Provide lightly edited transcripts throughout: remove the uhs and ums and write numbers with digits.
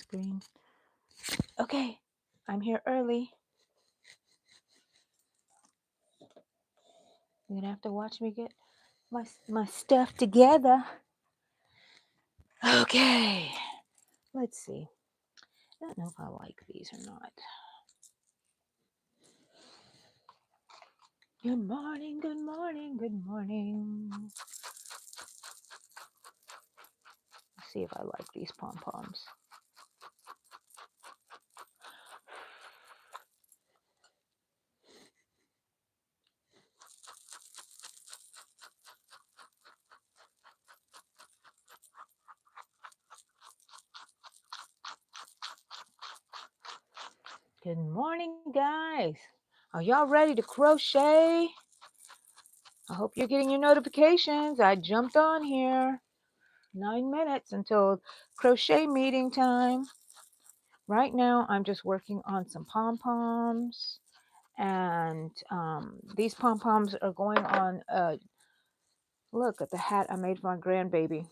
screen. Okay, I'm here early. You're gonna have to watch me get my stuff together. Okay, let's see. I don't know if I like these or not. Good morning, good morning, good morning. Let's see if I like these pom-poms. Good morning, guys. Are y'all ready to crochet? I hope you're getting your notifications. I jumped on here. 9 minutes until crochet meeting time. Right now, I'm just working on some pom-poms. And these pom-poms are going on, look at the hat I made for my grandbaby.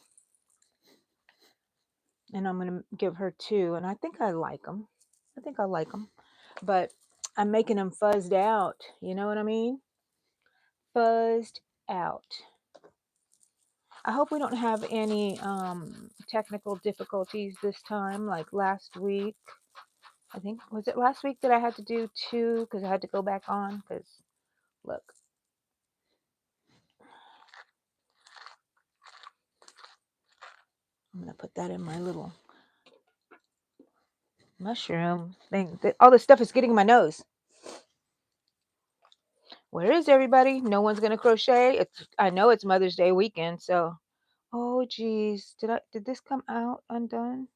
And I'm going to give her 2. And I think I like them. But I'm making them fuzzed out. You know what I mean? Fuzzed out. I hope we don't have any technical difficulties this time like last week. I think, was it last week that I had to do 2 because I had to go back on? Because, look. I'm going to put that in my little mushroom thing. All this stuff is getting in my nose. Where is everybody? No one's going to crochet. I know it's Mother's Day weekend, so. Oh, geez. Did this come out undone?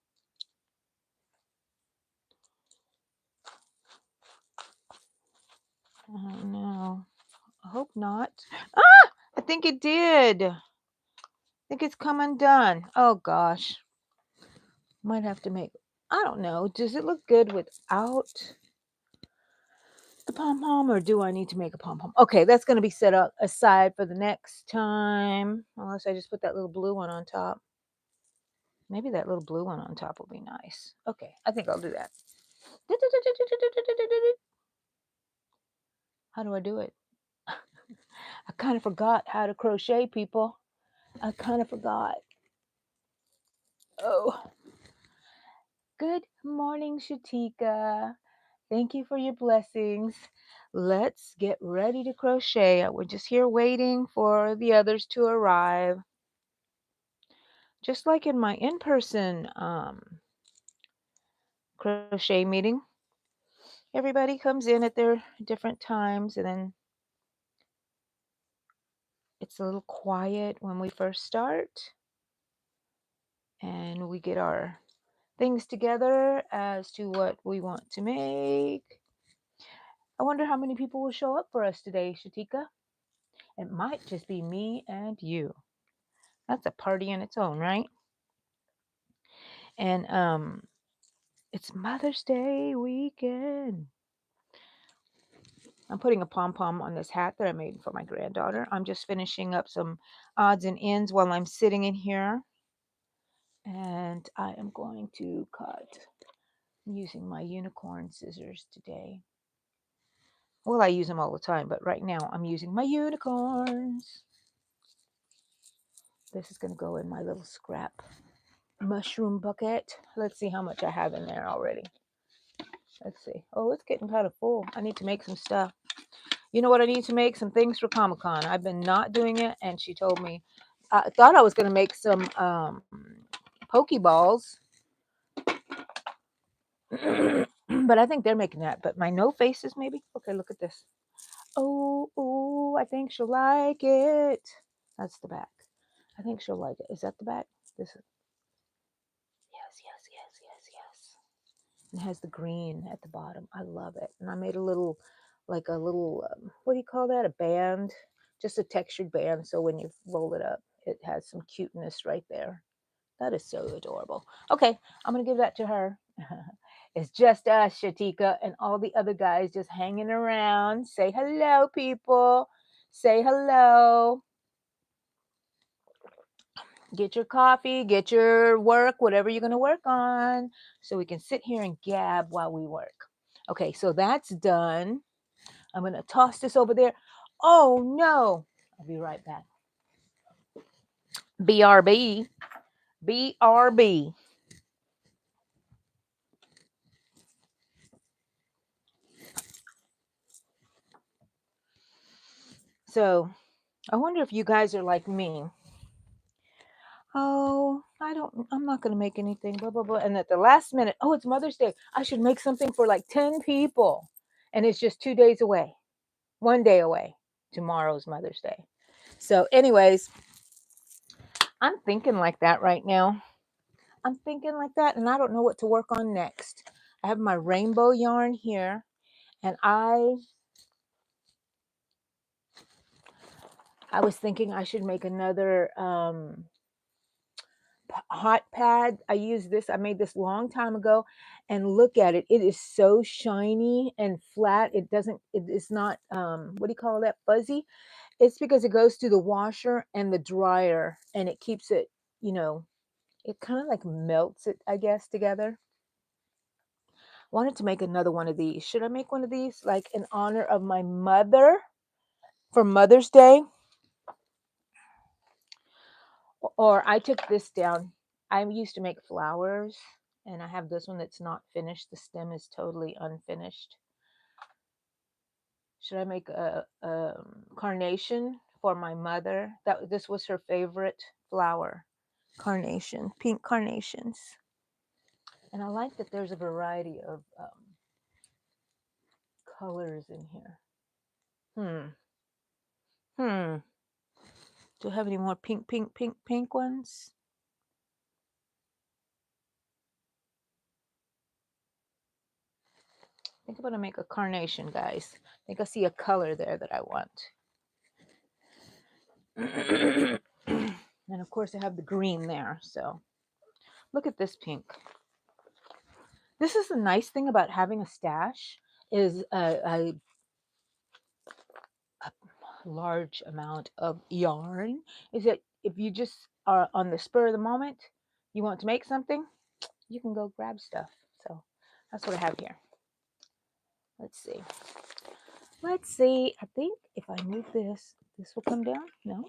Oh, no. I hope not. Ah! I think it did. I think it's come undone. Oh, gosh. Might have to make, I don't know. Does it look good without the pom-pom, or do I need to make a pom-pom? Okay, that's going to be set up aside for the next time. Unless I just put that little blue one on top. Maybe that little blue one on top will be nice. Okay, I think I'll do that. How do I do it? I kind of forgot how to crochet, people. I kind of forgot. Oh. Good morning, Shatika. Thank you for your blessings. Let's get ready to crochet. We're just here waiting for the others to arrive. Just like in my in-person crochet meeting, everybody comes in at their different times, and then it's a little quiet when we first start, and we get our things together as to what we want to make. I wonder how many people will show up for us today, Shatika. It might just be me and you. That's a party in its own, right? And it's Mother's Day weekend. I'm putting a pom-pom on this hat that I made for my granddaughter. I'm just finishing up some odds and ends while I'm sitting in here. And I am going to cut using my unicorn scissors today. Well, I use them all the time, but right now I'm using my unicorns. This is going to go in my little scrap mushroom bucket. Let's see how much I have in there already. Let's see. Oh, it's getting kind of full. I need to make some stuff. You know what I need to make? Some things for Comic-Con. I've been not doing it, and she told me. I thought I was going to make some Pokeballs. But I think they're making that. But my no faces, maybe? Okay, look at this. Oh, I think she'll like it. That's the back. I think she'll like it. Is that the back? This is. Yes. It has the green at the bottom. I love it. And I made a little, what do you call that? A band, just a textured band. So when you roll it up, it has some cuteness right there. That is so adorable. Okay, I'm going to give that to her. It's just us, Shatika, and all the other guys just hanging around. Say hello, people. Say hello. Get your coffee, get your work, whatever you're going to work on, so we can sit here and gab while we work. Okay, so that's done. I'm going to toss this over there. Oh no, I'll be right back. BRB, BRB. So I wonder if you guys are like me. Oh, I'm not going to make anything, blah, blah, blah. And at the last minute, oh, it's Mother's Day. I should make something for like 10 people. And it's just 2 days away, 1 day away. Tomorrow's Mother's Day. So, anyways, I'm thinking like that right now. I'm thinking like that, and I don't know what to work on next. I have my rainbow yarn here, and I was thinking I should make another hot pad. I use this. I made this long time ago, and look at it. It is so shiny and flat. It doesn't. It is not. What do you call that? Fuzzy. It's because it goes through the washer and the dryer, and it keeps it. You know, it kind of like melts it, I guess, together. Wanted to make another one of these. Should I make one of these like in honor of my mother for Mother's Day? Or I took this down. I used to make flowers, and I have this one that's not finished. The stem is totally unfinished. Should I make a carnation for my mother? This was her favorite flower, carnation, pink carnations. And I like that there's a variety of colors in here. Hmm. Do I have any more pink, pink, pink, pink ones? I think I'm going to make a carnation, guys. I think I see a color there that I want. And of course, I have the green there. So look at this pink. This is the nice thing about having a stash is a large amount of yarn. Is that if you just are on the spur of the moment, you want to make something, you can go grab stuff. So that's what I have here. Let's see. Let's see. I think if I move this, this will come down. No.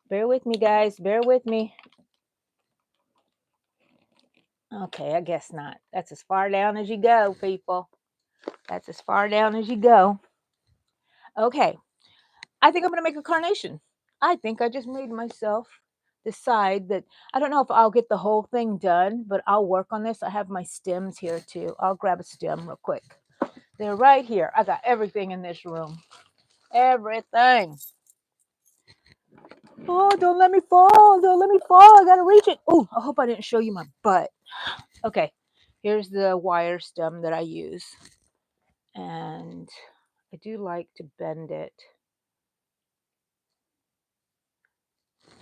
Bear with me, guys. Bear with me. Okay, I guess not. That's as far down as you go, people. That's as far down as you go. Okay. I think I'm going to make a carnation. I think I just made myself decide that I don't know if I'll get the whole thing done, but I'll work on this. I have my stems here too. I'll grab a stem real quick. They're right here. I got everything in this room. Everything. Oh, don't let me fall. Don't let me fall. I got to reach it. Oh, I hope I didn't show you my butt. Okay. Here's the wire stem that I use. And I do like to bend it.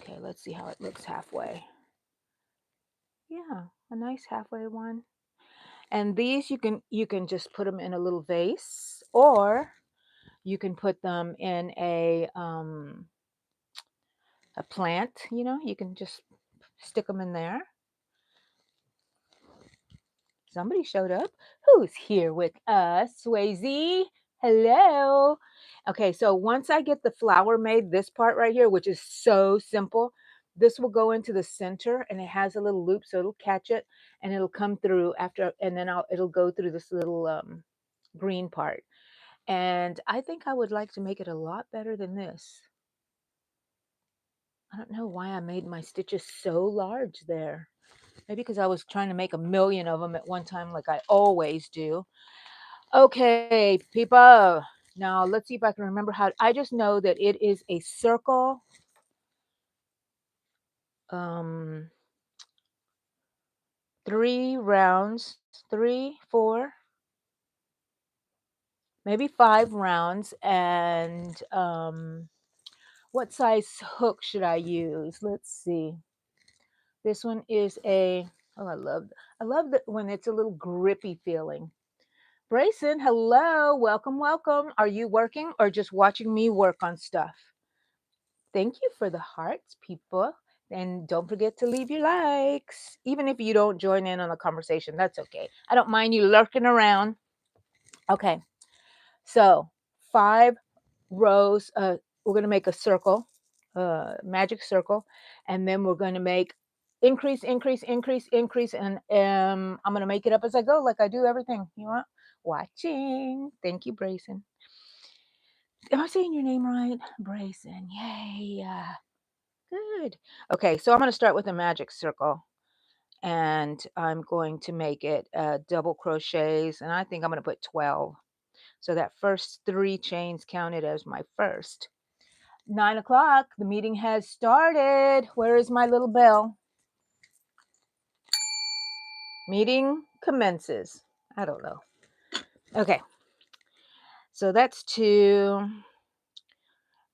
Okay, let's see how it looks halfway. Yeah, a nice halfway one. And these you can just put them in a little vase, or you can put them in a plant, you know, you can just stick them in there. Somebody showed up. Who's here with us? Swayze. Hello. Okay, so once I get the flower made, this part right here, which is so simple, this will go into the center and it has a little loop, so it'll catch it and it'll come through after, and then it'll go through this little green part. And I think I would like to make it a lot better than this. I don't know why I made my stitches so large there. Maybe because I was trying to make a million of them at one time, like I always do. Okay, people. Now let's see if I can remember how. I just know that it is a circle. 3 rounds, 3, 4, maybe 5 rounds. And what size hook should I use? Let's see. This one is a. Oh, I love that when it's a little grippy feeling. Brayson, hello, welcome, welcome. Are you working or just watching me work on stuff? Thank you for the hearts, people. And don't forget to leave your likes. Even if you don't join in on the conversation, that's okay. I don't mind you lurking around. Okay, so 5 rows. We're going to make a circle, magic circle, and then we're going to make increase, increase, increase, increase, and I'm going to make it up as I go, like I do everything. You want watching? Thank you, Brayson. Am I saying your name right, Brayson? Yay! Good. Okay, so I'm going to start with a magic circle, and I'm going to make it double crochets, and I think I'm going to put 12. So that first 3 chains counted as my first. 9 o'clock, the meeting has started. Where is my little bell? Meeting commences. I don't know. Okay, so that's 2.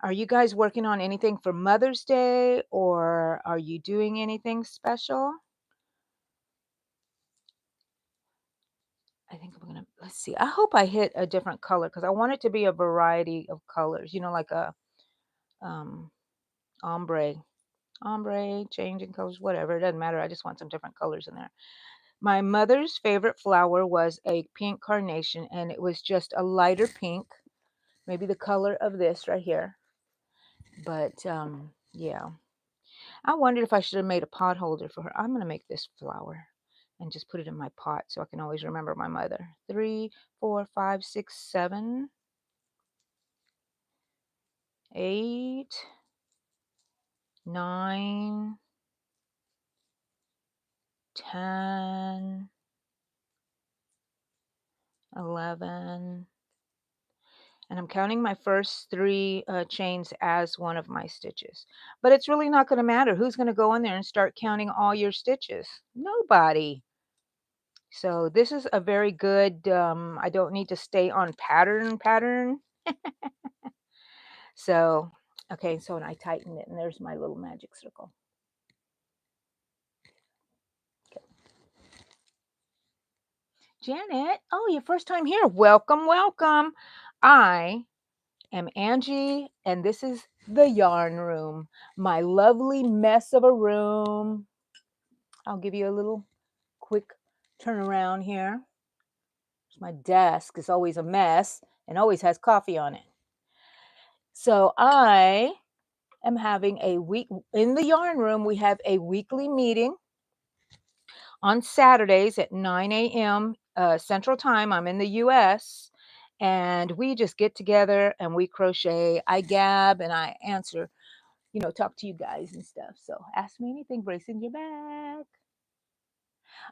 Are you guys working on anything for Mother's Day, or are you doing anything special? I think I'm gonna, let's see. I hope I hit a different color because I want it to be a variety of colors, like a um, ombre, changing colors, whatever. It doesn't matter. I just want some different colors in there. My mother's favorite flower was a pink carnation, and it was just a lighter pink, maybe the color of this right here. But yeah, I wondered if I should have made a pot holder for her. I'm going to make this flower and just put it in my pot so I can always remember my mother. 3, 4, 5, 6, 7, 8, 9, 10, 11, and I'm counting my first 3 chains as one of my stitches. But it's really not going to matter. Who's going to go in there and start counting all your stitches? Nobody. So this is a very good, I don't need to stay on pattern. So, okay, so when I tighten it, and there's my little magic circle. Okay. Janet, oh, your first time here. Welcome, welcome. I am Angie, and this is the yarn room, my lovely mess of a room. I'll give you a little quick turnaround here. My desk is always a mess and always has coffee on it. So I am having a week in the yarn room. We have a weekly meeting on Saturdays at 9 a.m. Central Time. I'm in the US, and we just get together and we crochet. I gab and I answer, talk to you guys and stuff. So ask me anything, Bracing your back.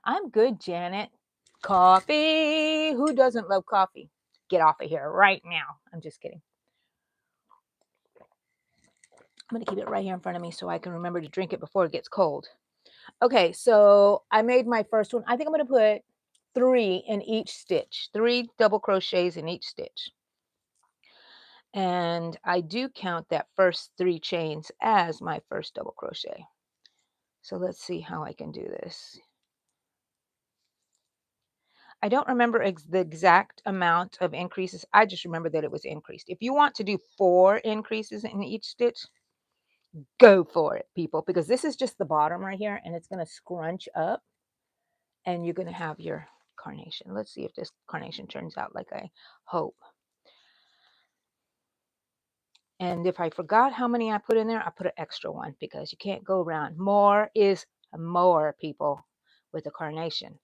I'm good, Janet. Coffee. Who doesn't love coffee? Get off of here right now. I'm just kidding. I'm going to keep it right here in front of me so I can remember to drink it before it gets cold. Okay, so I made my first one. I think I'm going to put 3 in each stitch, 3 double crochets in each stitch. And I do count that first 3 chains as my first double crochet. So let's see how I can do this. I don't remember the exact amount of increases. I just remember that it was increased. If you want to do 4 increases in each stitch, go for it, people, because this is just the bottom right here, and it's going to scrunch up, and you're going to have your carnation. Let's see if this carnation turns out like I hope. And if I forgot how many I put in there, I put an extra one because you can't go around. More is more, people, with the carnation.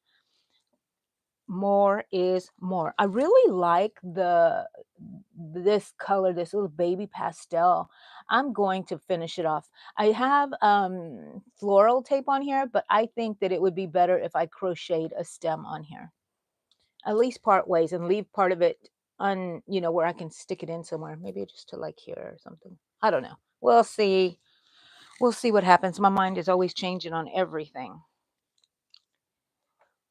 More is more. I really like this color, this little baby pastel. I'm going to finish it off. I have floral tape on here, but I think that it would be better if I crocheted a stem on here, at least part ways, and leave part of it on, where I can stick it in somewhere, maybe just to like here or something. I don't know. We'll see. We'll see what happens. My mind is always changing on everything.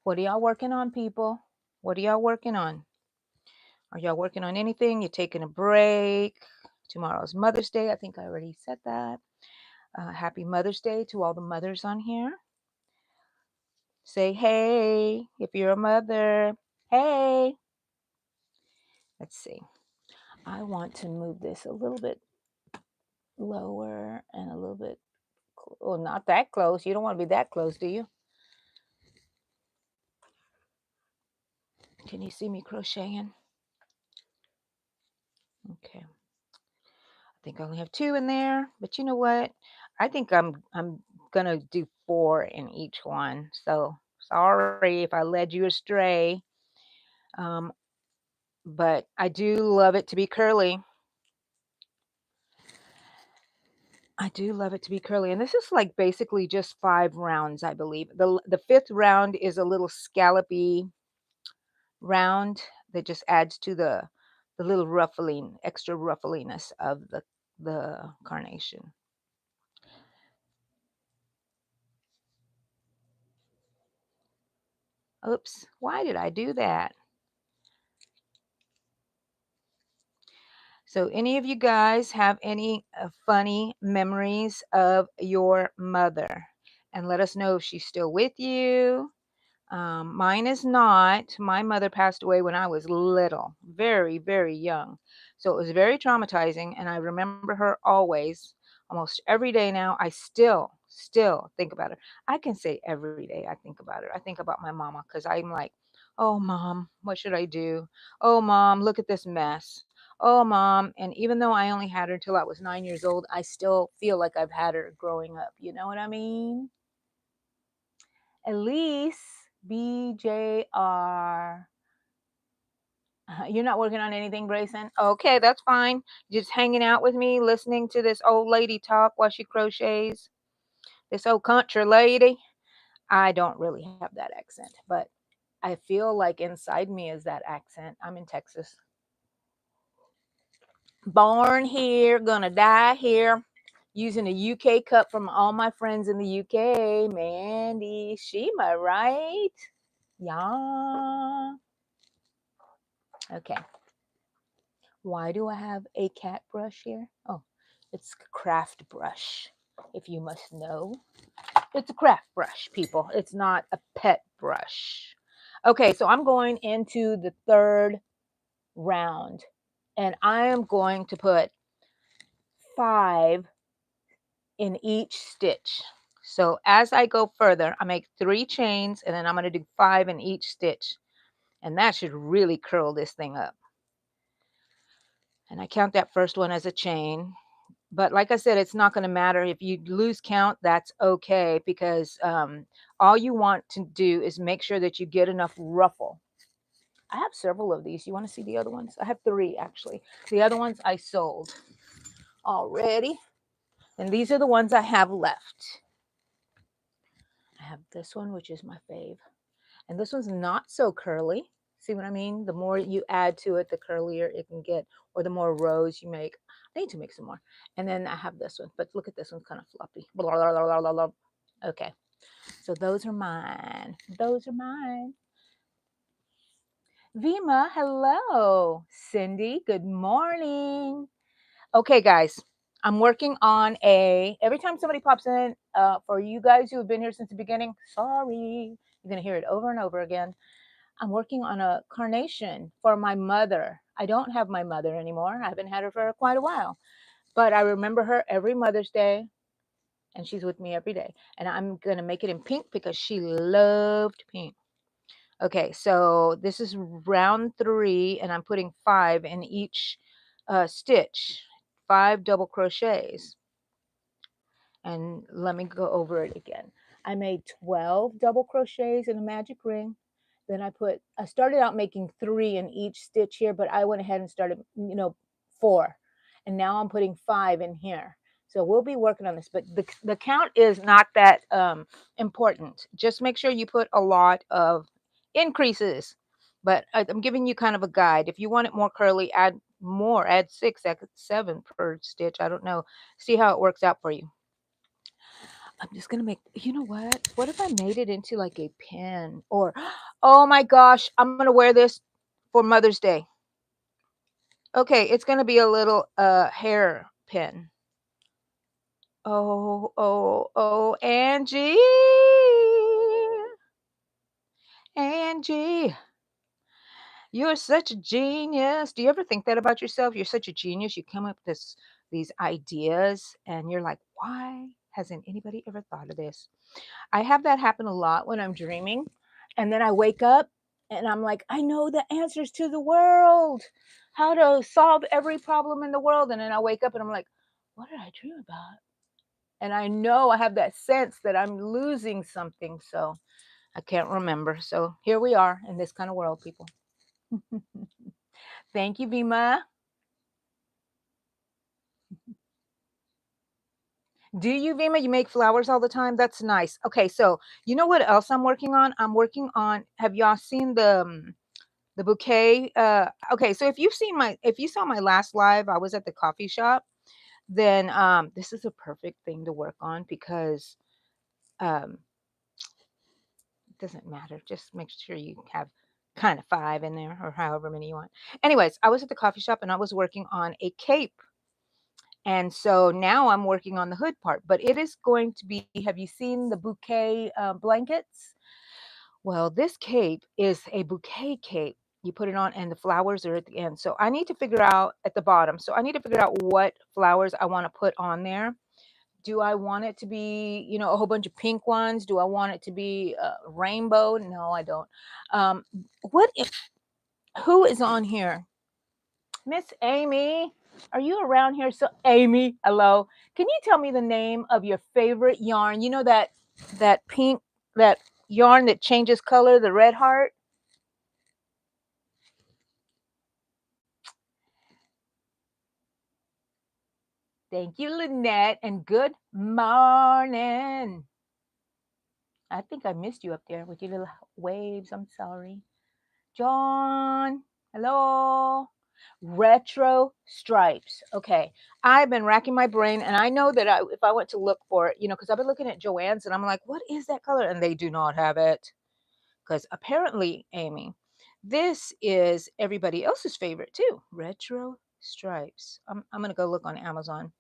What are y'all working on, people? What are y'all working on? Are y'all working on anything? You're taking a break? Tomorrow's Mother's Day. I think I already said that. Happy Mother's Day to all the mothers on here. Say hey if you're a mother. Hey. Let's see. I want to move this a little bit lower and a little bit well, not that close. You don't want to be that close, do you? Can you see me crocheting? Okay. I think I only have 2 in there, but you know what? I think I'm gonna do 4 in each one. So sorry if I led you astray. Um, but I do love it to be curly. I do love it to be curly. And this is like basically just 5 rounds, I believe. The fifth round is a little scallopy round that just adds to the little ruffling, extra ruffliness of the carnation. Oops, why did I do that? So any of you guys have any funny memories of your mother? And let us know if she's still with you. Mine is not. My mother passed away when I was little, very, very young. So it was very traumatizing, and I remember her always, almost every day now. I still think about her. I can say every day I think about her. I think about my mama because I'm like, oh, mom, what should I do? Oh, mom, look at this mess. Oh, mom. And even though I only had her until I was 9 years old, I still feel like I've had her growing up. You know what I mean? Elise, BJR. You're not working on anything, Grayson? Okay, that's fine. Just hanging out with me, listening to this old lady talk while she crochets. This old country lady. I don't really have that accent, but I feel like inside me is that accent. I'm in Texas. Born here, gonna die here. Using a UK cup from all my friends in the UK. Mandy, Shima, right? Yeah. Okay. Why do I have a cat brush here? Oh, it's a craft brush, if you must know. It's a craft brush, people. It's not a pet brush. Okay, so I'm going into the third round, and I am going to put 5 in each stitch. So as I go further, I make 3 chains, and then I'm going to do 5 in each stitch. And that should really curl this thing up. And I count that first one as a chain. But like I said, it's not going to matter if you lose count. That's okay, because all you want to do is make sure that you get enough ruffle. I have several of these. You want to see the other ones? I have 3 actually. The other ones I sold already, and these are the ones I have left. I have this one, which is my fave, and this one's not so curly. See what I mean? The more you add to it, the curlier it can get, or the more rows you make. I need to make some more. And then I have this one, but look at this one's kind of floppy. Blah, blah, blah, blah, blah. Okay, so those are mine. Those are mine. Vima, hello. Cindy, good morning. Okay, guys, I'm working on every time somebody pops in, for you guys who have been here since the beginning, sorry, you're going to hear it over and over again. I'm working on a carnation for my mother. I don't have my mother anymore. I haven't had her for quite a while, but I remember her every Mother's Day, and she's with me every day. And I'm going to make it in pink because she loved pink. Okay, so this is round 3, and I'm putting 5 in each stitch, 5 double crochets. And let me go over it again. I made 12 double crochets in a magic ring. Then I started out making 3 in each stitch here, but I went ahead and started, 4. And now I'm putting 5 in here. So we'll be working on this, but the count is not that important. Just make sure you put a lot of increases. But I'm giving you kind of a guide. If you want it more curly, add more, add 6, add 7 per stitch. I don't know. See how it works out for you. I'm just gonna make, you know what? What if I made it into like a pin? Or, oh my gosh, I'm gonna wear this for Mother's Day. Okay, it's gonna be a little hair pin. Oh, Angie. Angie, you're such a genius. Do you ever think that about yourself? You're such a genius. You come up with these ideas and you're like, why Hasn't anybody ever thought of this? I have that happen a lot when I'm dreaming, and then I wake up and I'm like, I know the answers to the world, how to solve every problem in the world. And then I wake up and I'm like, what did I dream about? And I know I have that sense that I'm losing something. So I can't remember. So here we are in this kind of world, people. Thank you, Vima. Do you, Vima? You make flowers all the time? That's nice. Okay, so you know what else I'm working on? I'm working on, have y'all seen the bouquet? Okay, so if you saw my last live, I was at the coffee shop, then this is a perfect thing to work on because um it doesn't matter. Just make sure you have kind of 5 in there or however many you want. Anyways, I was at the coffee shop and I was working on a cape. And so now I'm working on the hood part, but it is going to be, have you seen the bouquet blankets? Well, this cape is a bouquet cape. You put it on and the flowers are at the end. So I need to figure out at the bottom. So I need to figure out what flowers I want to put on there. Do I want it to be, a whole bunch of pink ones? Do I want it to be rainbow? No, I don't. Um, what if, who is on here? Miss Amy, are you around here? So Amy, hello. Can you tell me the name of your favorite yarn? You know that pink, that yarn that changes color, the red heart? Thank you, Lynette, and good morning. I think I missed you up there with your little waves. I'm sorry. John, hello. Retro stripes. Okay. I've been racking my brain, and I know that if I went to look for it, because I've been looking at Joann's and I'm like, what is that color? And they do not have it. Because apparently, Amy, this is everybody else's favorite too. Retro stripes. I'm going to go look on Amazon.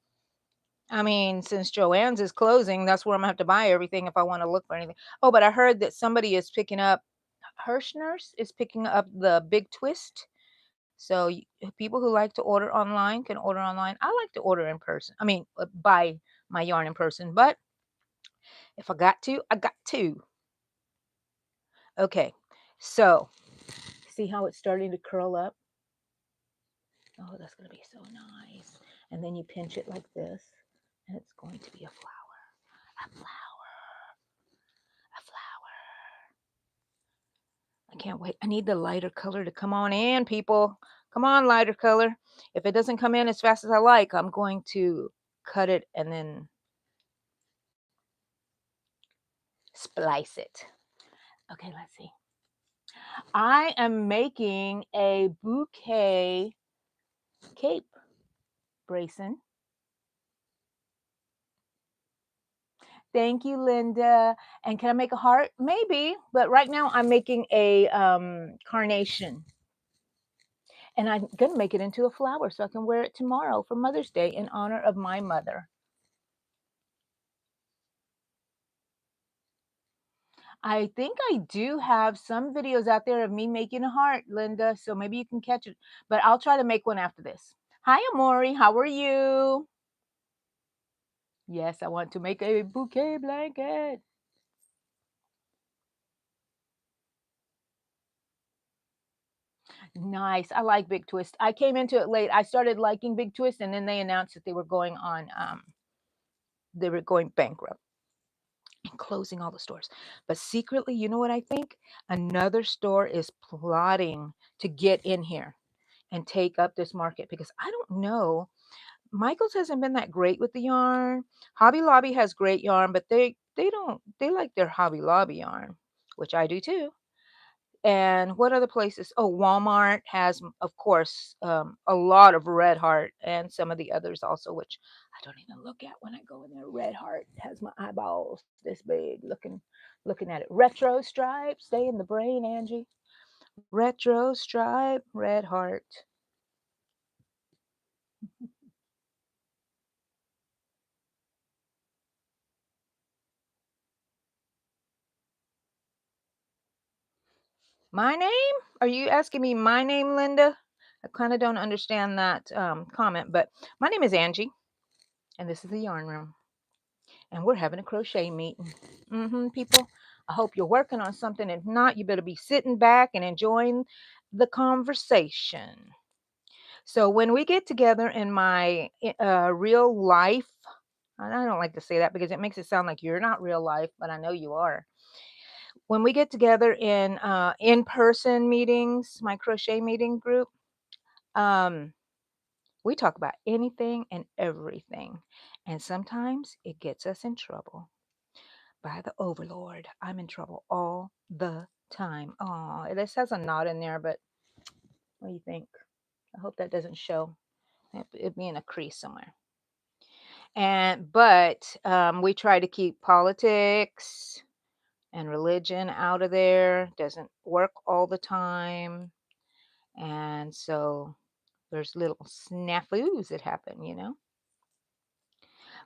I mean, since Joann's is closing, that's where I'm gonna have to buy everything if I want to look for anything. Oh, but I heard that somebody is picking up, Hirschner's is picking up the big twist. So people who like to order online can order online. I like to order in person. I mean, buy my yarn in person, but if I got to, I got to. Okay, so see how it's starting to curl up? Oh, that's gonna be so nice. And then you pinch it like this, and it's going to be a flower, a flower, a flower. I can't wait. I need the lighter color to come on in, people. Come on, lighter color. If it doesn't come in as fast as I like, I'm going to cut it and then splice it. Okay, let's see. I am making a bouquet cape, Brayson. Thank you, Linda. And can I make a heart? Maybe, but right now I'm making a carnation. And I'm going to make it into a flower so I can wear it tomorrow for Mother's Day in honor of my mother. I think I do have some videos out there of me making a heart, Linda, so maybe you can catch it. But I'll try to make one after this. Hi, Amori. How are you? Yes, I want to make a bouquet blanket. Nice. I like Big Twist. I came into it late. I started liking Big Twist, and then they announced that they were going bankrupt and closing all the stores. But secretly, you know what I think? Another store is plotting to get in here and take up this market because I don't know. Michael's hasn't been that great with the yarn. Hobby Lobby has great yarn, but they like their Hobby Lobby yarn, which I do too. And what other places? Oh, Walmart has, of course, a lot of Red Heart and some of the others also, which I don't even look at when I go in there. Red Heart has my eyeballs this big, looking at it. Retro stripe, stay in the brain, Angie. Retro stripe, Red Heart. My name? Are you asking me my name, Linda? I kind of don't understand that comment, but my name is Angie, and this is the Yarn Room. and we're having a crochet meeting. People, I hope you're working on something. If not, you better be sitting back and enjoying the conversation. So when we get together in my real life, and I don't like to say that because it makes it sound like you're not real life, but I know you are. When we get together in person meetings, my crochet meeting group, um, we talk about anything and everything, and sometimes it gets us in trouble. By the overlord, I'm in trouble all the time. Oh, this has a knot in there, but what do you think? I hope that doesn't show. It'd be in a crease somewhere. But we try to keep politics and religion out of there. Doesn't work all the time, and so there's little snafus that happen.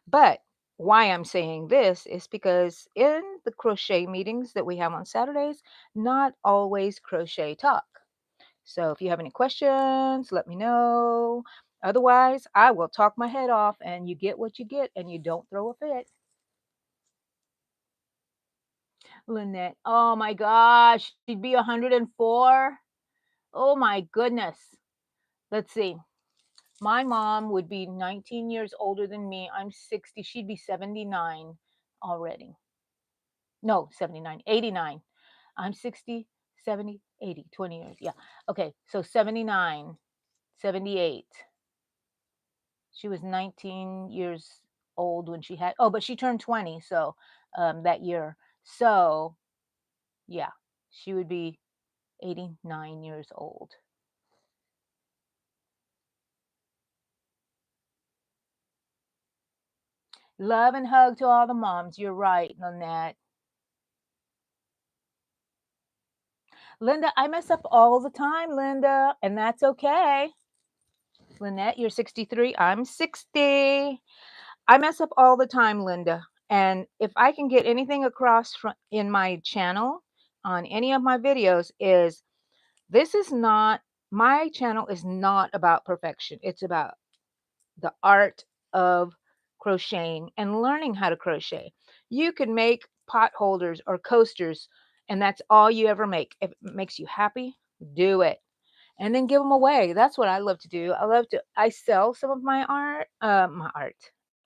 But why I'm saying this is because in the crochet meetings that we have on Saturdays, not always crochet talk. So if you have any questions, let me know. Otherwise, I will talk my head off and you get what you get and you don't throw a fit. Lynette, oh my gosh, she'd be 104. Oh my goodness. Let's see. My mom would be 19 years older than me. I'm 60. She'd be 79 already. No, 79, 89. I'm 60, 70, 80, 20 years. Yeah. Okay. So 79, 78. She was 19 years old when she had, oh, but she turned 20. So that year. So yeah, she would be 89 years old. Love and hug to all the moms. You're right, Lynette. Linda, I mess up all the time, Linda, and that's okay. Lynette, you're 63. I'm 60. I mess up all the time, Linda. And if I can get anything across in my channel on any of my videos is this is not, my channel is not about perfection. It's about the art of crocheting and learning how to crochet. You can make pot holders or coasters, and that's all you ever make. If it makes you happy, do it and then give them away. That's what I love to do. I sell some of my art,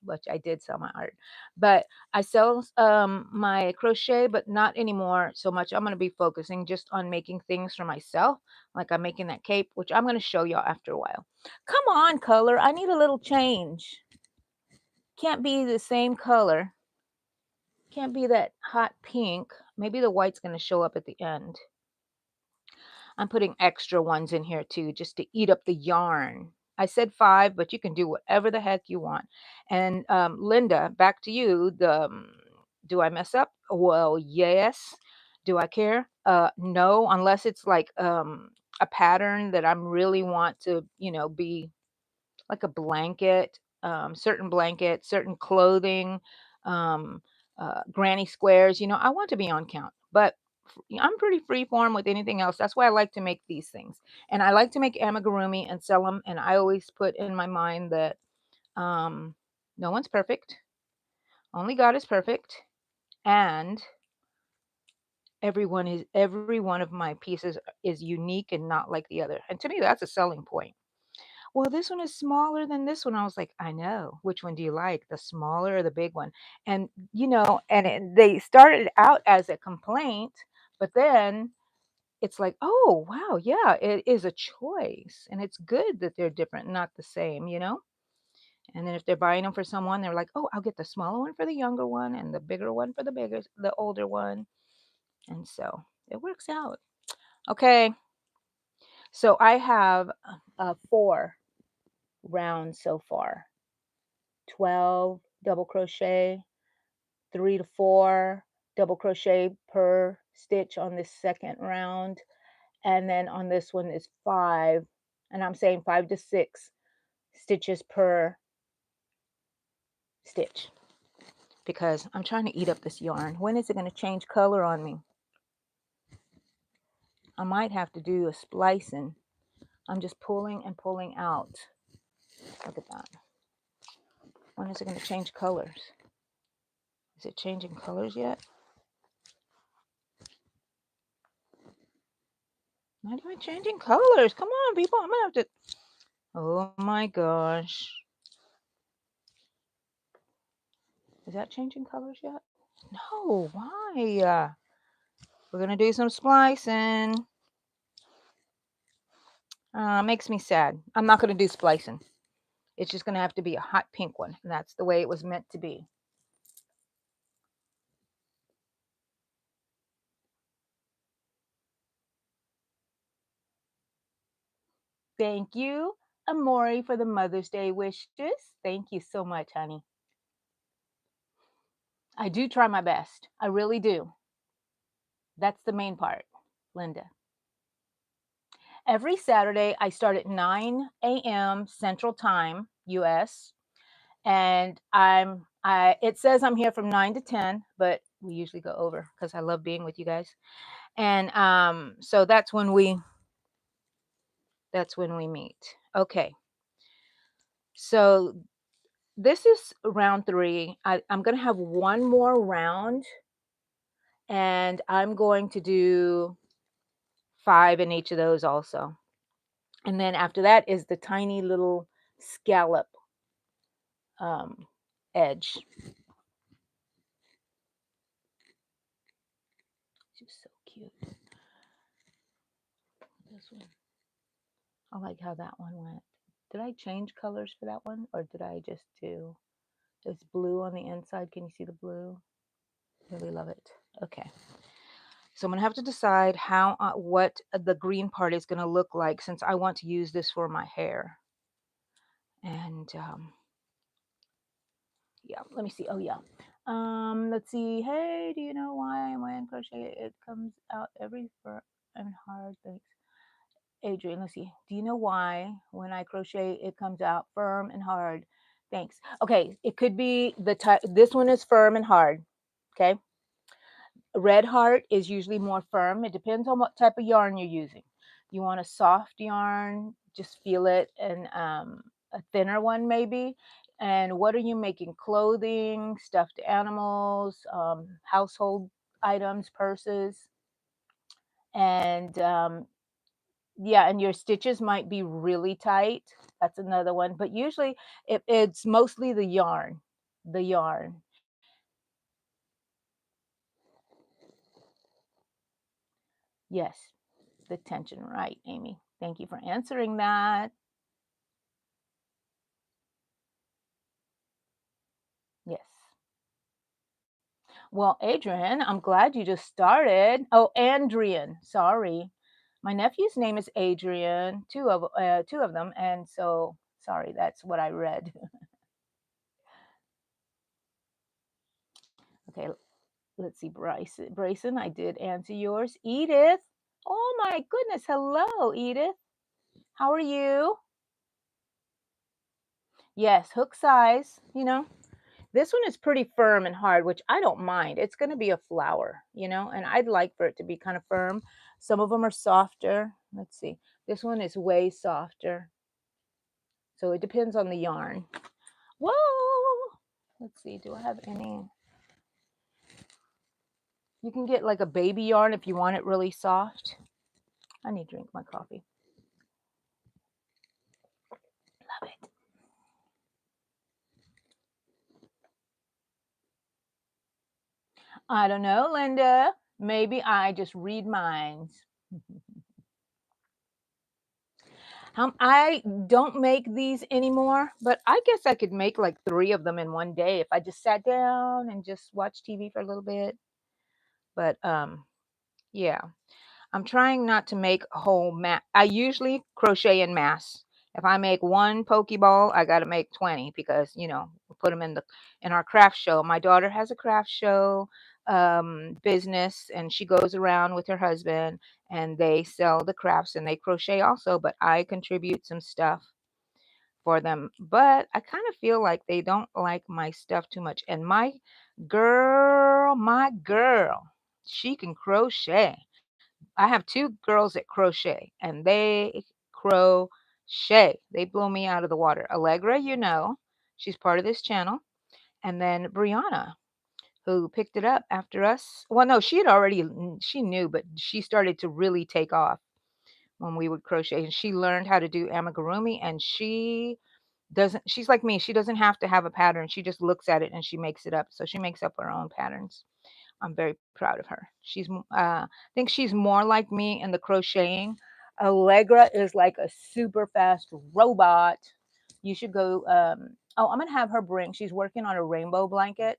which I did sell my art, but I sell my crochet, but not anymore so much. I'm going to be focusing just on making things for myself. Like I'm making that cape, which I'm going to show y'all after a while. Come on, color. I need a little change. Can't be the same color. Can't be that hot pink. Maybe the white's going to show up at the end. I'm putting extra ones in here too, just to eat up the yarn. I said 5, but you can do whatever the heck you want. And Linda, back to you. Do I mess up? Well, yes. Do I care? No, unless it's like a pattern that I'm really want to, be like a blanket, certain blankets, certain clothing, um, granny squares. I want to be on count, but I'm pretty free form with anything else. That's why I like to make these things. And I like to make amigurumi and sell them. And I always put in my mind that um, no one's perfect. Only God is perfect. And every one of my pieces is unique and not like the other. And to me, that's a selling point. Well, this one is smaller than this one. I was like, I know. Which one do you like? The smaller or the big one? And, they started out as a complaint, but then it's like, oh, wow, yeah, it is a choice. And it's good that they're different, not the same. And then if they're buying them for someone, they're like, oh, I'll get the smaller one for the younger one and the bigger one for the older one. And so it works out. Okay. So I have 4 rounds so far. 12 double crochet, 3 to 4 double crochet per stitch on this second round. And then on this one is 5, and I'm saying 5 to 6 stitches per stitch because I'm trying to eat up this yarn. When is it going to change color on me? I might have to do a splicing. I'm just pulling and pulling out. Look at that. When is it going to change colors? Is it changing colors yet? Not even changing colors. Come on, people. I'm gonna have to. Oh my gosh. Is that changing colors yet? No, why? We're gonna do some splicing. Makes me sad. I'm not gonna do splicing. It's just gonna have to be a hot pink one. And that's the way it was meant to be. Thank you, Amori, for the Mother's Day wishes. Thank you so much, honey. I do try my best. I really do. That's the main part, Linda. Every Saturday, I start at 9 a.m. Central Time, US, and it says I'm here from 9 to 10, but we usually go over because I love being with you guys. And so that's when we meet. Okay. So this is round 3. I'm going to have one more round, and I'm going to do 5 in each of those also. And then after that is the tiny little scallop um, edge. She's so cute. This one. I like how that one went. Did I change colors for that one, or did I just do? It's blue on the inside. Can you see the blue? Really love it. Okay. So I'm gonna have to decide what the green part is gonna look like, since I want to use this for my hair. And yeah, let me see. Oh yeah. Let's see. Hey, do you know why when crochet it comes out every firm and hard? Thanks, Adrian. Let's see. Do you know why when I crochet it comes out firm and hard? Thanks. Okay, it could be the type. This one is firm and hard. Okay. Red heart is usually more firm. It depends on what type of yarn you're using. You want a soft yarn, just feel it, and a thinner one maybe. And what are you making? Clothing, stuffed animals, household items, purses, and yeah, and your stitches might be really tight. That's another one. But usually it's mostly the yarn. The yarn. Yes, the tension, right, Amy. Thank you for answering that. Yes. Well, Adrian, I'm glad you just started. Oh, Andrian. Sorry. My nephew's name is Adrian, two of them, and so sorry, that's what I read. Okay, let's see, Bryson, I did answer yours. Edith. Oh my goodness. Hello, Edith. How are you? Yes, hook size, This one is pretty firm and hard, which I don't mind. It's going to be a flower, and I'd like for it to be kind of firm. Some of them are softer. Let's see. This one is way softer. So it depends on the yarn. Whoa! Let's see. Do I have any? You can get like a baby yarn if you want it really soft. I need to drink my coffee. Love it. I don't know, Linda. Maybe I just read minds. I don't make these anymore, but I guess I could make like 3 of them in one day if I just sat down and just watched TV for a little bit. But yeah, I'm trying not to make a whole mat. I usually crochet in mass. If I make one Pokeball, I got to make 20 because we put them in our craft show. My daughter has a craft show business, and she goes around with her husband, and they sell the crafts and they crochet also. But I contribute some stuff for them. But I kind of feel like they don't like my stuff too much. And my girl, she can crochet. I have 2 girls that crochet, and they crochet. They blow me out of the water. Allegra, she's part of this channel. And then Brianna. who picked it up after us. Well, no, she had already, she knew, but she started to really take off when we would crochet, and she learned how to do amigurumi, and she's like me. She doesn't have to have a pattern. She just looks at it and she makes it up. So she makes up her own patterns. I'm very proud of her. I think she's more like me in the crocheting. Allegra is like a super fast robot. You should go. Oh, I'm gonna have her bring. She's working on a rainbow blanket,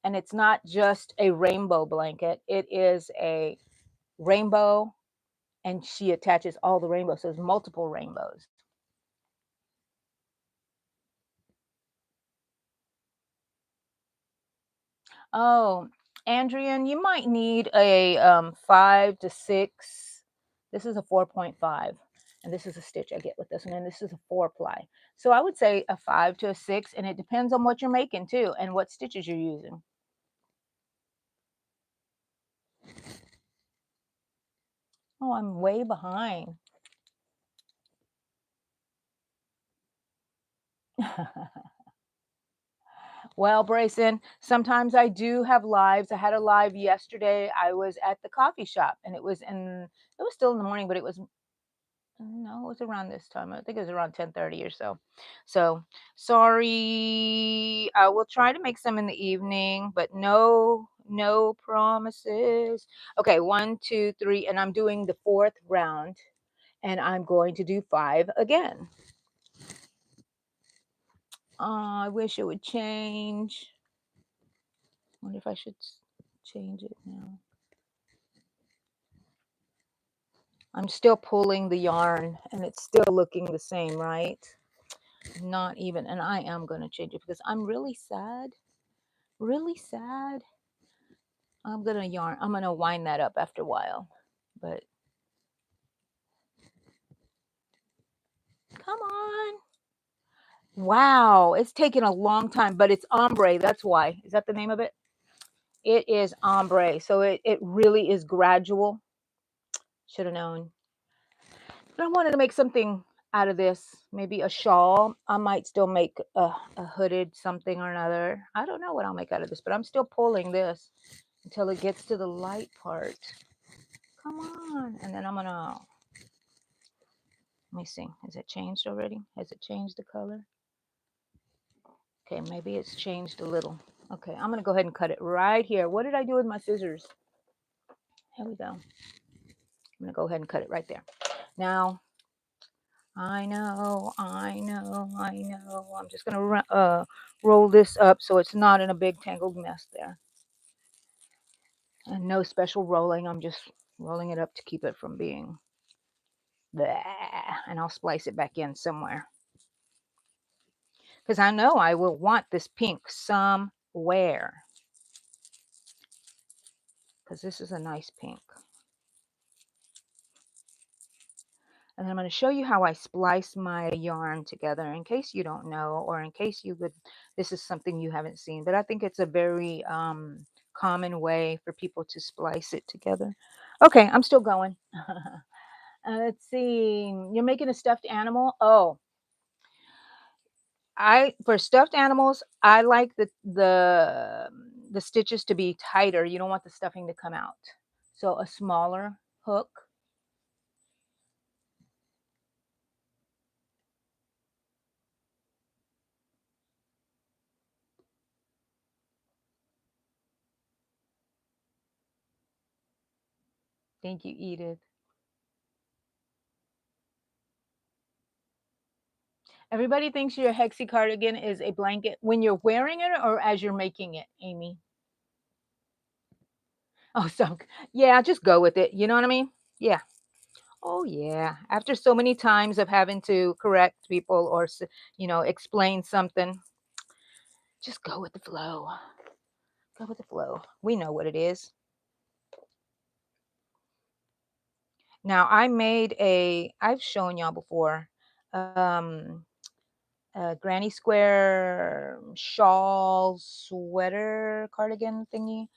and it's not just a rainbow blanket. It is a rainbow, and she attaches all the rainbows. So there's multiple rainbows. Oh, Andrian, you might need a 5 to 6. This is a 4.5, and this is a stitch I get with this one, and this is a 4-ply. So I would say a 5 to 6, and it depends on what you're making too, and what stitches you're using. Oh, I'm way behind. Well, Brayson, sometimes I do have lives. I had a live yesterday. I was at the coffee shop, and it was still in the morning, but it was, no, it was around this time. I think it was around 10:30 or so. So sorry. I will try to make some in the evening, but no promises. Okay, 1, 2, 3, and I'm doing the fourth round, and I'm going to do 5 again. I wish it would change. Wonder if I should change it now. I'm still pulling the yarn, and it's still looking the same, right? Not even, and I am going to change it because I'm really sad. Really sad. I'm going to yarn. I'm going to wind that up after a while. But come on. Wow. It's taken a long time, but it's ombre. That's why. Is that the name of it? It is ombre. So it really is gradual. Should have known. But I wanted to make something out of this. Maybe a shawl. I might still make a hooded something or another. I don't know what I'll make out of this, but I'm still pulling this until it gets to the light part. Come on. And then I'm going to, let me see. Has it changed already? Has it changed the color? Okay, maybe it's changed a little. Okay, I'm going to go ahead and cut it right here. What did I do with my scissors? Here we go. I'm going to go ahead and cut it right there. Now, I know. I'm just going to roll this up so it's not in a big tangled mess there. And no special rolling. I'm just rolling it up to keep it from being there. And I'll splice it back in somewhere. Because I know I will want this pink somewhere. Because this is a nice pink. And I'm going to show you how I splice my yarn together in case you don't know, or in case this is something you haven't seen. But I think it's a very common way for people to splice it together. Okay, I'm still going. Let's see. You're making a stuffed animal? Oh, for stuffed animals, I like the stitches to be tighter. You don't want the stuffing to come out. So a smaller hook. Thank you, Edith. Everybody thinks your hexie cardigan is a blanket when you're wearing it or as you're making it, Amy. Oh, so yeah, just go with it. You know what I mean? Yeah. Oh, yeah. After so many times of having to correct people or, explain something, just go with the flow. Go with the flow. We know what it is. Now, I've shown y'all before, a granny square shawl sweater cardigan thingy,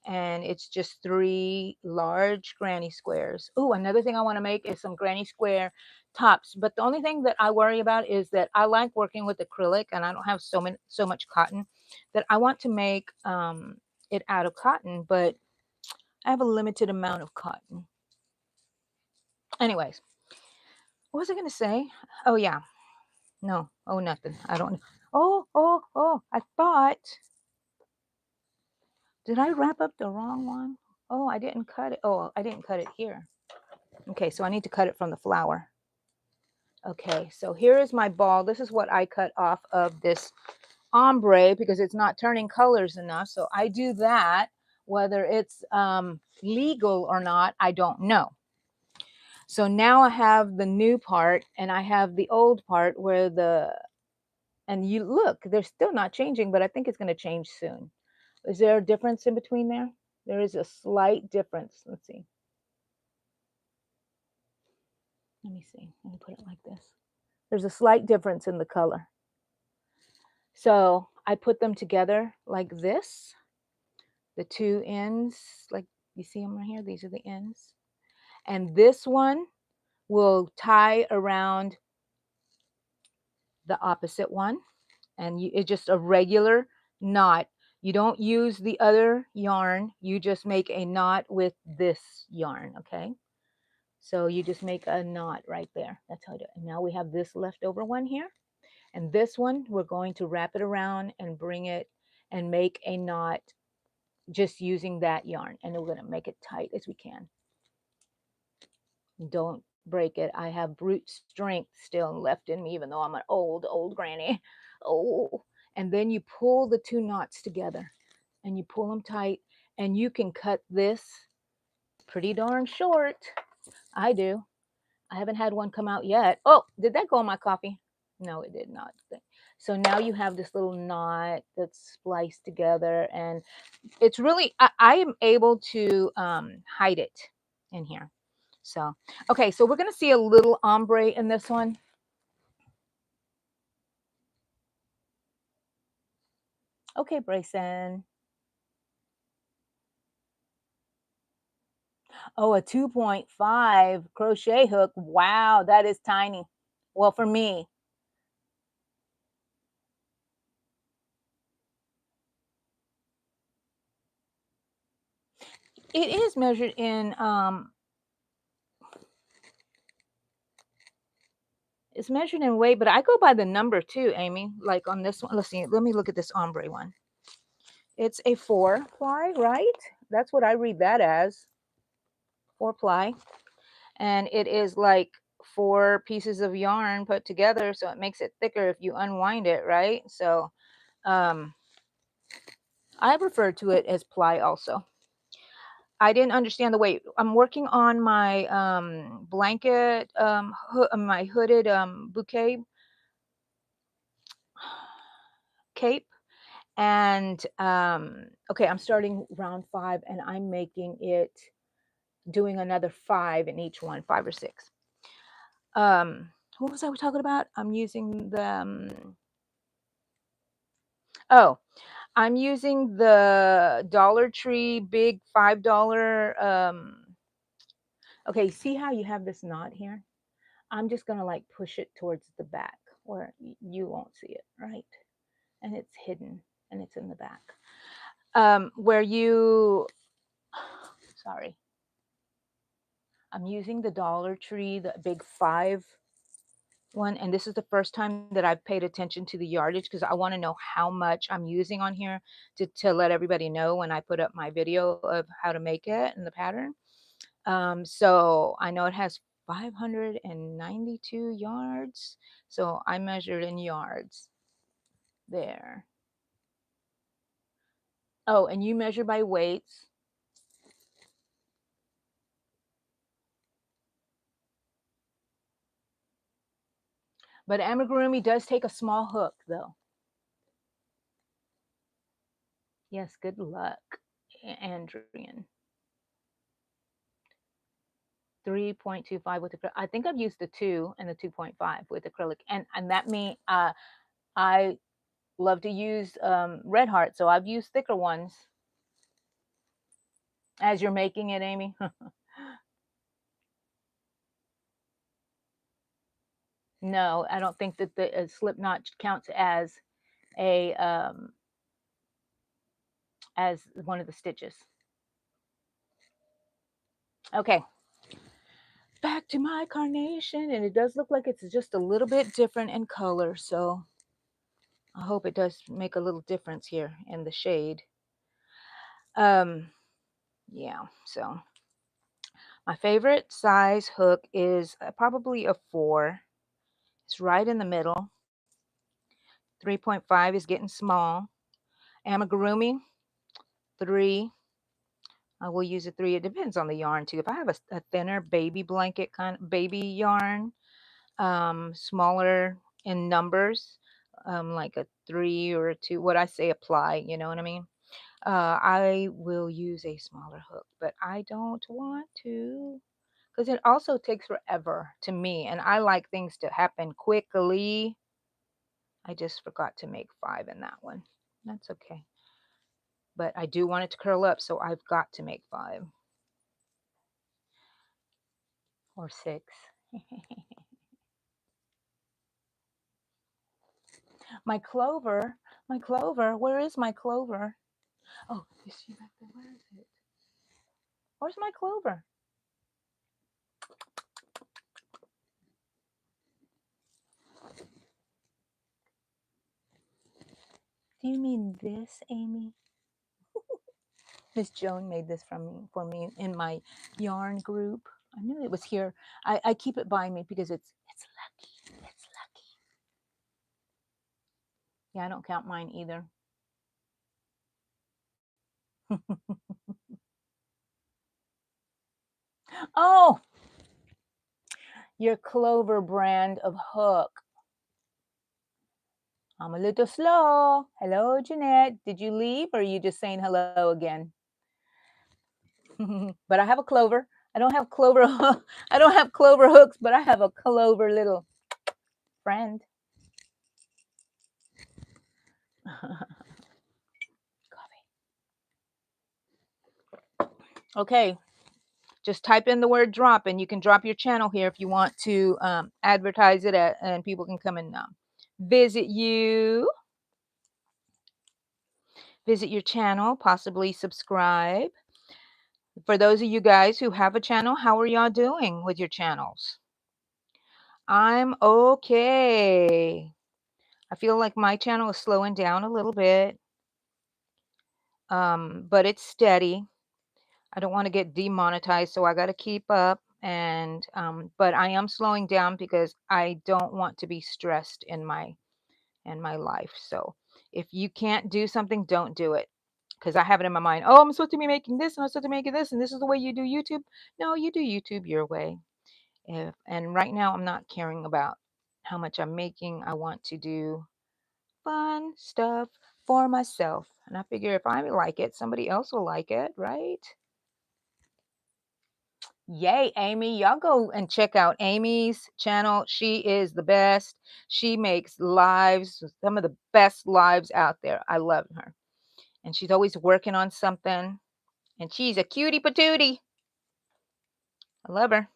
and it's just 3 large granny squares. Oh, another thing I want to make is some granny square tops, but the only thing that I worry about is that I like working with acrylic, and I don't have so much cotton, that I want to make it out of cotton, but I have a limited amount of cotton. Anyways, what was I going to say? Oh, yeah. No. Oh, nothing. I don't. Oh. I thought. Did I wrap up the wrong one? Oh, I didn't cut it. Oh, I didn't cut it here. Okay, so I need to cut it from the flower. Okay, so here is my ball. This is what I cut off of this ombre because it's not turning colors enough. So I do that. Whether it's legal or not, I don't know. So now I have the new part and I have the old part where and you look, they're still not changing, but I think it's going to change soon. Is there a difference in between there? There is a slight difference. Let's see. Let me see. Let me put it like this. There's a slight difference in the color. So I put them together like this. The two ends, like you see them right here. These are the ends. And this one will tie around the opposite one. And it's just a regular knot. You don't use the other yarn. You just make a knot with this yarn, okay? So you just make a knot right there. That's how I do it. And now we have this leftover one here. And this one, we're going to wrap it around and bring it and make a knot just using that yarn. And we're going to make it tight as we can. Don't break it. I have brute strength still left in me, even though I'm an old granny. Oh, and then you pull the two knots together and you pull them tight and you can cut this pretty darn short. I do. I haven't had one come out yet. Oh, did that go on my coffee? No, it did not. So now you have this little knot that's spliced together and it's really, I am able to hide it in here. So, okay, so we're going to see a little ombre in this one. Okay, Brayson. Oh, a 2.5 crochet hook. Wow, that is tiny. Well, for me. It is measured in, it's measured in weight, but I go by the number too, Amy. Like on this one, let's see, let me look at this ombre one. It's a 4-ply, right? That's what I read that as, 4-ply. And it is like 4 pieces of yarn put together, so it makes it thicker if you unwind it, right? So I refer to it as ply also. I didn't understand the weight. I'm working on my blanket, my hooded bouquet cape. And okay, I'm starting round 5 and I'm making it, doing another 5 in each one, 5 or 6. What was I talking about? I'm using the, oh, I'm using the Dollar Tree big $5. Okay, see how you have this knot here? I'm just going to like push it towards the back where you won't see it, right? And it's hidden and it's in the back. Where you, sorry, I'm using the Dollar Tree, the big 5 one. And this is the first time that I've paid attention to the yardage because I want to know how much I'm using on here to let everybody know when I put up my video of how to make it and the pattern. So I know it has 592 yards. So I measured in yards there. Oh, and you measure by weights. But amigurumi does take a small hook though. Yes, good luck, Andrian. 3.25 with acrylic. I think I've used the 2 and the 2.5 with acrylic. And that means I love to use Red Heart, so I've used thicker ones. As you're making it, Amy. No, I don't think that the slip knot counts as a as one of the stitches. Okay, back to my carnation, and it does look like it's just a little bit different in color, so I hope it does make a little difference here in the shade. Yeah, so my favorite size hook is probably a 4. It's right in the middle. 3.5 is getting small. Amigurumi, 3. I will use a 3. It depends on the yarn too. If I have a thinner baby blanket kind of baby yarn, smaller in numbers, like a 3 or a 2, what I say apply, you know what I mean? I will use a smaller hook, but I don't want to because it also takes forever to me, and I like things to happen quickly. I just forgot to make 5 in that one. That's okay. But I do want it to curl up, so I've got to make 5 or 6. My clover, where is my clover? Oh, is she back there? Where is it? Where's my clover? Do you mean this, Amy? Miss Joan made this for me in my yarn group. I knew it was here. I keep it by me because it's lucky. It's lucky. Yeah, I don't count mine either. Oh, your Clover brand of hook. I'm a little slow. Hello, Jeanette. Did you leave or are you just saying hello again? But I have a Clover. I don't have Clover. I don't have Clover hooks, but I have a Clover little friend. Okay, just type in the word drop and you can drop your channel here if you want to advertise it and people can come and visit you, visit your channel, possibly subscribe. For those of you guys who have a channel, how are y'all doing with your channels? I'm okay. I feel like my channel is slowing down a little bit, but it's steady. I don't want to get demonetized, so I got to keep up. And but I am slowing down because I don't want to be stressed in my life. So if you can't do something, don't do it. Because I have it in my mind. Oh, I'm supposed to be making this, and I'm supposed to be making this, and this is the way you do YouTube. No, you do YouTube your way. And right now, I'm not caring about how much I'm making. I want to do fun stuff for myself. And I figure if I like it, somebody else will like it, right? Yay, Amy. Y'all go and check out Amy's channel. She is the best. She makes lives, some of the best lives out there. I love her. And she's always working on something. And she's a cutie patootie. I love her.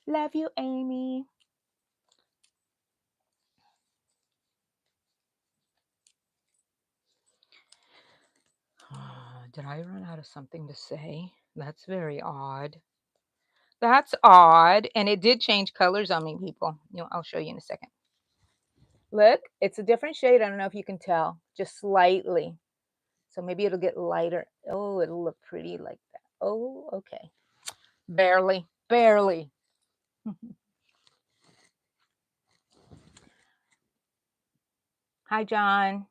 Love you, Amy. Did I run out of something to say? That's very odd. That's odd. And it did change colors on me, people. I'll show you in a second. Look, it's a different shade. I don't know if you can tell, just slightly. So maybe it'll get lighter. Oh, it'll look pretty like that. Oh, okay. Barely, barely. Hi, John.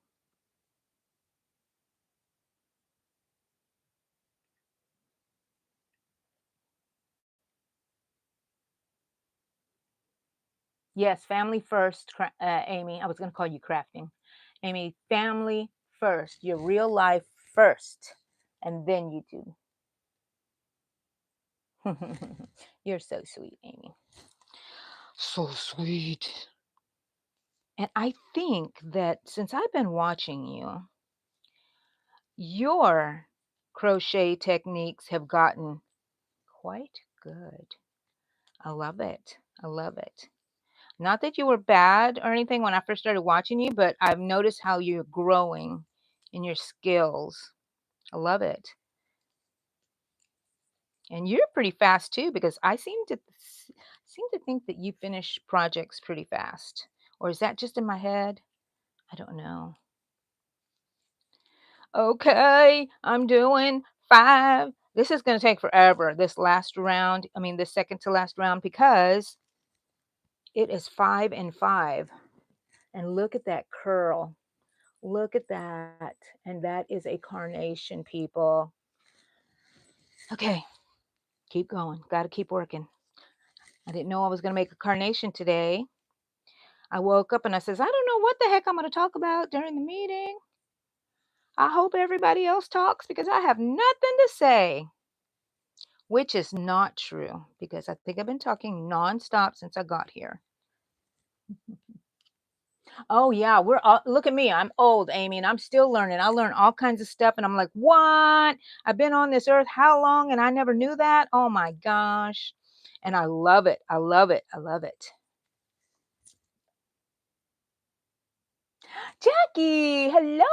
Yes, family first, Amy. I was going to call you crafting. Amy, family first, your real life first, and then YouTube. You're so sweet, Amy. So sweet. And I think that since I've been watching you, your crochet techniques have gotten quite good. I love it. I love it. Not that you were bad or anything when I first started watching you, but I've noticed how you're growing in your skills. I love it. And you're pretty fast too, because I seem to think that you finish projects pretty fast. Or is that just in my head? I don't know. Okay, I'm doing 5. This is gonna take forever, this last round, I mean, the second to last round, because it is 5 and 5. And look at that curl. Look at that. And that is a carnation, people. Okay, keep going. Gotta keep working. I didn't know I was gonna make a carnation today. I woke up and I says, "I don't know what the heck I'm gonna talk about during the meeting. I hope everybody else talks because I have nothing to say." Which is not true because I think I've been talking nonstop since I got here. Oh yeah, we're all, look at me. I'm old, Amy, and I'm still learning. I learn all kinds of stuff and I'm like, "What? I've been on this earth how long and I never knew that?" Oh my gosh. And I love it. I love it. I love it. Jackie, hello.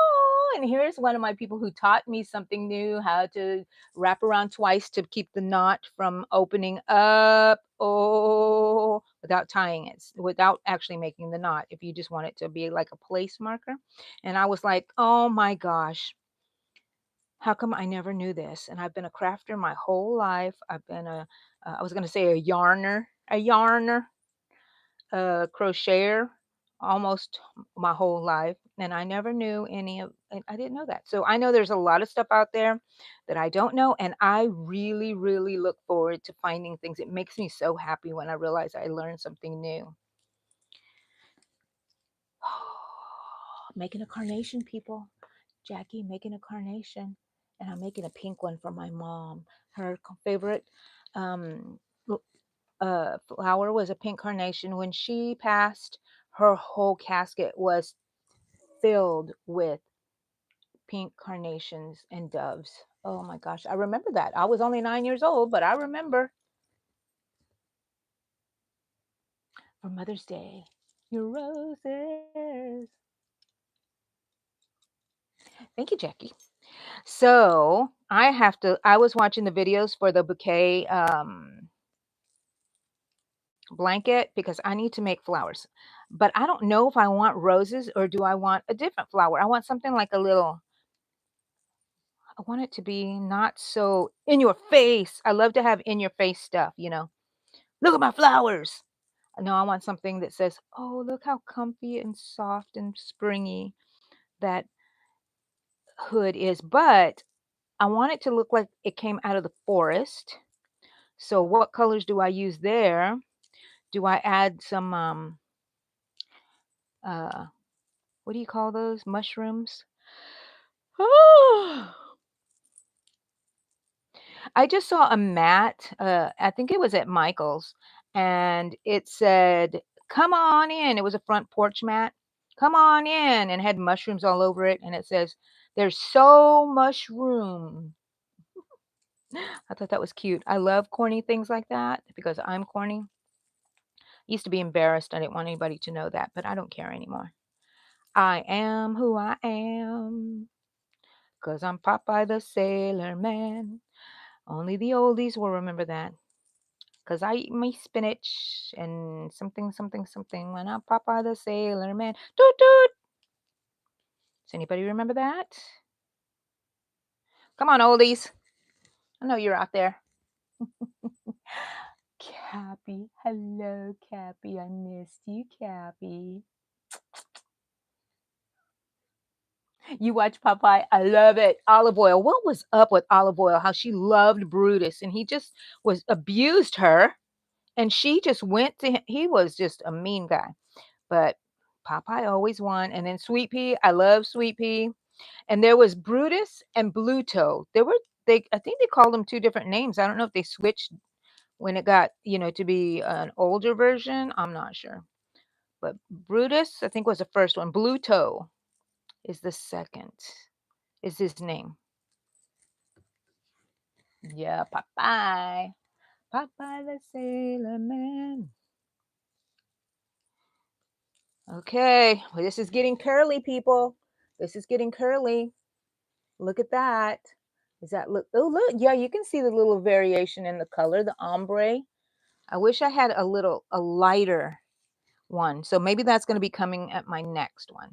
And here's one of my people who taught me something new, how to wrap around twice to keep the knot from opening up. Oh, without tying it, without actually making the knot, if you just want it to be like a place marker. And I was like, oh my gosh, how come I never knew this? And I've been a crafter my whole life. I've been I was going to say a yarner, crocheter almost my whole life, and I never knew any of and I didn't know that. So I know there's a lot of stuff out there that I don't know, and I really, really look forward to finding things. It makes me so happy when I realize I learned something new. Making a carnation, people. Jackie making a carnation, and I'm making a pink one for my mom. Her favorite um, flower was a pink carnation. When she passed, her whole casket was filled with pink carnations and doves. Oh my gosh, I remember that. I was only 9 years old, but I remember for Mother's Day, your roses. Thank you, Jackie. So I was watching the videos for the bouquet blanket because I need to make flowers. But I don't know if I want roses or do I want a different flower. I want something like a little I want it to be not so in your face. I love to have in your face stuff. Look at my flowers. No, I want something that says, "Oh, look how comfy and soft and springy that hood is." But I want it to look like it came out of the forest. So what colors do I use there? Do I add some uh what do you call those? Mushrooms? I just saw a mat, I think it was at Michael's, and it said, "Come on in." It was a front porch mat. "Come on in," and had mushrooms all over it, and it says, "There's so much room." I thought that was cute. I love corny things like that because I'm corny. Used to be embarrassed. I didn't want anybody to know that, but I don't care anymore. I am who I am, 'cause I'm Popeye the Sailor Man. Only the oldies will remember that. 'Cause I eat my spinach and something, something, something when I Popeye the Sailor Man. Toot toot. Does anybody remember that? Come on, oldies. I know you're out there. Cappy. Hello, Cappy. I missed you, Cappy. You watch Popeye? I love it. Olive Oil. What was up with Olive Oil? How she loved Brutus and he just was abused her and she just went to him. He was just a mean guy. But Popeye always won. And then Sweet Pea, I love Sweet Pea. And there was Brutus and Bluto. I think they called them two different names. I don't know if they switched when it got, to be an older version. I'm not sure. But Brutus, I think was the first one. Bluto is the second. Is his name. Yeah, Popeye. Popeye the Sailor Man. Okay, well, this is getting curly, people. This is getting curly. Look at that. Is that look? Oh, look. Yeah, you can see the little variation in the color, the ombre. I wish I had a lighter one. So maybe that's going to be coming at my next one.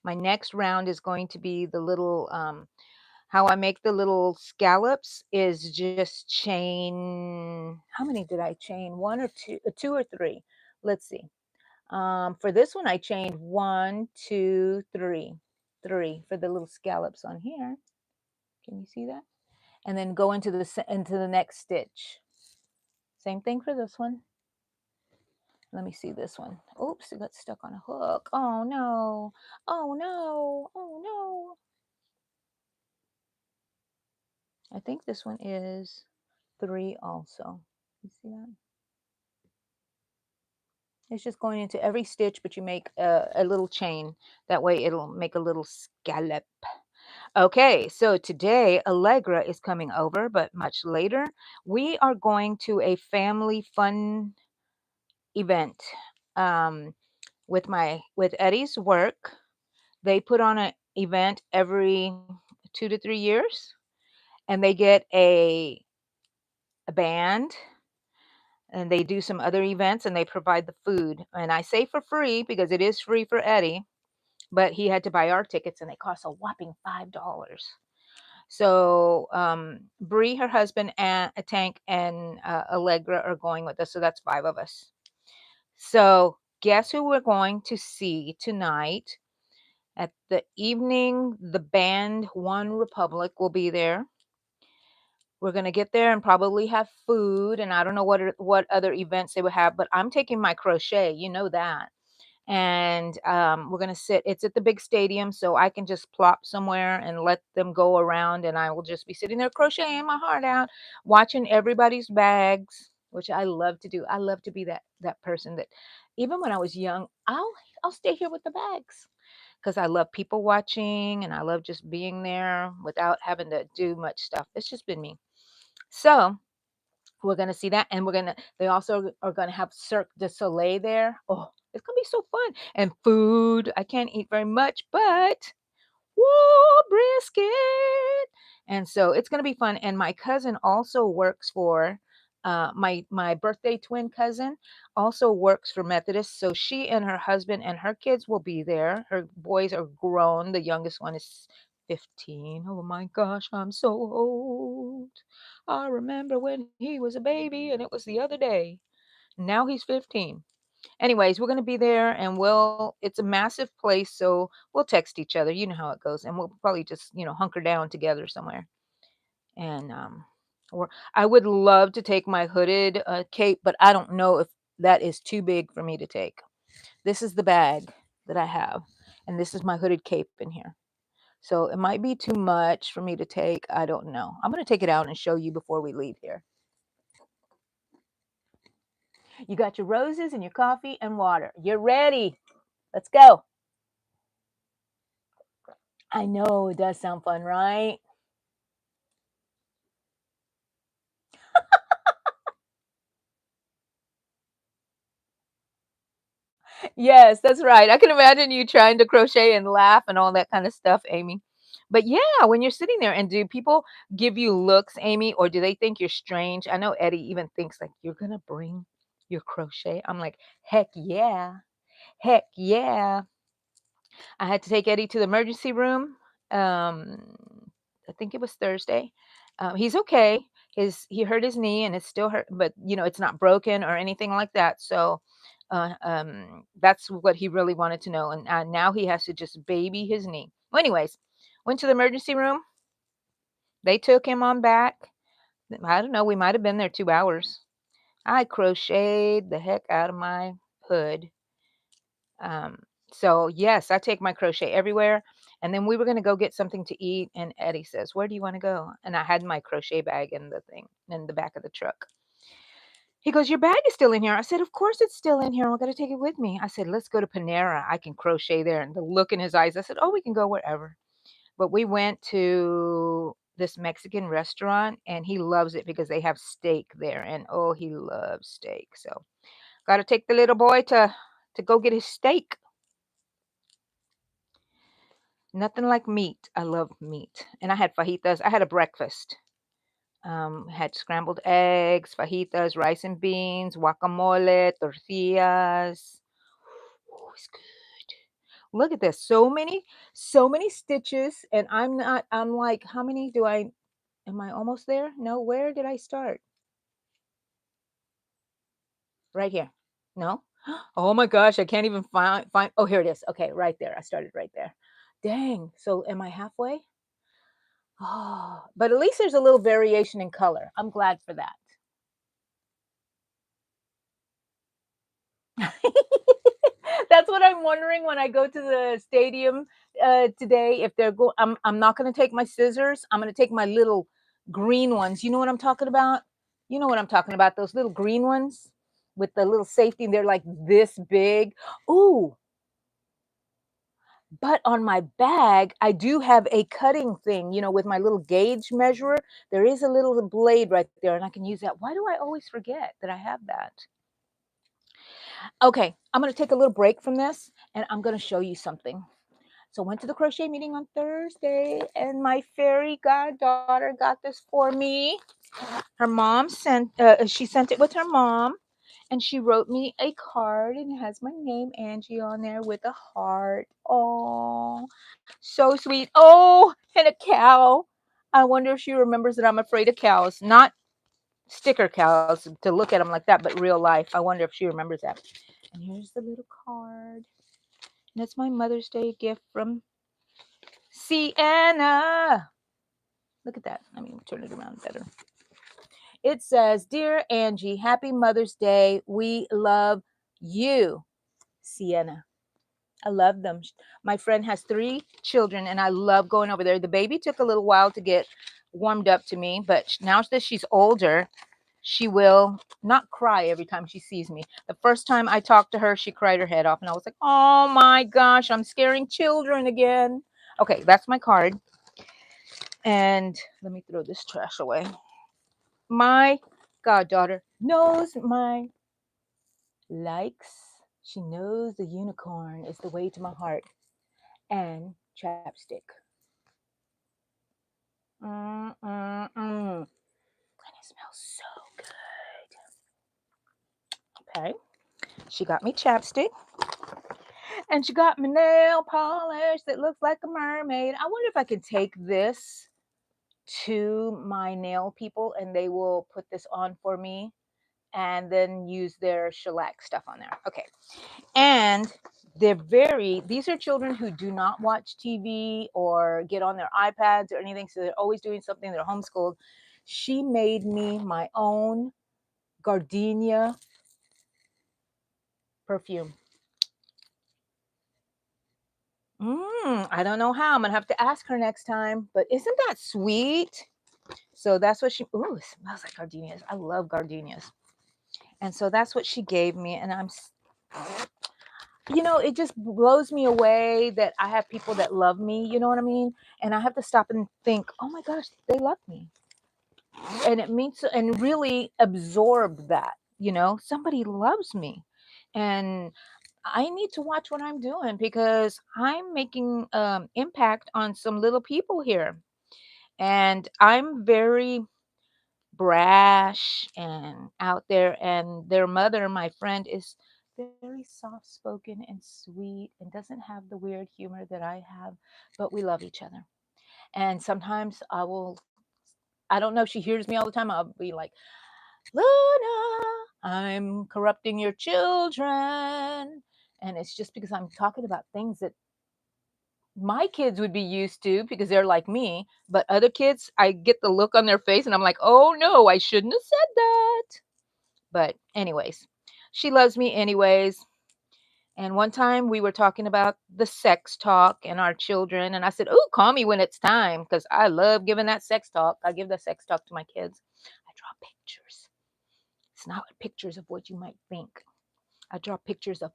My next round is going to be the little, how I make the little scallops is just chain. How many did I chain? One or two, two or three. Let's see. For this one, I chained one, two, three for the little scallops on here. Can you see that? And then go into the next stitch. Same thing for this one. Let me see this one. Oops, it got stuck on a hook. Oh no. Oh no. Oh no. I think this one is three also. You see that? It's just going into every stitch, but you make a little chain. That way it'll make a little scallop. Okay, so today Allegra is coming over, but much later we are going to a family fun event um, with Eddie's work. They put on an event every 2 to 3 years, and they get a band, and they do some other events, and they provide the food. And I say for free because it is free for Eddie, but he had to buy our tickets, and they cost a whopping $5. So Bree, her husband, and a Tank and Allegra are going with us. So that's five of us. So guess who we're going to see tonight at the evening? The band One Republic will be there. We're gonna get there and probably have food, and I don't know what other events they would have, but I'm taking my crochet. You know that. And we're gonna sit. It's at the big stadium, so I can just plop somewhere and let them go around, and I will just be sitting there crocheting my heart out, watching everybody's bags, which I love to do. I love to be that person that, even when I was young, I'll stay here with the bags because I love people watching, and I love just being there without having to do much stuff. It's just been me. So we're gonna see that, and they also are gonna have Cirque du Soleil there. Oh, it's gonna be so fun. And food. I can't eat very much, but whoa, brisket. And so it's gonna be fun. And my cousin also works for my birthday twin cousin also works for Methodist. So she and her husband and her kids will be there. Her boys are grown. The youngest one is 15. Oh my gosh, I'm so old. I remember when he was a baby and it was the other day. Now he's 15. Anyways, we're going to be there, and it's a massive place, so we'll text each other. You know how it goes. And we'll probably just, hunker down together somewhere. And or I would love to take my hooded cape, but I don't know if that is too big for me to take. This is the bag that I have, and this is my hooded cape in here. So it might be too much for me to take. I don't know. I'm going to take it out and show you before we leave here. You got your roses and your coffee and water. You're ready. Let's go. I know it does sound fun, right? Yes, that's right. I can imagine you trying to crochet and laugh and all that kind of stuff, Amy. But yeah, when you're sitting there, and do people give you looks, Amy, or do they think you're strange? I know Eddie even thinks like you're gonna bring your crochet. I'm like, heck yeah. Heck yeah. I had to take Eddie to the emergency room. I think it was Thursday. He's okay. He hurt his knee and it's still hurt, but it's not broken or anything like that. So that's what he really wanted to know. And now he has to just baby his knee. Well, anyways, went to the emergency room. They took him on back. I don't know. We might have been there 2 hours. I crocheted the heck out of my hood. Um, so yes, I take my crochet everywhere. And then we were going to go get something to eat. And Eddie says, "Where do you want to go?" And I had my crochet bag in the thing in the back of the truck. He goes, "Your bag is still in here." I said, "Of course it's still in here. I'm going to take it with me." I said, "Let's go to Panera. I can crochet there." And the look in his eyes, I said, "Oh, we can go wherever." But we went to this Mexican restaurant, and he loves it because they have steak there. And oh, he loves steak. So got to take the little boy to go get his steak. Nothing like meat. I love meat. And I had fajitas. I had a breakfast. Had scrambled eggs, fajitas, rice and beans, guacamole, tortillas. Oh, it's good. Look at this. So many stitches. And I'm like, how many do am I almost there? No, where did I start? Right here. No? Oh my gosh, I can't even find. Oh, here it is. Okay, right there. I started right there. Dang. So am I halfway? Oh, but at least there's a little variation in color. I'm glad for that. That's what I'm wondering when I go to the stadium today. If they're I'm not going to take my scissors. I'm going to take my little green ones. You know what I'm talking about? You know what I'm talking about? Those little green ones with the little safety. They're like this big. Ooh, but on my bag, I do have a cutting thing, with my little gauge measurer. There is a little blade right there, and I can use that. Why do I always forget that I have that? Okay, I'm going to take a little break from this, and I'm going to show you something. So I went to the crochet meeting on Thursday, and my fairy goddaughter got this for me. Her mom she sent it with her mom, and she wrote me a card, and it has my name, Angie, on there with a heart. Oh, so sweet. Oh, and a cow. I wonder if she remembers that I'm afraid of cows. Not sticker cows to look at them like that, but real life. I wonder if she remembers that. And here's the little card. And it's my Mother's Day gift from Sienna. Look at that. Let me turn it around better. It says, Dear Angie, happy Mother's Day. We love you, Sienna. I love them. My friend has 3 children, and I love going over there. The baby took a little while to get warmed up to me, but now that she's older, she will not cry every time she sees me. The first time I talked to her, she cried her head off, and I was like, oh my gosh, I'm scaring children again. Okay, that's my card. And let me throw this trash away. My goddaughter knows my likes. She knows the unicorn is the way to my heart. And chapstick. And it smells so good. Okay. She got me chapstick. And she got me nail polish that looks like a mermaid. I wonder if I could take this to my nail people and they will put this on for me and then use their shellac stuff on there. Okay. And these are children who do not watch TV or get on their iPads or anything. So they're always doing something. They're homeschooled. She made me my own gardenia perfume. I don't know how. I'm going to have to ask her next time. But isn't that sweet? So that's what it smells like gardenias. I love gardenias. And so that's what she gave me. And it just blows me away that I have people that love me. You know what I mean? And I have to stop and think, oh my gosh, they love me. And it means, and really absorb that, somebody loves me. And I need to watch what I'm doing because I'm making impact on some little people here. And I'm very brash and out there. And their mother, my friend, is very soft spoken and sweet and doesn't have the weird humor that I have, but we love each other. And sometimes I don't know if she hears me all the time. I'll be like, Luna, I'm corrupting your children. And it's just because I'm talking about things that my kids would be used to because they're like me. But other kids, I get the look on their face and I'm like, oh no, I shouldn't have said that. But, anyways, she loves me anyways. And one time we were talking about the sex talk and our children. And I said, oh, call me when it's time because I love giving that sex talk. I give the sex talk to my kids. I draw pictures. It's not pictures of what you might think. I draw pictures of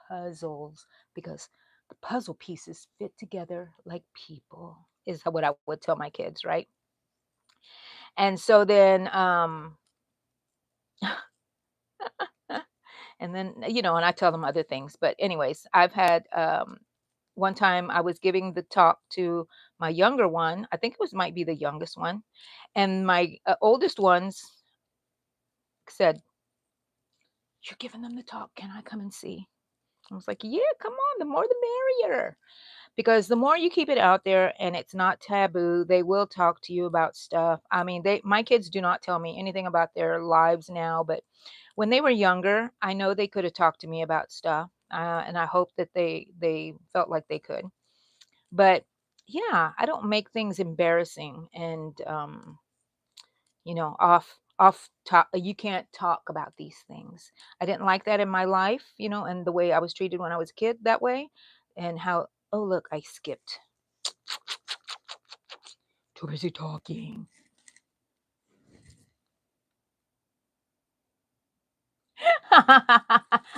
puzzles because the puzzle pieces fit together like people, is what I would tell my kids, right? And so then, and then, and I tell them other things. But, anyways, I've had one time I was giving the talk to my younger one. I think it was might be the youngest one, and my oldest ones said, "You're giving them the talk. Can I come and see?" I was like, "Yeah, come on. The more the merrier." Because the more you keep it out there and it's not taboo, they will talk to you about stuff. I mean, my kids do not tell me anything about their lives now, but when they were younger, I know they could have talked to me about stuff, and I hope that they felt like they could. But yeah, I don't make things embarrassing and off top. You can't talk about these things. I didn't like that in my life, and the way I was treated when I was a kid that way, and how. Oh, look, I skipped. Too busy talking.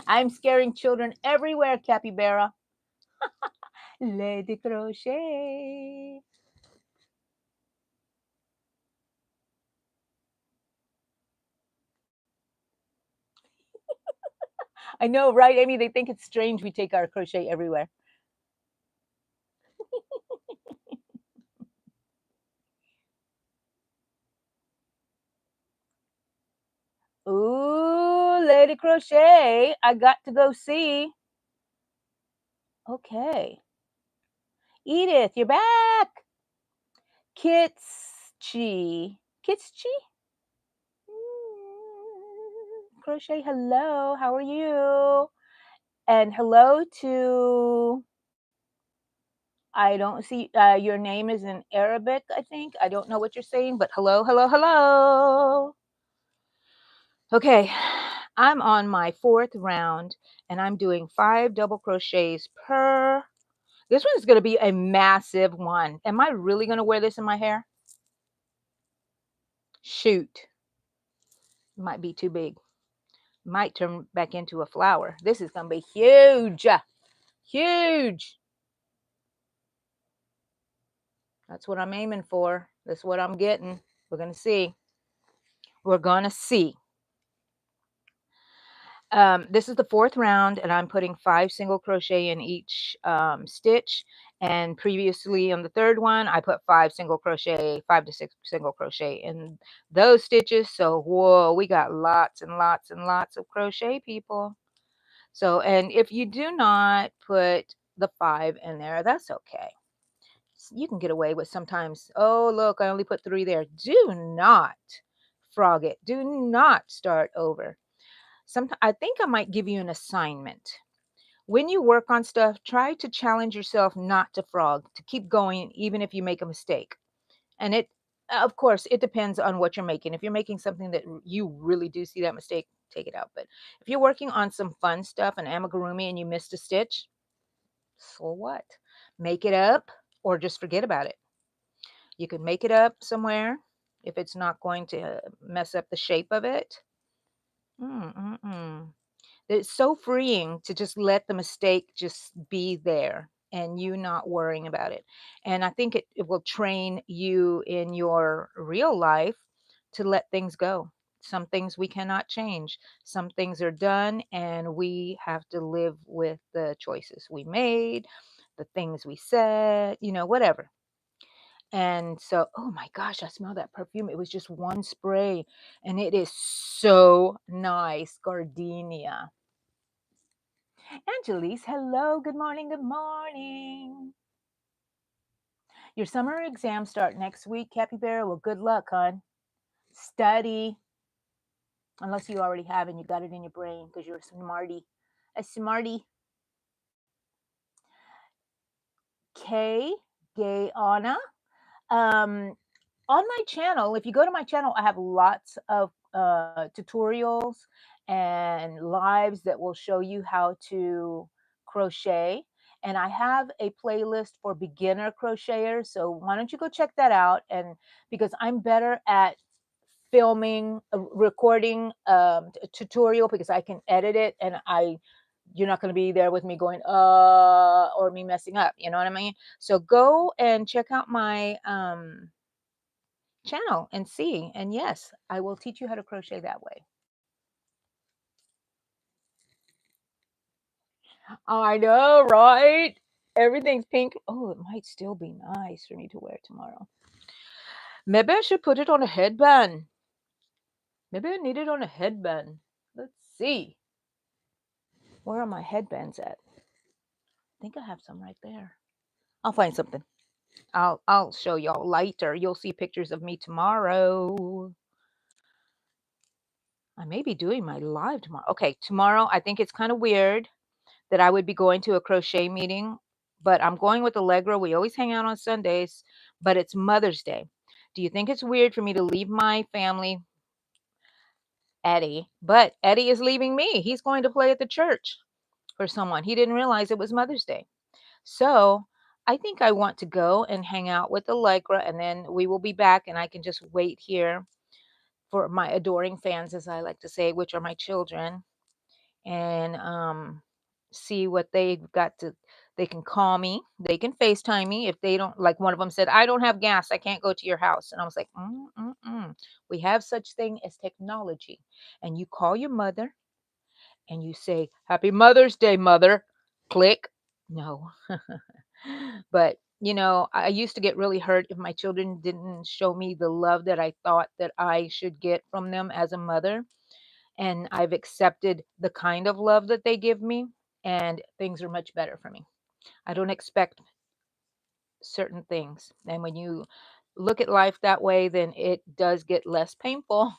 I'm scaring children everywhere, capybara. Lady Crochet. I know, right, Amy? They think it's strange we take our crochet everywhere. Ooh, Lady Crochet. I got to go see. Okay. Edith, you're back. Kitschi. Kitschi? Crochet, hello. How are you? And hello to I don't see your name is in Arabic, I think. I don't know what you're saying, but hello, hello, hello. Okay, I'm on my fourth round and I'm doing 5 double crochets per. This one is going to be a massive one. Am I really going to wear this in my hair? Shoot, might be too big. Might turn back into a flower. This is going to be huge. Huge. That's what I'm aiming for. That's what I'm getting. We're going to see. We're going to see. This is the fourth round, and I'm putting 5 single crochet in each stitch. And previously on the third one, I put 5 single crochet, 5 to 6 single crochet in those stitches. So, whoa, we got lots and lots and lots of crochet, people. So, and if you do not put the 5 in there, that's okay. You can get away with sometimes, oh, look, I only put 3 there. Do not frog it. Do not start over. I think I might give you an assignment. When you work on stuff, try to challenge yourself not to frog, to keep going even if you make a mistake. And of course, it depends on what you're making. If you're making something that you really do see that mistake, take it out. But if you're working on some fun stuff, an amigurumi, and you missed a stitch, so what? Make it up or just forget about it. You can make it up somewhere if it's not going to mess up the shape of it. Mm-mm-mm. It's so freeing to just let the mistake just be there and you not worrying about it. And I think it will train you in your real life to let things go. Some things we cannot change. Some things are done and we have to live with the choices we made, the things we said, whatever. And so, oh my gosh, I smell that perfume. It was just one spray and it is so nice. Gardenia. Angelise, hello. Good morning. Good morning. Your summer exams start next week, Capybara. Well, good luck, hon. Study. Unless you already have and you got it in your brain because you're a smarty. A smarty. K. Gayana. Um, on my channel, if you go to my channel, I have lots of tutorials and lives that will show you how to crochet. And I have a playlist for beginner crocheters. So why don't you go check that out? And because I'm better at filming, recording a tutorial because I can edit it and you're not going to be there with me going, or me messing up. You know what I mean? So go and check out my channel and see. And yes, I will teach you how to crochet that way. I know, right? Everything's pink. Oh, it might still be nice for me to wear tomorrow. Maybe I should put it on a headband. Maybe I need it on a headband. Let's see. Where are my headbands at? I think I have some right there. I'll find something. I'll show y'all later. You'll see pictures of me tomorrow. I may be doing my live tomorrow. Okay, tomorrow I think it's kind of weird that I would be going to a crochet meeting, but I'm going with Allegra. We always hang out on Sundays, but it's Mother's Day. Do you think it's weird for me to leave my family, Eddie? But Eddie is leaving me. He's going to play at the church for someone. He didn't realize it was Mother's Day. So I think I want to go and hang out with Allegra, and then we will be back, and I can just wait here for my adoring fans, as I like to say, which are my children, and see what they've got to. They can call me, they can FaceTime me if they don't. Like one of them said, I don't have gas, I can't go to your house. And I was like, we have such thing as technology. And you call your mother and you say, Happy Mother's Day, mother. Click. No. But I used to get really hurt if my children didn't show me the love that I thought that I should get from them as a mother. And I've accepted the kind of love that they give me, and things are much better for me. I don't expect certain things. And when you look at life that way, then it does get less painful.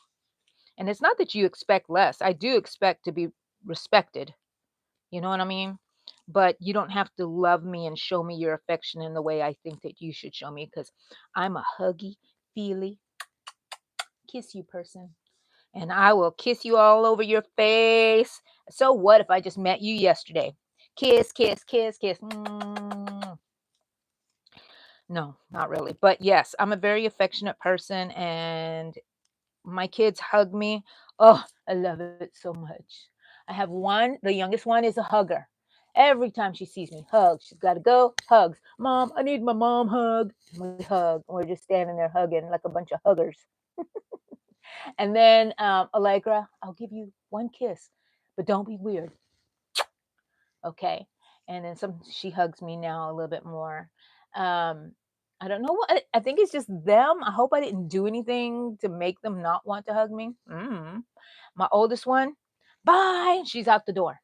And it's not that you expect less. I do expect to be respected. You know what I mean? But you don't have to love me and show me your affection in the way I think that you should show me, because I'm a huggy, feely, kiss you person. And I will kiss you all over your face. So what if I just met you yesterday? Kiss, kiss, kiss, kiss. No, not really. But yes, I'm a very affectionate person, and my kids hug me. Oh, I love it so much. I have one, the youngest one is a hugger. Every time she sees me, hugs. She's got to go, hugs. Mom, I need my mom hug. We hug. We're just standing there hugging like a bunch of huggers. And then Allegra, I'll give you one kiss, but don't be weird. Okay. And then she hugs me now a little bit more. Um, I don't know what, I think it's just them. I hope I didn't do anything to make them not want to hug me. My oldest one, bye. She's out the door.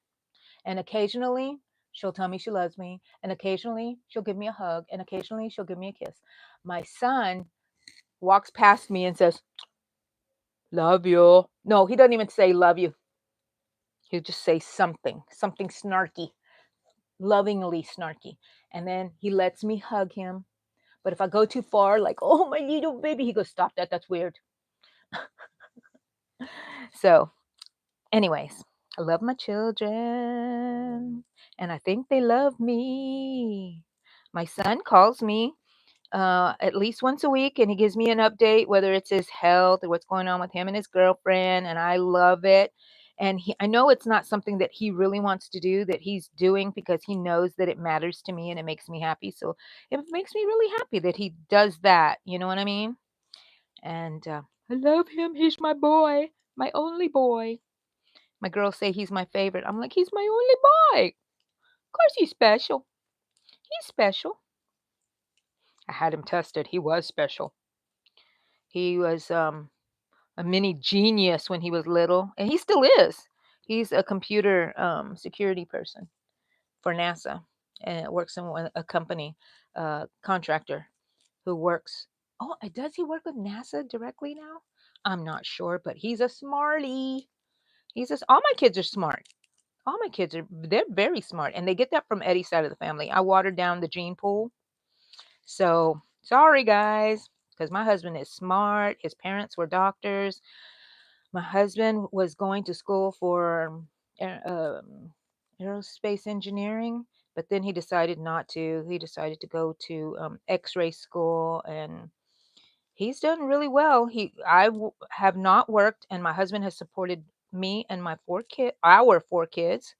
And occasionally she'll tell me she loves me. And occasionally she'll give me a hug. And occasionally she'll give me a kiss. My son walks past me and says, Love you. No, he doesn't even say love you. He'll just say something snarky, lovingly snarky. And then he lets me hug him. But if I go too far, like, oh, my little baby, he goes, stop that. That's weird. So, anyways, I love my children, and I think they love me. My son calls me at least once a week, and he gives me an update, whether it's his health or what's going on with him and his girlfriend, and I love it. And I know it's not something that he really wants to do, that he's doing because he knows that it matters to me and it makes me happy. So it makes me really happy that he does that. You know what I mean? And I love him. He's my boy, my only boy. My girls say he's my favorite. I'm like, he's my only boy. Of course he's special. He's special. I had him tested. He was special. He was a mini genius when he was little, and he still is. He's a computer security person for NASA, and works in a company, contractor who works. Oh, does he work with NASA directly now? I'm not sure, but he's a smarty. All my kids are smart. All my kids they're very smart, and they get that from Eddie's side of the family. I watered down the gene pool, so sorry guys, because my husband is smart. His parents were doctors. My husband was going to school for aerospace engineering, but then he decided not to. He decided to go to X-ray school, and he's done really well. Have not worked, and my husband has supported me and our four kids,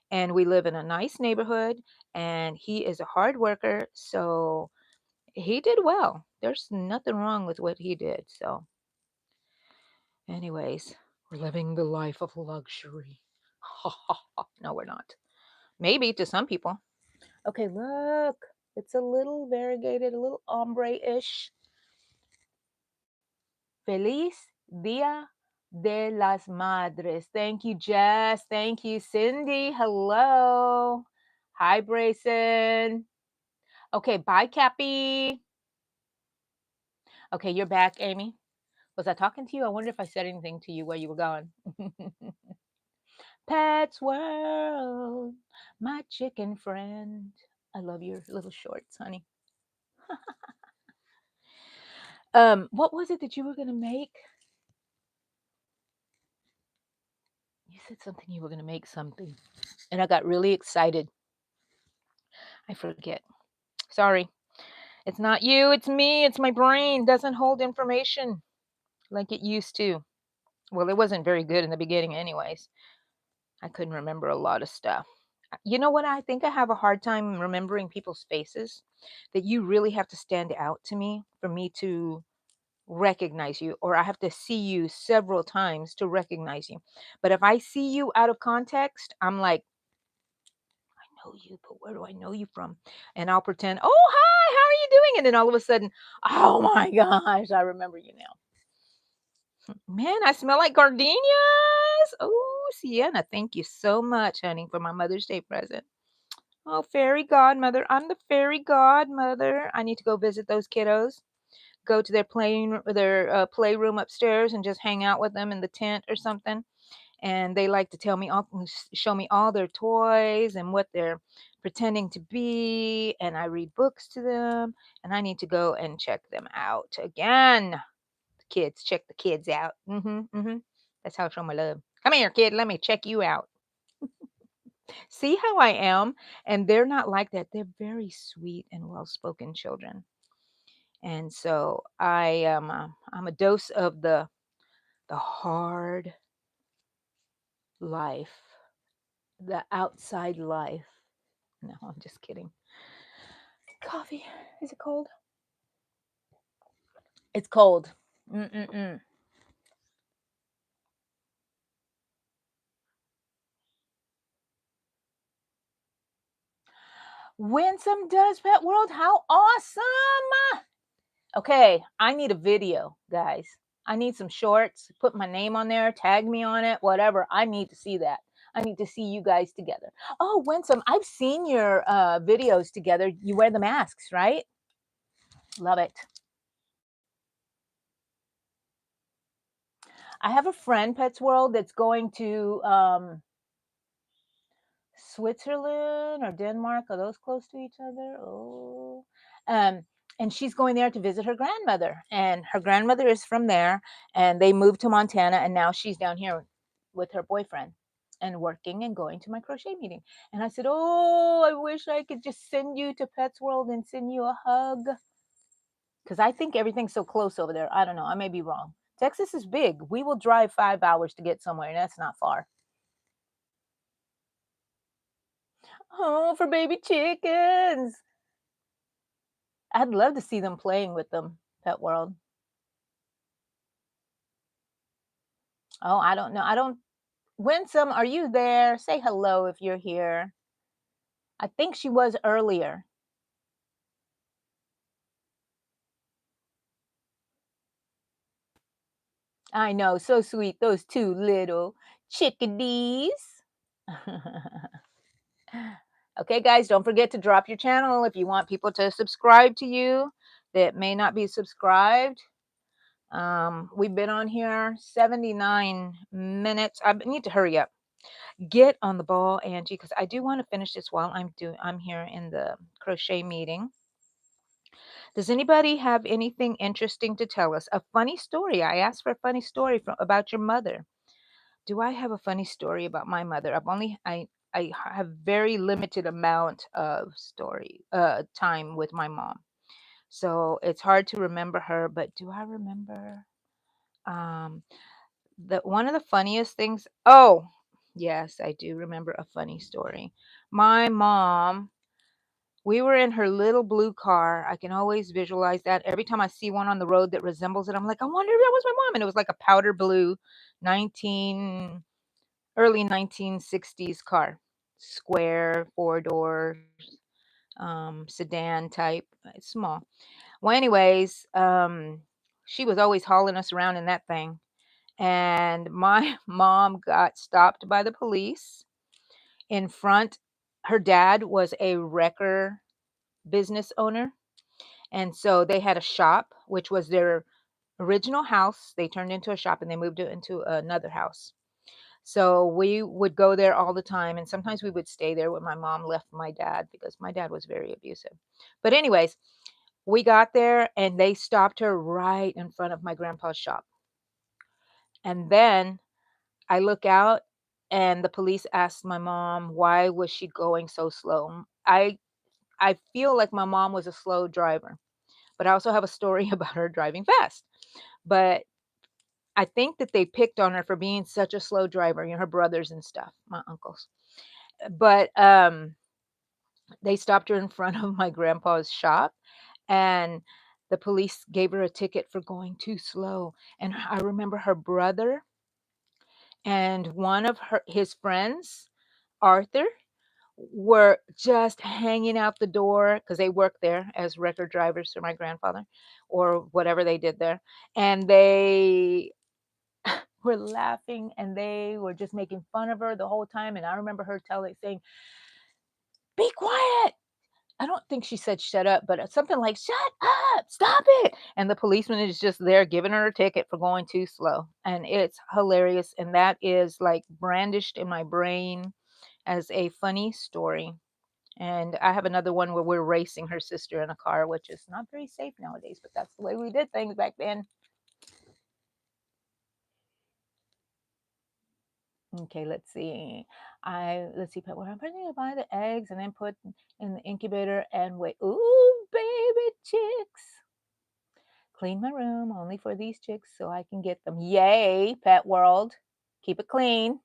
and we live in a nice neighborhood. And he is a hard worker, so he did well. There's nothing wrong with what he did. So, anyways, we're living the life of luxury. No, we're not. Maybe to some people. Okay, look. It's a little variegated, a little ombre-ish. Feliz Dia de las Madres. Thank you, Jess. Thank you, Cindy. Hello. Hi, Brayson. Okay, bye, Cappy. Okay, you're back, Amy. Was I talking to you? I wonder if I said anything to you while you were gone. Pets World, my chicken friend. I love your little shorts, honey. What was it that you were gonna make? You said something you were gonna make something, and I got really excited. I forget. Sorry. It's not you, it's me, it's my brain. Doesn't hold information like it used to. Well, it wasn't very good in the beginning, anyways. I couldn't remember a lot of stuff. You know what? I think I have a hard time remembering people's faces, that you really have to stand out to me for me to recognize you, or I have to see you several times to recognize you. But if I see you out of context, I'm like, know you, but where do I know you from? And I'll pretend, oh, hi, how are you doing? And then all of a sudden, oh my gosh, I remember you now. Man, I smell like gardenias. Oh, Sienna, thank you so much, honey, for my Mother's Day present. Oh, fairy godmother. I'm the fairy godmother. I need to go visit those kiddos. Go to their playroom upstairs and just hang out with them in the tent or something. And they like to tell me all, show me all their toys and what they're pretending to be, and I read books to them, and I need to go and check them out again. The kids, check the kids out. That's how I show my love. Come here, kid, let me check you out. See how I am? And they're not like that. They're very sweet and well-spoken children. And so I'm a dose of the hard life, the outside life. No, I'm just kidding. Coffee. Is it cold? It's cold. Mm-mm-mm. Winsome does Pet World. How awesome! Okay, I need a video, guys. I need some shorts. Put my name on there, tag me on it, whatever. I need to see that. I need to see you guys together. Oh, Winsome, I've seen your videos together. You wear the masks, right? Love it. I have a friend, Pets World, that's going to Switzerland or Denmark. Are those close to each other? Oh. Um, and she's going there to visit her grandmother. And her grandmother is from there. And they moved to Montana. And now she's down here with her boyfriend and working and going to my crochet meeting. And I said, oh, I wish I could just send you to Pets World and send you a hug. Because I think everything's so close over there. I don't know. I may be wrong. Texas is big. We will drive 5 hours to get somewhere, and that's not far. Oh, for baby chickens. I'd love to see them playing with them, Pet World. Oh, I don't know. I don't. Winsome, are you there? Say hello if you're here. I think she was earlier. I know, so sweet. Those two little chickadees. Okay, guys, don't forget to drop your channel if you want people to subscribe to you that may not be subscribed. We've been on here 79 minutes. I need to hurry up. Get on the ball, Angie, because I do want to finish this while I'm here in the crochet meeting. Does anybody have anything interesting to tell us? A funny story. I asked for a funny story about your mother. Do I have a funny story about my mother? I have very limited amount of time with my mom. So it's hard to remember her, but do I remember um one of the funniest things? Oh, yes, I do remember a funny story. My mom, we were in her little blue car. I can always visualize that. Every time I see one on the road that resembles it, I'm like, I wonder if that was my mom. And it was like a powder blue 19 early 1960s car. Square, four doors. sedan type. It's small. Well, anyways, she was always hauling us around in that thing. And my mom got stopped by the police in front. Her dad was a wrecker business owner. And so they had a shop, which was their original house. They turned into a shop and they moved it into another house. So we would go there all the time. And sometimes we would stay there when my mom left my dad because my dad was very abusive. But, anyways, we got there and they stopped her right in front of my grandpa's shop. And then I look out and the police asked my mom why was she going so slow. I feel like my mom was a slow driver, but I also have a story about her driving fast. But I think that they picked on her for being such a slow driver, her brothers and stuff, my uncles. But they stopped her in front of my grandpa's shop, and the police gave her a ticket for going too slow. And I remember her brother and one of his friends, Arthur, were just hanging out the door because they worked there as record drivers for my grandfather or whatever they did there. And they were laughing and they were just making fun of her the whole time. And I remember her saying, "Be quiet." I don't think she said shut up, but something like, "Shut up, stop it." And the policeman is just there giving her a ticket for going too slow. And it's hilarious. And that is like brandished in my brain as a funny story. And I have another one where we're racing her sister in a car, which is not very safe nowadays, but that's the way we did things back then. Okay, let's see. Let's see. Well, I'm putting to buy the eggs and then put in the incubator and wait. Ooh, baby chicks. Clean my room only for these chicks so I can get them. Yay, pet world. Keep it clean.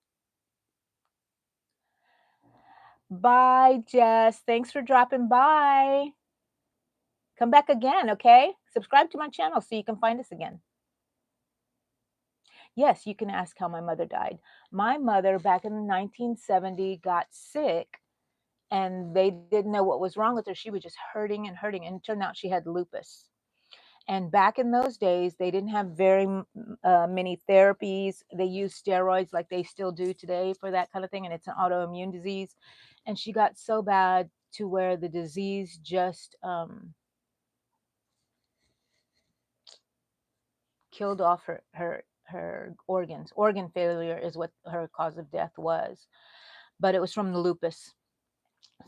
Bye, Jess. Thanks for dropping by. Come back again, okay? Subscribe to my channel so you can find us again. Yes, you can ask how my mother died. My mother, back in 1970, got sick and they didn't know what was wrong with her. She was just hurting and hurting. And it turned out she had lupus. And back in those days, they didn't have very many therapies. They used steroids like they still do today for that kind of thing. And it's an autoimmune disease. And she got so bad to where the disease just killed off her organs. Organ failure is what her cause of death was. But it was from the lupus.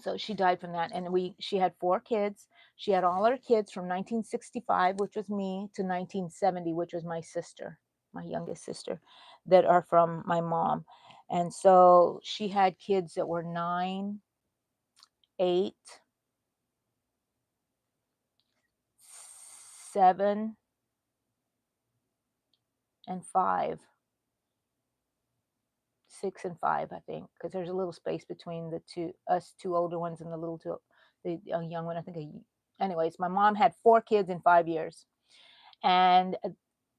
So she died from that. And she had 4 kids. She had all her kids from 1965, which was me, to 1970, which was my sister, my youngest sister, that are from my mom. And so she had kids that were 9, 8, 7, and 5. 6 and 5, I think, because there's a little space between us two older ones and the young one. I think. Anyways, my mom had 4 kids in 5 years, and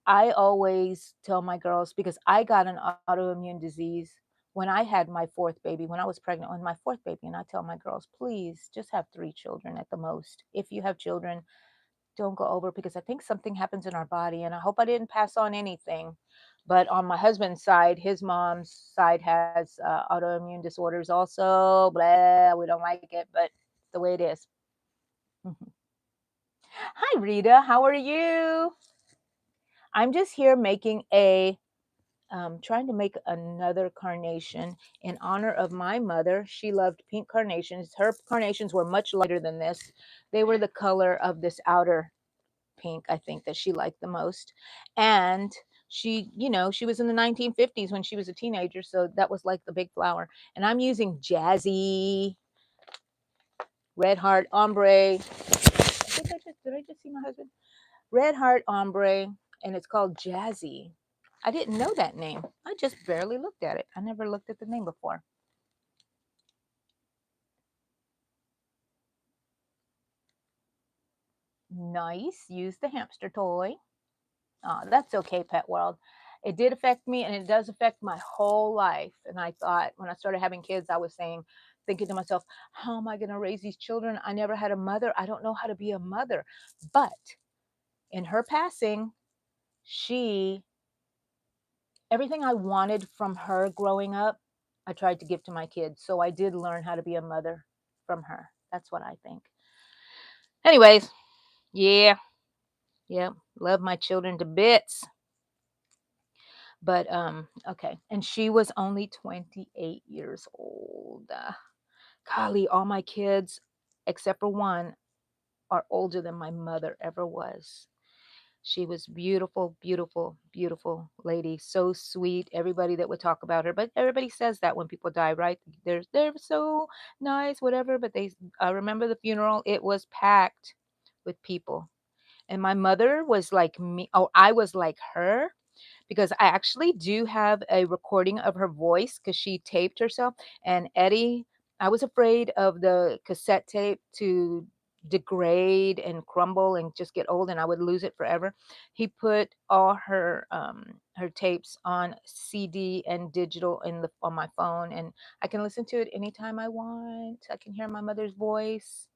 I always tell my girls because I got an autoimmune disease when I had my 4th baby, when I was pregnant with my 4th baby, and I tell my girls, please just have 3 children at the most. If you have children, don't go over because I think something happens in our body, and I hope I didn't pass on anything. But on my husband's side, his mom's side has autoimmune disorders also. Blah, we don't like it, but the way it is. Hi, Rita. How are you? I'm just here making trying to make another carnation in honor of my mother. She loved pink carnations. Her carnations were much lighter than this. They were the color of this outer pink, I think, that she liked the most. And she was in the 1950s when she was a teenager, so that was like the big flower. And I'm using Jazzy Red Heart Ombre. Did I just see my husband? Red Heart Ombre, and it's called Jazzy. I didn't know that name. I just barely looked at it. I never looked at the name before. Nice. Use the hamster toy. That's okay, Pet World. It did affect me and it does affect my whole life. And I thought when I started having kids, I was saying, thinking to myself, how am I going to raise these children? I never had a mother. I don't know how to be a mother. But in her passing, she, everything I wanted from her growing up, I tried to give to my kids. So I did learn how to be a mother from her. That's what I think. Anyways, yeah, yeah, love my children to bits. But okay, and she was only 28 years old. Golly, all my kids except for one are older than my mother ever was. She was beautiful, beautiful, beautiful lady. So sweet. Everybody that would talk about her, but everybody says that when people die, right? They're so nice, whatever. But they, I remember the funeral. It was packed with people, and my mother was like me. Oh, I was like her because I actually do have a recording of her voice because she taped herself. And Eddie, I was afraid of the cassette tape to degrade and crumble and just get old and I would lose it forever. He put all her tapes on CD and digital in the on my phone and I can listen to it anytime I want. I can hear my mother's voice.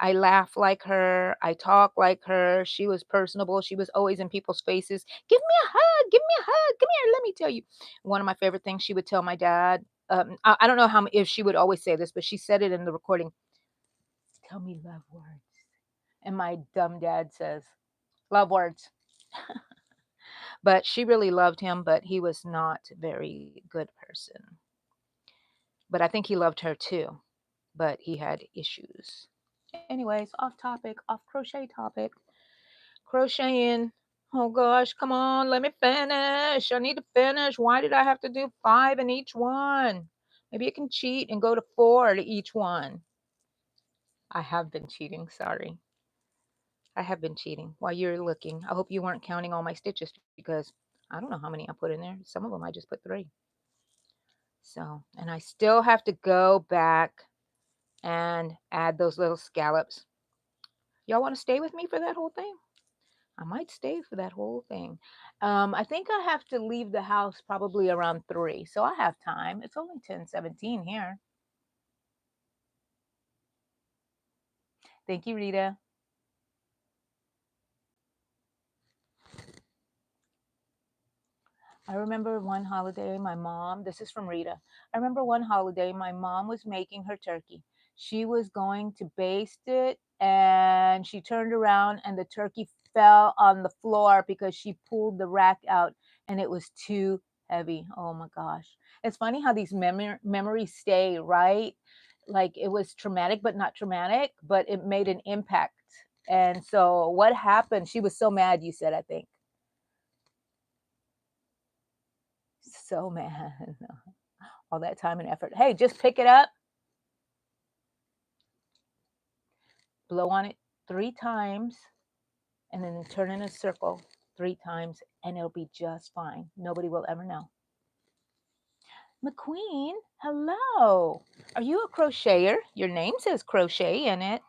I laugh like her. I talk like her. She was personable. She was always in people's faces. Give me a hug. Give me a hug. Come here. Let me tell you. One of my favorite things she would tell my dad. I don't know if she would always say this, but she said it in the recording. Tell me love words. And my dumb dad says, love words. But she really loved him, but he was not a very good person. But I think he loved her too, but he had issues. Anyways, off topic, off crochet topic. Crocheting. Oh gosh, come on, let me finish. I need to finish. Why did I have to do 5 in each one? Maybe you can cheat and go to 4 to each one. I have been cheating, sorry. I have been cheating while you're looking. I hope you weren't counting all my stitches because I don't know how many I put in there. Some of them I just put 3. So, and I still have to go back and add those little scallops. Y'all want to stay with me for that whole thing? I might stay for that whole thing. I think I have to leave the house probably around 3, so I have time. It's only 10:17 here. Thank you, Rita. I remember one holiday, my mom, this is from Rita. I remember one holiday, my mom was making her turkey. She was going to baste it, and she turned around, and the turkey fell on the floor because she pulled the rack out and it was too heavy. Oh my gosh. It's funny how these memories stay, right? Like it was traumatic, but not traumatic, but it made an impact. And so, what happened? She was so mad, you said, I think. So mad. All that time and effort. Hey, just pick it up, blow on it 3 times, and then turn in a circle 3 times, and it'll be just fine. Nobody will ever know. McQueen, hello. Are you a crocheter? Your name says crochet in it.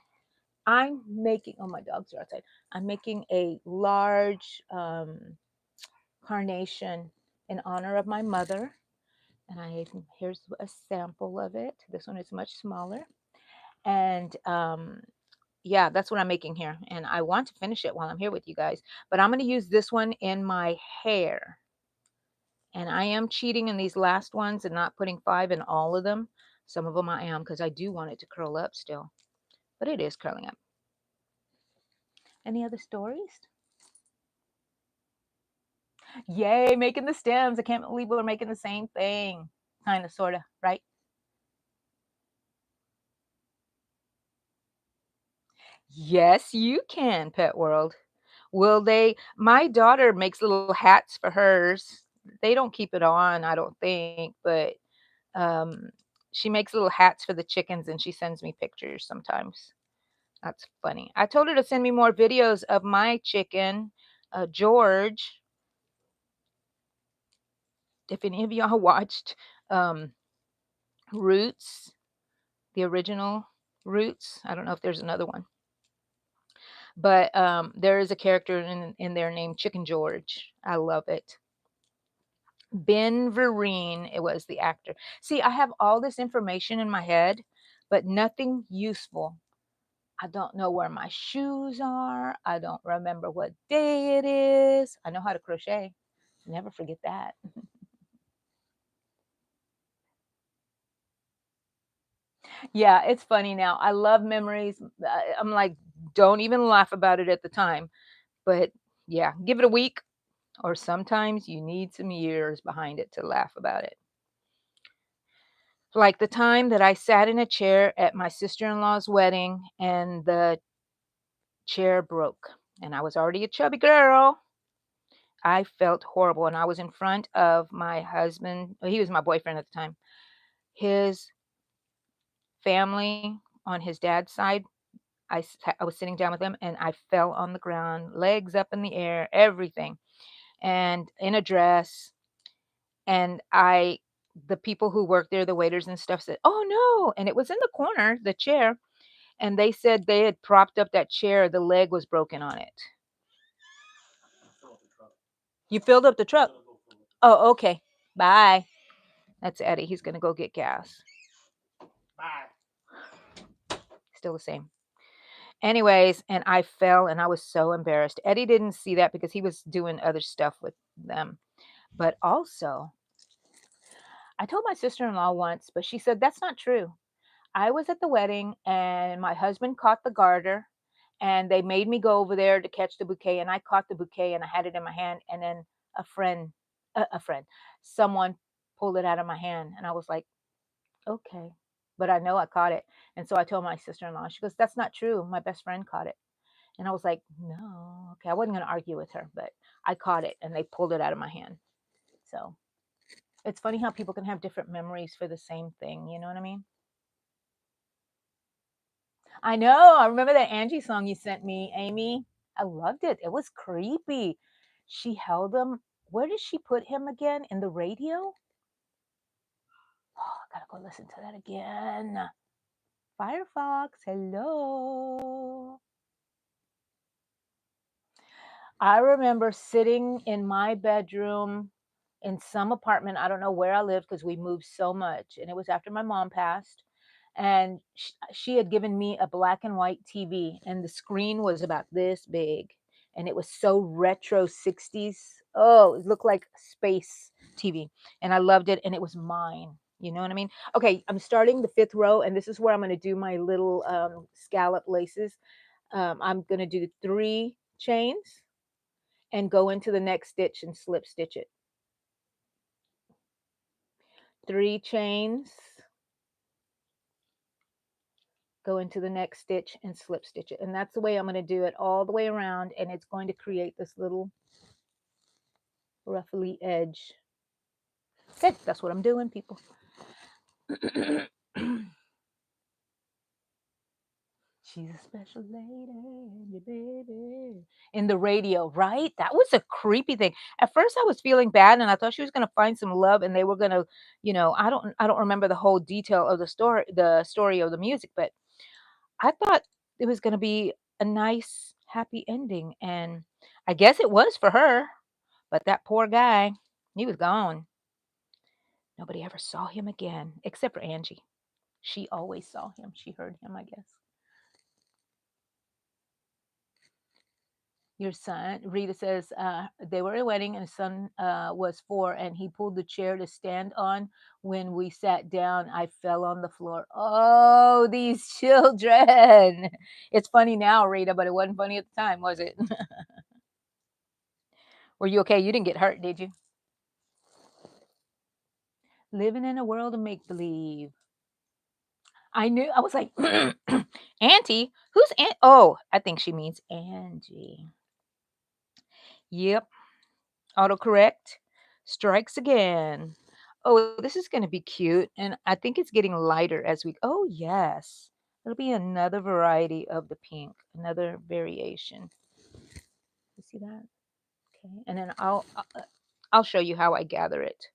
I'm making, oh, my dogs are outside. I'm making a large carnation in honor of my mother. And here's a sample of it. This one is much smaller. And yeah, that's what I'm making here. And I want to finish it while I'm here with you guys. But I'm going to use this one in my hair. And I am cheating in these last ones and not putting 5 in all of them. Some of them I am because I do want it to curl up still. But it is curling up. Any other stories? Yay, making the stems. I can't believe we're making the same thing. Kind of, sort of, right? Yes, you can, Pet World. Will they? My daughter makes little hats for hers. They don't keep it on, I don't think, but um, she makes little hats for the chickens and she sends me pictures sometimes. That's funny. I told her to send me more videos of my chicken, George. If any of y'all watched um, Roots, the original Roots, I don't know if there's another one, but there is a character in there named Chicken George. I love it. Ben Vereen, it was the actor. See, I have all this information in my head, but nothing useful. I don't know where my shoes are. I don't remember what day it is. I know how to crochet. Never forget that. Yeah, it's funny now. I love memories. I'm like, don't even laugh about it at the time. But yeah, give it a week, or sometimes you need some years behind it to laugh about it. Like the time that I sat in a chair at my sister in law's wedding and the chair broke. And I was already a chubby girl. I felt horrible. And I was in front of my husband. Well, he was my boyfriend at the time. His family on his dad's side. I was sitting down with him and I fell on the ground, legs up in the air, everything, and in a dress. And the people who worked there, the waiters and stuff said, "Oh no." And it was in the corner, the chair. And they said they had propped up that chair. The leg was broken on it. You filled up the truck. Oh, okay. Bye. That's Eddie. He's going to go get gas. Still the same. Anyways, and I fell and I was so embarrassed. Eddie didn't see that because he was doing other stuff with them. But also, I told my sister in law once, but she said that's not true. I was at the wedding and my husband caught the garter and they made me go over there to catch the bouquet and I caught the bouquet and I had it in my hand and then a friend someone pulled it out of my hand and I was like, "Okay." But I know I caught it. And so I told my sister-in-law. She goes, "That's not true. My best friend caught it." And I was like, "No." Okay, I wasn't going to argue with her, but I caught it and they pulled it out of my hand. So, it's funny how people can have different memories for the same thing, you know what I mean? I know. I remember that Angie song you sent me, Amy. I loved it. It was creepy. She held him. Where did she put him again? In the radio? Oh, I gotta go listen to that again. Firefox, hello. I remember sitting in my bedroom in some apartment. I don't know where I lived because we moved so much. And it was after my mom passed. And she had given me a black and white TV, and the screen was about this big. And it was so retro 60s. Oh, it looked like space TV. And I loved it. And it was mine. You know what I mean? Okay, I'm starting the fifth row, and this is where I'm going to do my little scallop laces. I'm going to do 3 chains and go into the next stitch and slip stitch it. 3 chains, go into the next stitch and slip stitch it. And that's the way I'm going to do it all the way around. And it's going to create this little ruffly edge. Okay, that's what I'm doing, people. She's a special lady, baby. In the radio, right? That was a creepy thing. At first I was feeling bad and I thought she was gonna find some love and they were gonna, I don't remember the whole detail of the story of the music, but I thought it was gonna be a nice, happy ending. And I guess it was for her, but that poor guy, he was gone. Nobody ever saw him again, except for Angie. She always saw him. She heard him, I guess. Your son, Rita says, they were at a wedding and his son was 4 and he pulled the chair to stand on. When we sat down, I fell on the floor. Oh, these children. It's funny now, Rita, but it wasn't funny at the time, was it? Were you okay? You didn't get hurt, did you? Living in a world of make believe. I knew, I was like, Auntie? Who's Aunt? Oh, I think she means Angie. Yep. Autocorrect strikes again. Oh, this is going to be cute. And I think it's getting lighter as we, oh, yes. It'll be another variety of the pink, another variation. You see that? Okay. And then I'll show you how I gather it.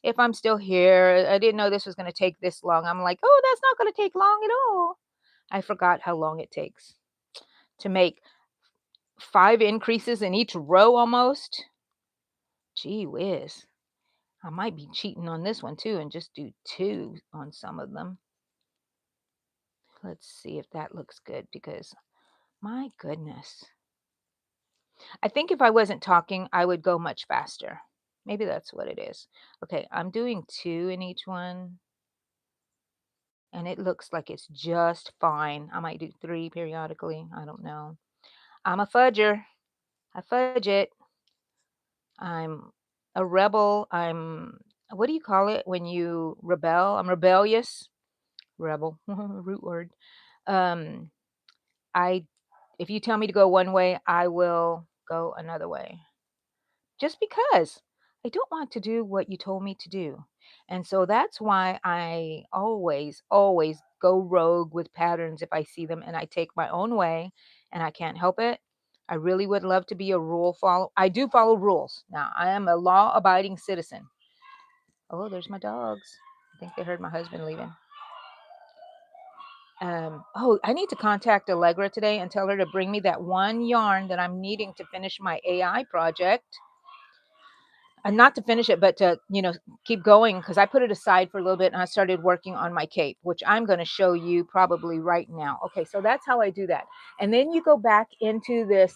If I'm still here, I didn't know this was going to take this long. I'm like, oh, that's not going to take long at all. I forgot how long it takes to make 5 increases in each row almost. Gee whiz. I might be cheating on this one too and just do 2 on some of them. Let's see if that looks good because my goodness. I think if I wasn't talking, I would go much faster. Maybe that's what it is. Okay, I'm doing 2 in each one, and it looks like it's just fine. I might do 3 periodically. I don't know. I'm a fudger. I fudge it. I'm a rebel. What do you call it when you rebel? I'm rebellious. Rebel, root word. Um, I, if you tell me to go one way, I will go another way. Just because I don't want to do what you told me to do. And so that's why I always go rogue with patterns if I see them and I take my own way and I can't help it. I really would love to be a rule follow. I do follow rules. Now, I am a law abiding citizen. Oh, there's my dogs. I think they heard my husband leaving. Oh, I need to contact Allegra today and tell her to bring me that one yarn that I'm needing to finish my AI project. And not to finish it, but to, keep going because I put it aside for a little bit and I started working on my cape, which I'm going to show you probably right now. Okay, so that's how I do that. And then you go back into this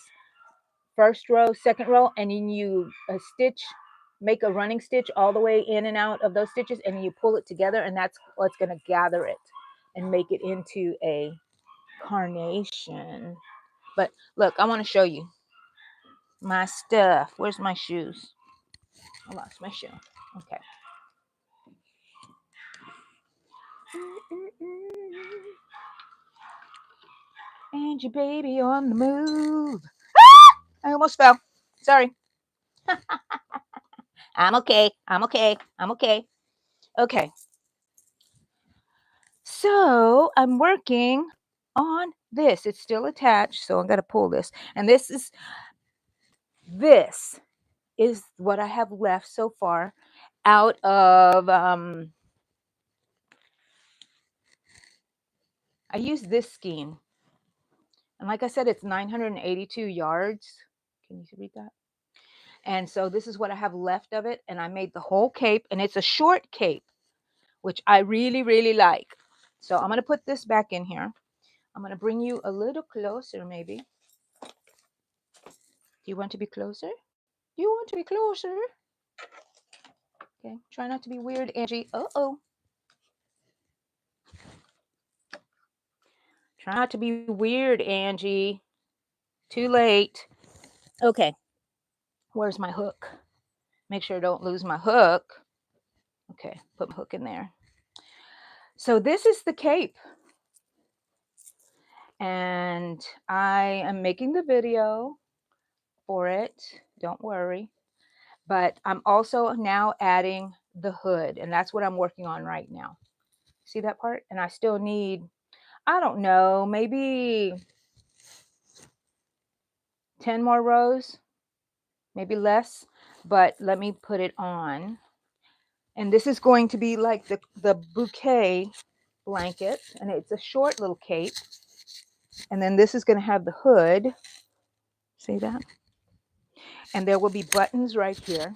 first row, second row, and then you stitch, make a running stitch all the way in and out of those stitches, and you pull it together, and that's what's going to gather it and make it into a carnation. But look, I want to show you my stuff. Where's my shoes? I lost my shoe. Okay. And your baby on the move. I almost fell. Sorry. I'm okay. I'm okay. I'm okay. Okay. So I'm working on this. It's still attached, so I'm going to pull this. And this is what I have left so far out of I used this skein. And like I said, it's 982 yards. Can you read that? And so this is what I have left of it. And I made the whole cape, and it's a short cape, which I really, really like. So I'm going to put this back in here. I'm going to bring you a little closer, maybe. Do you want to be closer? You want to be closer? Okay, try not to be weird, Angie. Uh-oh. Try not to be weird, Angie. Too late. Okay, where's my hook? Make sure I don't lose my hook. Okay, put my hook in there. So this is the cape. And I am making the video for it. Don't worry. But I'm also now adding the hood, and that's what I'm working on right now. See that part? And I still need, I don't know, maybe 10 more rows, maybe less, but let me put it on. And this is going to be like the bouquet blanket, and it's a short little cape. And then this is going to have the hood. See that? And there will be buttons right here.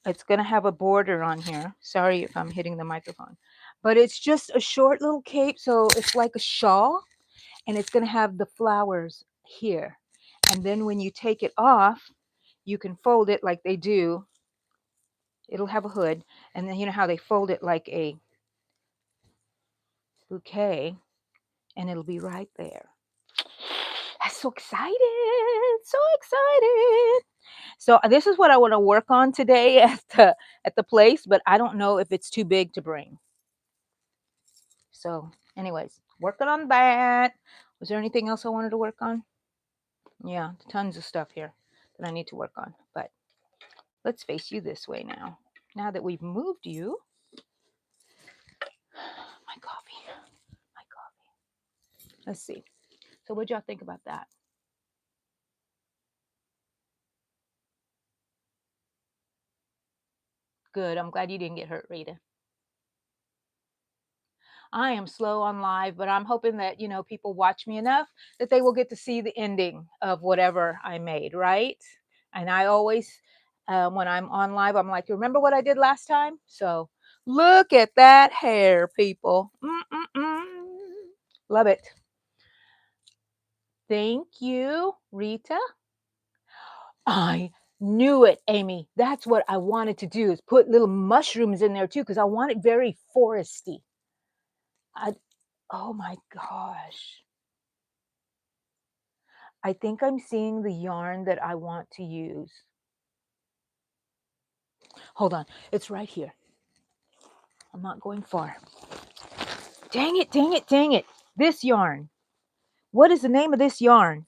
It's going to have a border on here. Sorry if I'm hitting the microphone. But it's just a short little cape, so it's like a shawl. And it's going to have the flowers here. And then when you take it off, you can fold it like they do. It'll have a hood. And then you know how they fold it like a bouquet. And it'll be right there. I'm so excited. So excited. So this is what I want to work on today at the place, but I don't know if it's too big to bring. So anyways, working on that. Was there anything else I wanted to work on? Yeah, tons of stuff here that I need to work on. But let's face you this way now. Now that we've moved you. My coffee. My coffee. Let's see. So what'd y'all think about that? Good. I'm glad you didn't get hurt, Rita. I am slow on live, but I'm hoping that, people watch me enough that they will get to see the ending of whatever I made, right? And I always when I'm on live, I'm like, remember what I did last time? So look at that hair, people. Love it. Thank you, Rita. I knew it, Amy. That's what I wanted to do, is put little mushrooms in there too, because I want it very foresty. Oh my gosh. I think I'm seeing the yarn that I want to use. Hold on. It's right here. I'm not going far. Dang it, dang it, dang it. This yarn. What is the name of this yarn?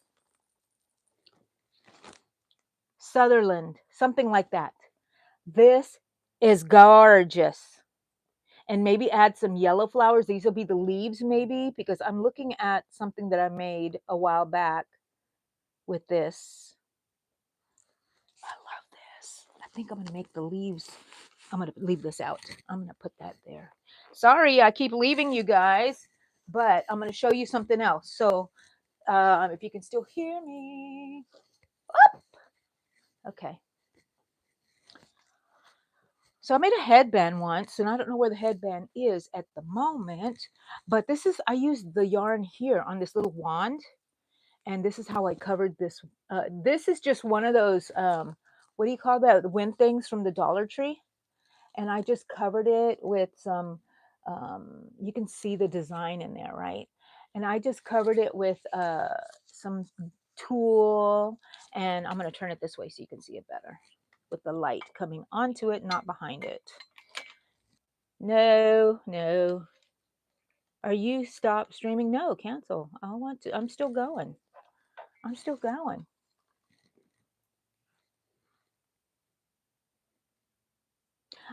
Sutherland, something like that. This is gorgeous. And maybe add some yellow flowers. These will be the leaves maybe, because I'm looking at something that I made a while back with this. I love this. I think I'm going to make the leaves. I'm going to leave this out. I'm going to put that there. Sorry, I keep leaving you guys, but I'm going to show you something else. So if you can still hear me. Oh! Okay. So I made a headband once, and I don't know where the headband is at the moment, but this is, I used the yarn here on this little wand, and this is how I covered this. This is just one of those, what do you call that? The wind things from the Dollar Tree. And I just covered it with some, you can see the design in there, right? And I just covered it with some tulle, and I'm going to turn it this way so you can see it better with the light coming onto it, not behind it. No, no. Are you stop streaming? No, cancel. I want to. I'm still going. I'm still going.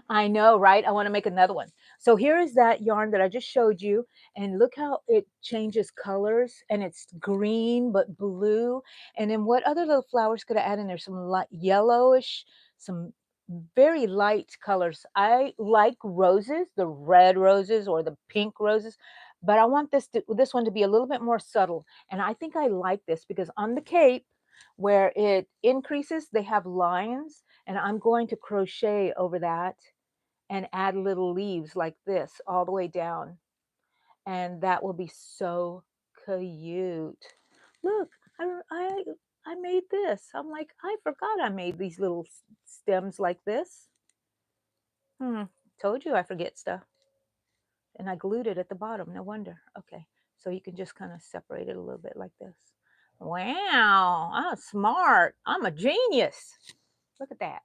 I know, right? I want to make another one. So here is that yarn that I just showed you, and look how it changes colors, and it's green but blue. And then what other little flowers could I add in there? Some light yellowish, some very light colors. I like roses, the red roses or the pink roses, but I want this one to be a little bit more subtle. And I think I like this because on the cape where it increases, they have lines, and I'm going to crochet over that and add little leaves like this all the way down. And that will be so cute. Look, I made this. I'm like, I forgot I made these little stems like this. Told you I forget stuff. And I glued it at the bottom. No wonder. Okay. So you can just kind of separate it a little bit like this. Wow. I'm smart. I'm a genius. Look at that.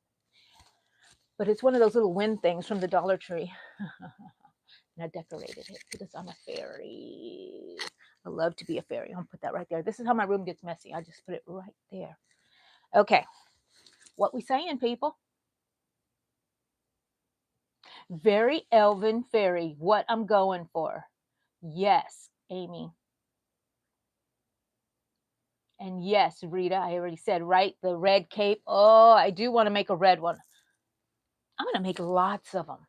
But it's one of those little wind things from the Dollar Tree. And I decorated it because I'm a fairy. I love to be a fairy. I'll put that right there. This is how my room gets messy. I just put it right there. Okay. What we saying, people? Very elven fairy. What I'm going for. Yes, Amy. And yes, Rita, I already said, right? The red cape. Oh, I do want to make a red one. I'm going to make lots of them.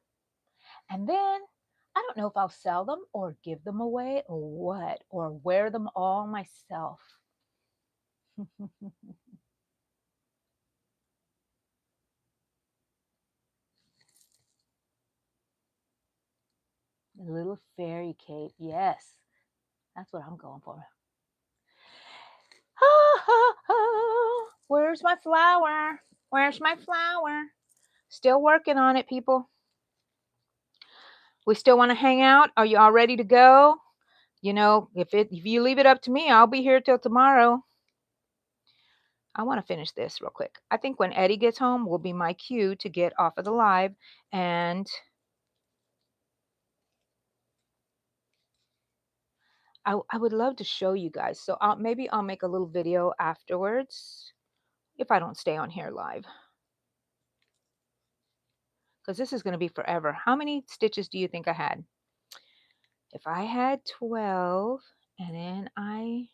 And then I don't know if I'll sell them or give them away or what, or wear them all myself. The little fairy cape. Yes, that's what I'm going for. Where's my flower? Where's my flower? Still working on it, people. We still want to hang out? Are you all ready to go? You know, if you leave it up to me, I'll be here till tomorrow. I want to finish this real quick. I think when Eddie gets home will be my cue to get off of the live, and I would love to show you guys. So maybe I'll make a little video afterwards if I don't stay on here live, because this is going to be forever. How many stitches do you think I had? If I had 12 and then I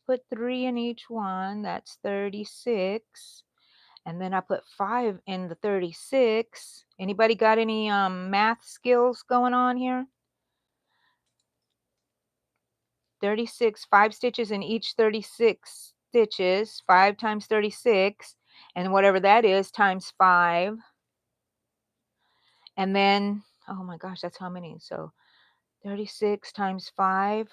put 3 in each one, that's 36. And then I put 5 in the 36. Anybody got any math skills going on here? 36, 5 stitches in each 36 stitches. 5 times 36 And whatever that is times 5. And then, oh my gosh, that's how many? So 36 times 5.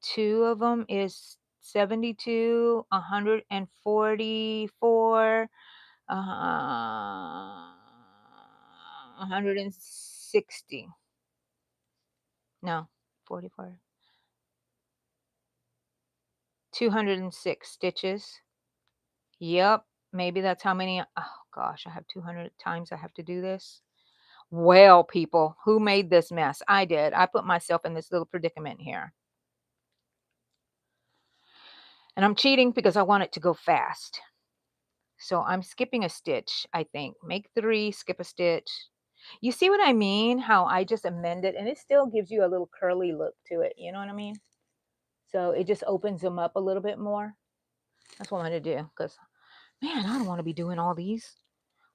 2 of them is 72, 144, 160. No, 44. 206 stitches. Yep, maybe that's how many. Oh gosh, I have 200 times I have to do this. Well, people, who made this mess? I did. I put myself in this little predicament here. And I'm cheating because I want it to go fast. So I'm skipping a stitch, I think. Make 3, skip a stitch. You see what I mean? How I just amend it, and it still gives you a little curly look to it. You know what I mean? So it just opens them up a little bit more. That's what I'm going to do, because, man, I don't want to be doing all these.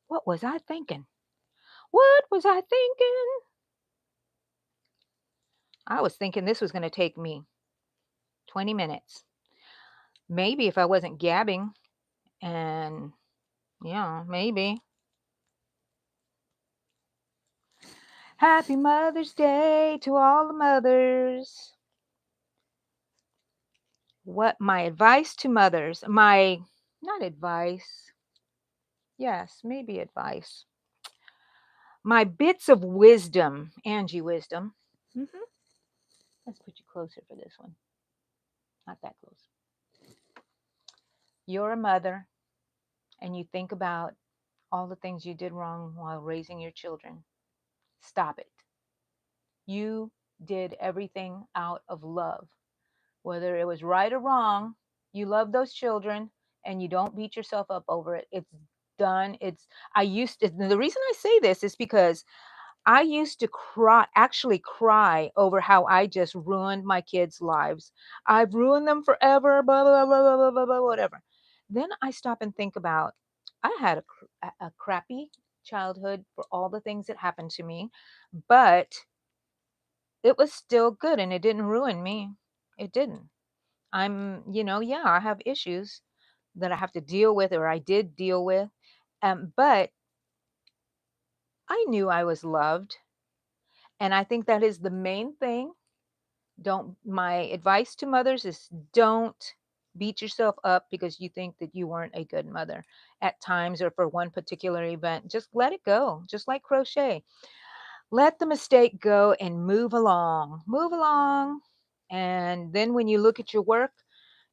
What was I thinking? What was I thinking? I was thinking this was going to take me 20 minutes. Maybe if I wasn't gabbing, and yeah, maybe. Happy Mother's Day to all the mothers. What my advice to mothers, not advice, yes, maybe advice. My bits of wisdom, Angie wisdom. Let's put you closer for this one. Not that close. You're a mother and you think about all the things you did wrong while raising your children. Stop it. You did everything out of love. Whether it was right or wrong, you love those children and you don't beat yourself up over it. It's done. The reason I say this is because I used to actually cry over how I just ruined my kids' lives. I've ruined them forever, blah, blah, blah, blah, blah, blah, blah, whatever. Then I stop and think about, I had a crappy childhood for all the things that happened to me, but it was still good and it didn't ruin me. It didn't. Yeah, I have issues that I have to deal with, or I did deal with. But I knew I was loved. And I think that is the main thing. My advice to mothers is don't beat yourself up because you think that you weren't a good mother at times or for one particular event. Just let it go. Just like crochet. Let the mistake go and move along. Move along. And then when you look at your work,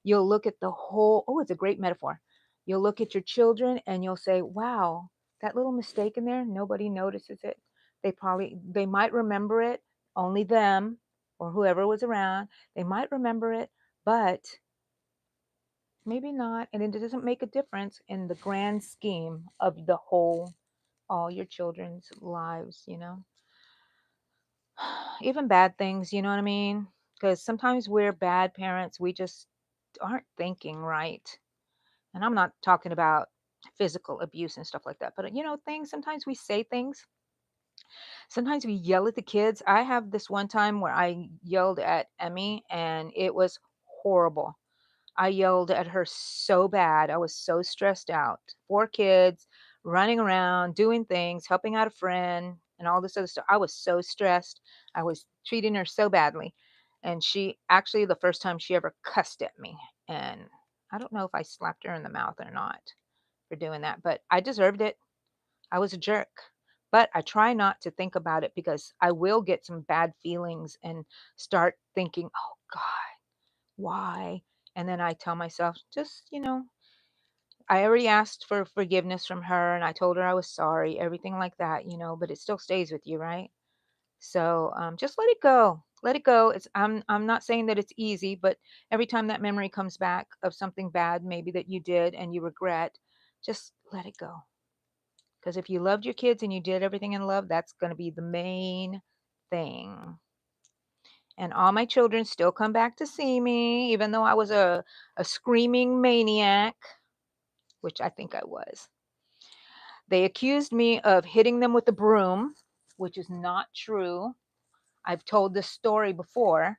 you'll look at the whole, oh, it's a great metaphor. You'll look at your children and you'll say, wow, that little mistake in there, nobody notices it. They might remember it, only them or whoever was around. They might remember it, but maybe not. And it doesn't make a difference in the grand scheme of all your children's lives. Even bad things, you know what I mean? Because sometimes we're bad parents. We just aren't thinking right. And I'm not talking about physical abuse and stuff like that, but things, sometimes we say things. Sometimes we yell at the kids. I have this one time where I yelled at Emmy and it was horrible. I yelled at her so bad. I was so stressed out. 4 kids running around, doing things, helping out a friend, and all this other stuff. I was so stressed. I was treating her so badly. And she actually, the first time she ever cussed at me. And I don't know if I slapped her in the mouth or not for doing that, but I deserved it. I was a jerk. But I try not to think about it because I will get some bad feelings and start thinking, oh God, why? And then I tell myself, I already asked for forgiveness from her and I told her I was sorry, everything like that, but it still stays with you, right? So just let it go. Let it go. I'm not saying that it's easy, but every time that memory comes back of something bad, maybe that you did and you regret, just let it go. Because if you loved your kids and you did everything in love, that's going to be the main thing. And all my children still come back to see me, even though I was a screaming maniac, which I think I was. They accused me of hitting them with a broom, which is not true. I've told this story before.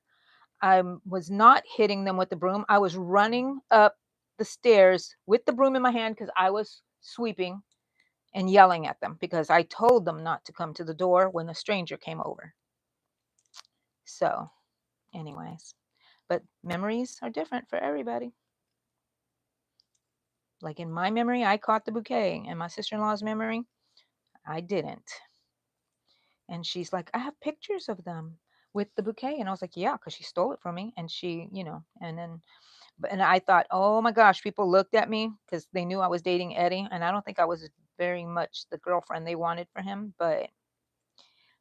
I was not hitting them with the broom. I was running up the stairs with the broom in my hand because I was sweeping and yelling at them because I told them not to come to the door when a stranger came over. So, anyways, but memories are different for everybody. Like in my memory, I caught the bouquet. In my sister-in-law's memory, I didn't. And she's like, I have pictures of them with the bouquet. And I was like, yeah, because she stole it from me. And she, and then, and I thought, oh my gosh, people looked at me because they knew I was dating Eddie. And I don't think I was very much the girlfriend they wanted for him, but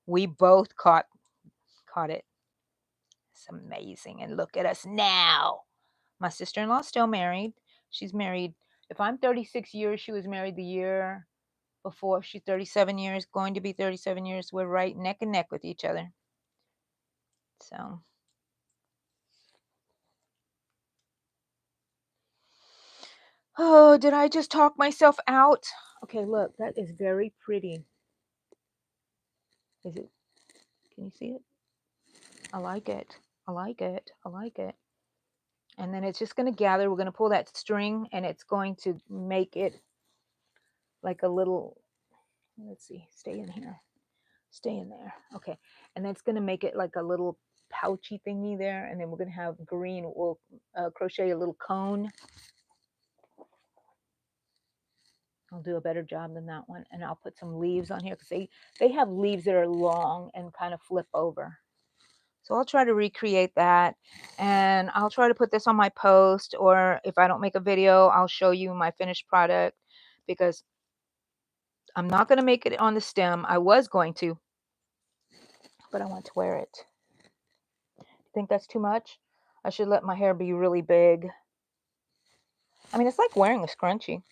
we both caught it. It's amazing. And look at us now. My sister-in-law's still married. She's married. If I'm 36 years, she was married the year before. She's 37 years, going to be 37 years. We're right neck and neck with each other. So, oh, did I just talk myself out? Okay, look, that is very pretty. Is it? Can you see it? I like it. I like it. I like it. And then it's just going to gather. We're going to pull that string and it's going to make it like a little, let's see, stay in here. Stay in there. Okay. And that's going to make it like a little pouchy thingy there. And then we're going to have green. We'll crochet a little cone. I'll do a better job than that one. And I'll put some leaves on here because they have leaves that are long and kind of flip over. So I'll try to recreate that. And I'll try to put this on my post. Or if I don't make a video, I'll show you my finished product because I'm not going to make it on the stem. I was going to, but I want to wear it. Think that's too much? I should let my hair be really big. I mean, it's like wearing a scrunchie.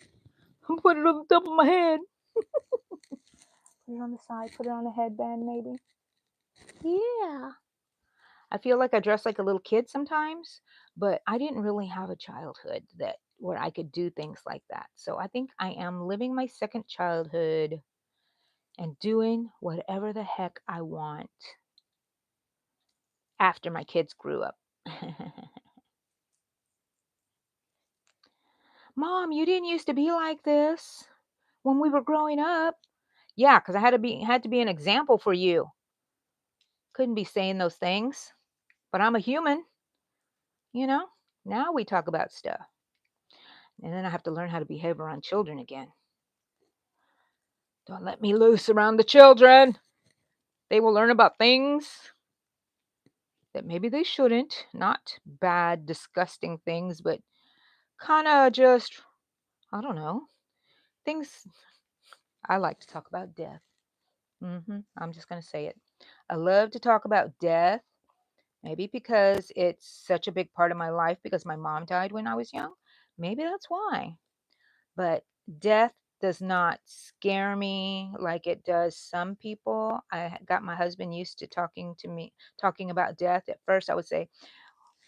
Put it on the top of my head. Put it on the side. Put it on a headband, maybe. Yeah. I feel like I dress like a little kid sometimes, but I didn't really have a childhood that where I could do things like that. So I think I am living my second childhood and doing whatever the heck I want after my kids grew up. Mom, you didn't used to be like this when we were growing up. Yeah, because I had to be an example for you. Couldn't be saying those things. But I'm a human, you know? Now we talk about stuff. And then I have to learn how to behave around children again. Don't let me loose around the children. They will learn about things that maybe they shouldn't. Not bad, disgusting things, but kind of just, I don't know, things. I like to talk about death. I'm just going to say it. I love to talk about death. Maybe because it's such a big part of my life because my mom died when I was young. Maybe that's why. But death does not scare me like it does some people. I got my husband used to talking about death. At first I would say,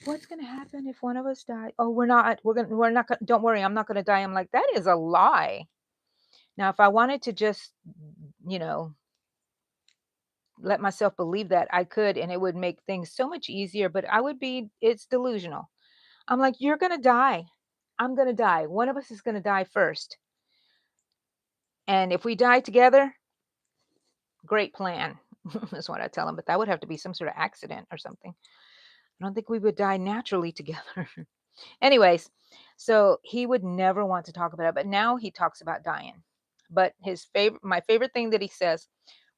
what's going to happen if one of us die? Oh, we're not gonna, don't worry, I'm not going to die. I'm like, that is a lie. Now, if I wanted to just, you know, let myself believe that, I could, and it would make things so much easier, but it's delusional. I'm like, you're going to die. I'm going to die. One of us is going to die first. And if we die together, great plan. That's what I tell him. But that would have to be some sort of accident or something. I don't think we would die naturally together. Anyways, so he would never want to talk about it. But now he talks about dying. But my favorite thing that he says,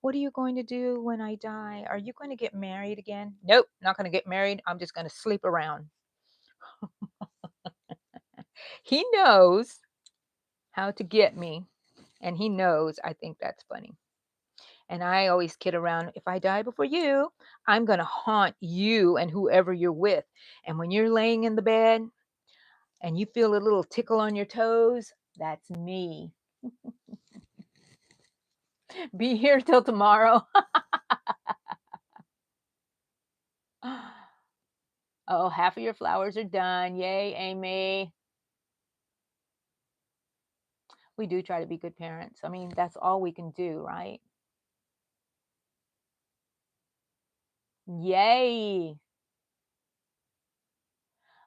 what are you going to do when I die? Are you going to get married again? Nope, not going to get married. I'm just going to sleep around. He knows how to get me. And he knows I think that's funny. And I always kid around, if I die before you, I'm going to haunt you and whoever you're with. And when you're laying in the bed and you feel a little tickle on your toes, that's me. Be here till tomorrow. Oh, half of your flowers are done. Yay, Amy. We do try to be good parents. I mean, that's all we can do, right? Yay.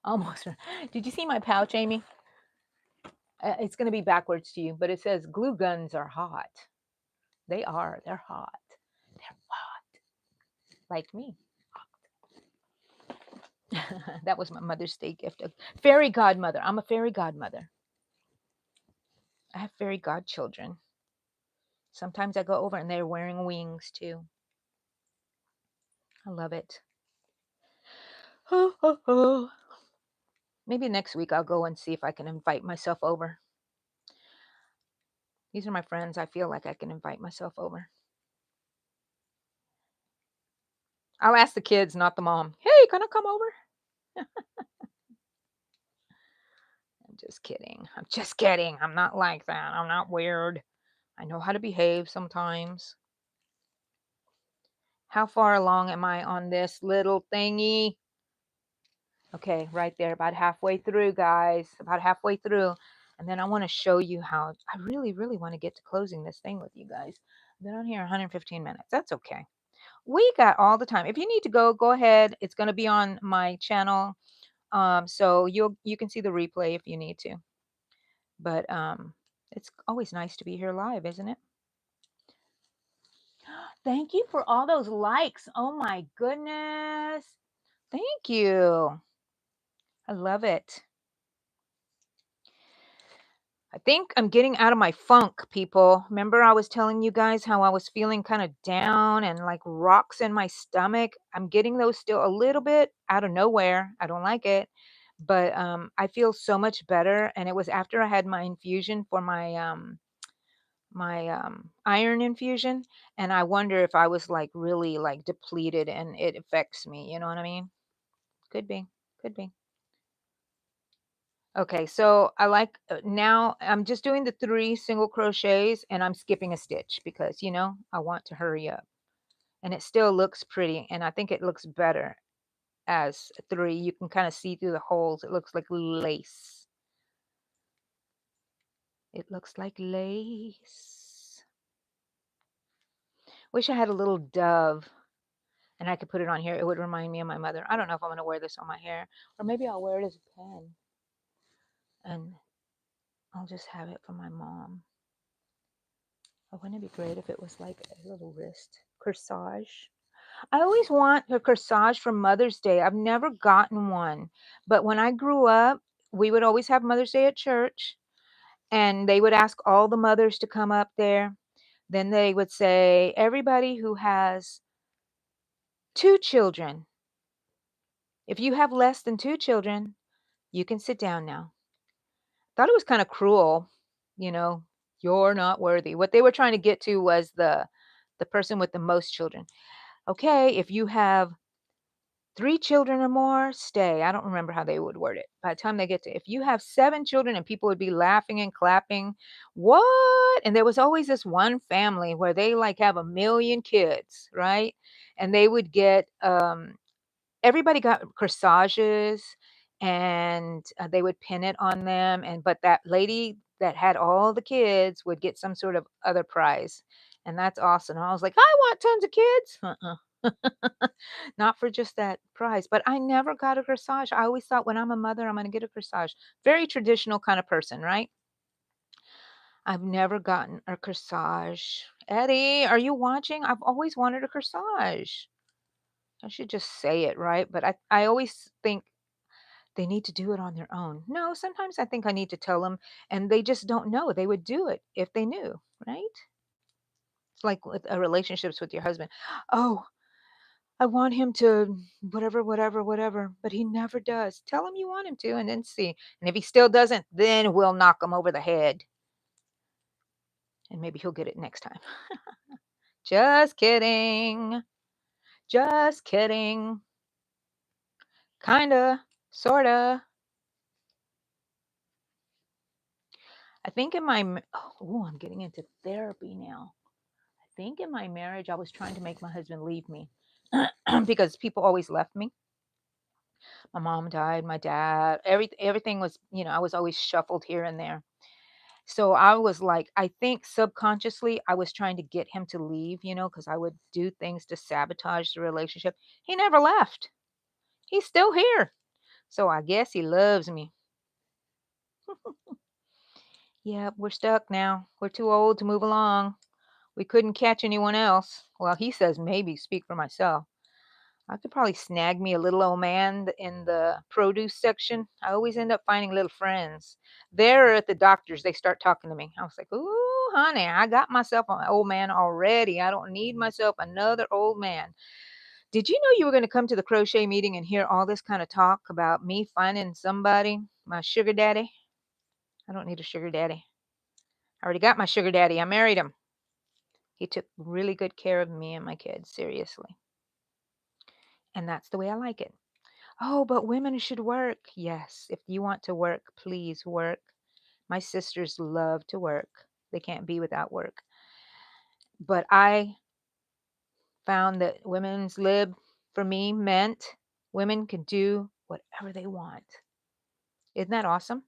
Almost. Did you see my pouch, Amy? It's going to be backwards to you, but it says glue guns are hot. They are. They're hot. They're hot. Like me. That was my Mother's Day gift. A fairy godmother. I'm a fairy godmother. I have fairy godchildren. Sometimes I go over and they're wearing wings too. I love it. Maybe next week I'll go and see if I can invite myself over. These are my friends. I feel like I can invite myself over. I'll ask the kids, not the mom. Hey, can I come over? I'm just kidding. I'm just kidding. I'm not like that. I'm not weird. I know how to behave sometimes. How far along am I on this little thingy? Okay, right there, about halfway through, guys. About halfway through. And then I want to show you how I really, really want to get to closing this thing with you guys. I've been on here 115 minutes. That's okay. We got all the time. If you need to go, go ahead. It's going to be on my channel. So you can see the replay if you need to. But it's always nice to be here live, isn't it? Thank you for all those likes. Oh my goodness. Thank you. I love it. I think I'm getting out of my funk, people. Remember I was telling you guys how I was feeling kind of down and like rocks in my stomach? I'm getting those still a little bit out of nowhere. I don't like it. But I feel so much better. And it was after I had my infusion for my iron infusion, and I wonder if I was like really like depleted and it affects me, you know what I mean? Could be. Could be. Okay, so I like now I'm just doing the 3 single crochets and I'm skipping a stitch because, I want to hurry up. And it still looks pretty and I think it looks better as 3. You can kind of see through the holes. It looks like lace. It looks like lace. Wish I had a little dove and I could put it on here. It would remind me of my mother. I don't know if I'm going to wear this on my hair, or maybe I'll wear it as a pen and I'll just have it for my mom. Oh, wouldn't it be great if it was like a little wrist corsage? I always want a corsage for Mother's Day. I've never gotten one, but when I grew up, we would always have Mother's Day at church, and they would ask all the mothers to come up there. Then they would say, everybody who has 2 children, if you have less than 2 children, you can sit down now. Thought it was kind of cruel, you know, you're not worthy. What they were trying to get to was the person with the most children. Okay, if you have 3 children or more, stay. I don't remember how they would word it. By the time they get to, if you have 7 children, and people would be laughing and clapping, what? And there was always this one family where they like have 1 million kids, right? And they would get everybody got corsages and they would pin it on them, and but that lady that had all the kids would get some sort of other prize, and that's awesome. And I was like, I want tons of kids. Not for just that prize, but I never got a corsage. I always thought when I'm a mother I'm going to get a corsage. Very traditional kind of person, right? I've never gotten a corsage. Eddie, are you watching? I've always wanted a corsage. I should just say it, right? But I always think they need to do it on their own. No, sometimes I think I need to tell them, and they just don't know. They would do it if they knew, right? It's like with relationships with your husband. Oh, I want him to whatever, whatever, whatever, but he never does. Tell him you want him to, and then see. And if he still doesn't, then we'll knock him over the head, and maybe he'll get it next time. Just kidding. Just kidding. Kinda, sorta. I think in my oh, I'm getting into therapy now. I think in my marriage, I was trying to make my husband leave me because people always left me. My mom died, my dad, everything was, I was always shuffled here and there. So I was like, I think subconsciously I was trying to get him to leave, because I would do things to sabotage the relationship. He never left. He's still here. So I guess he loves me. Yep, we're stuck now. We're too old to move along. We couldn't catch anyone else. Well, he says maybe, speak for myself. I could probably snag me a little old man in the produce section. I always end up finding little friends. There at the doctor's, they start talking to me. I was like, ooh, honey, I got myself an old man already. I don't need myself another old man. Did you know you were going to come to the crochet meeting and hear all this kind of talk about me finding somebody, my sugar daddy? I don't need a sugar daddy. I already got my sugar daddy. I married him. He took really good care of me and my kids, seriously. And that's the way I like it. Oh, but women should work. Yes, if you want to work, please work. My sisters love to work. They can't be without work. But I found that women's lib for me meant women can do whatever they want. Isn't that awesome?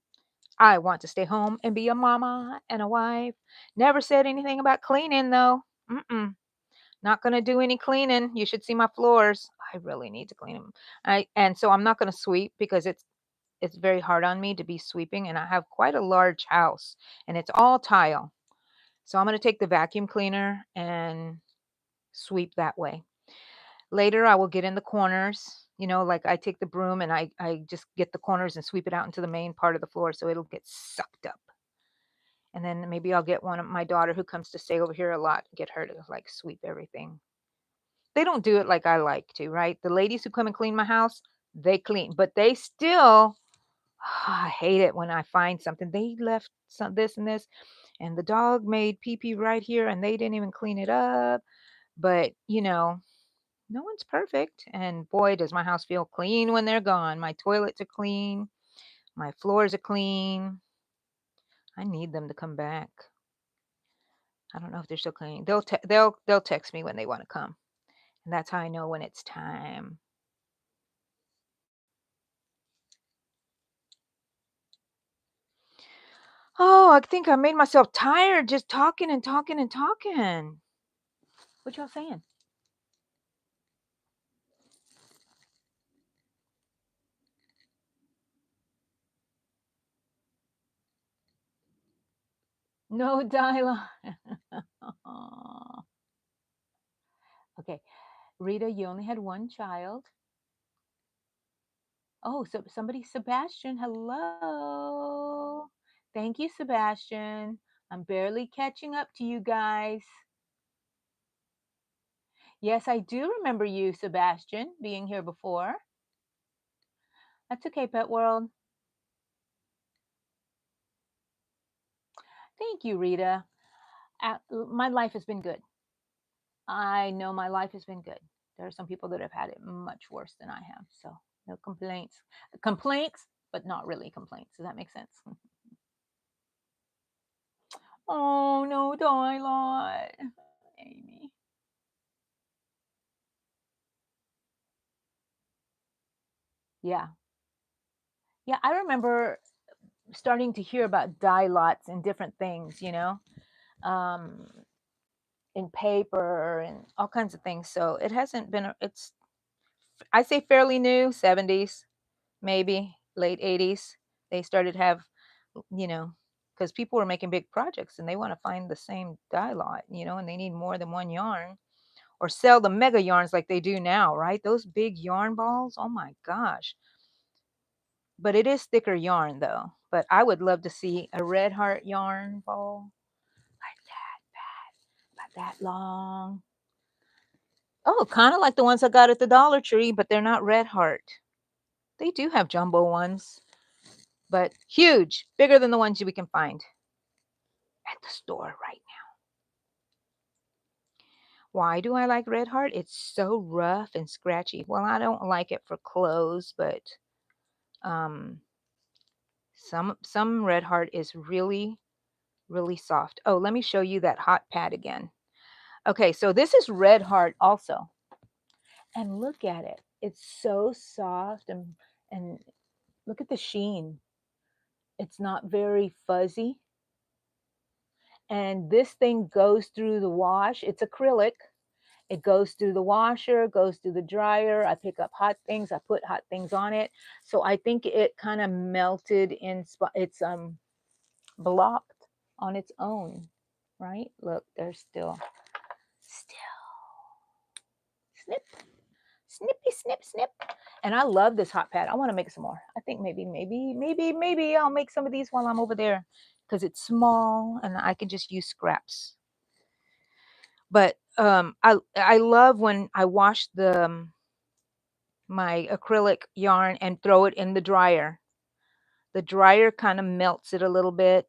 I want to stay home and be a mama and a wife. Never said anything about cleaning though. Mm-mm. Not gonna do any cleaning. You should see my floors. I really need to clean them. And so I'm not gonna sweep because it's very hard on me to be sweeping, and I have quite a large house and it's all tile. So I'm gonna take the vacuum cleaner and sweep that way. Later, I will get in the corners. Like I take the broom and I just get the corners and sweep it out into the main part of the floor so it'll get sucked up. And then maybe I'll get one of my daughter who comes to stay over here a lot, get her to like sweep everything. They don't do it like I like to, right? The ladies who come and clean my house, they clean, but they still, I hate it when I find something. They left some this and this, and the dog made pee pee right here, and they didn't even clean it up. But no one's perfect. And boy, does my house feel clean when they're gone. My toilets are clean, my floors are clean. I need them to come back. I don't know if they're still cleaning. They'll text me when they want to come, and that's how I know when it's time. Oh, I think I made myself tired just talking and talking and talking. What y'all saying? No dialogue. Aw. Okay, Rita, you only had one child. Oh, so somebody, Sebastian, hello. Thank you, Sebastian. I'm barely catching up to you guys. Yes, I do remember you, Sebastian, being here before. That's okay, Pet World. Thank you, Rita. My life has been good. I know my life has been good. There are some people that have had it much worse than I have, so no complaints. Complaints, but not really complaints. Does that make sense? Oh, no dialogue. Amy. Yeah. Yeah, I remember starting to hear about dye lots and different things, um, in paper and all kinds of things. So it hasn't been, I say fairly new, 70s, maybe late 80s. They started have, you know, because people were making big projects and they want to find the same dye lot, and they need more than one yarn or sell the mega yarns like they do now, right? Those big yarn balls, oh my gosh. But it is thicker yarn though. But I would love to see a red heart yarn ball like that, about that long. Oh, kind of like the ones I got at the Dollar Tree, but they're not red heart. They do have jumbo ones, but huge, bigger than the ones we can find at the store right now. Why do I like red heart? It's so rough and scratchy. Well, I don't like it for clothes, but um, some red heart is really, really soft. Oh, let me show you that hot pad again. Okay, so this is red heart also. And look at it. It's so soft and look at the sheen. It's not very fuzzy. And this thing goes through the wash. It's acrylic It goes through the washer, goes through the dryer. I pick up hot things. I put hot things on it. So I think it kind of melted in. It's blocked on its own, right? Look, there's still snip, snippy, snip, snip. And I love this hot pad. I want to make some more. I think maybe I'll make some of these while I'm over there because it's small and I can just use scraps. But I love when I wash my acrylic yarn and throw it in the dryer. The dryer kind of melts it a little bit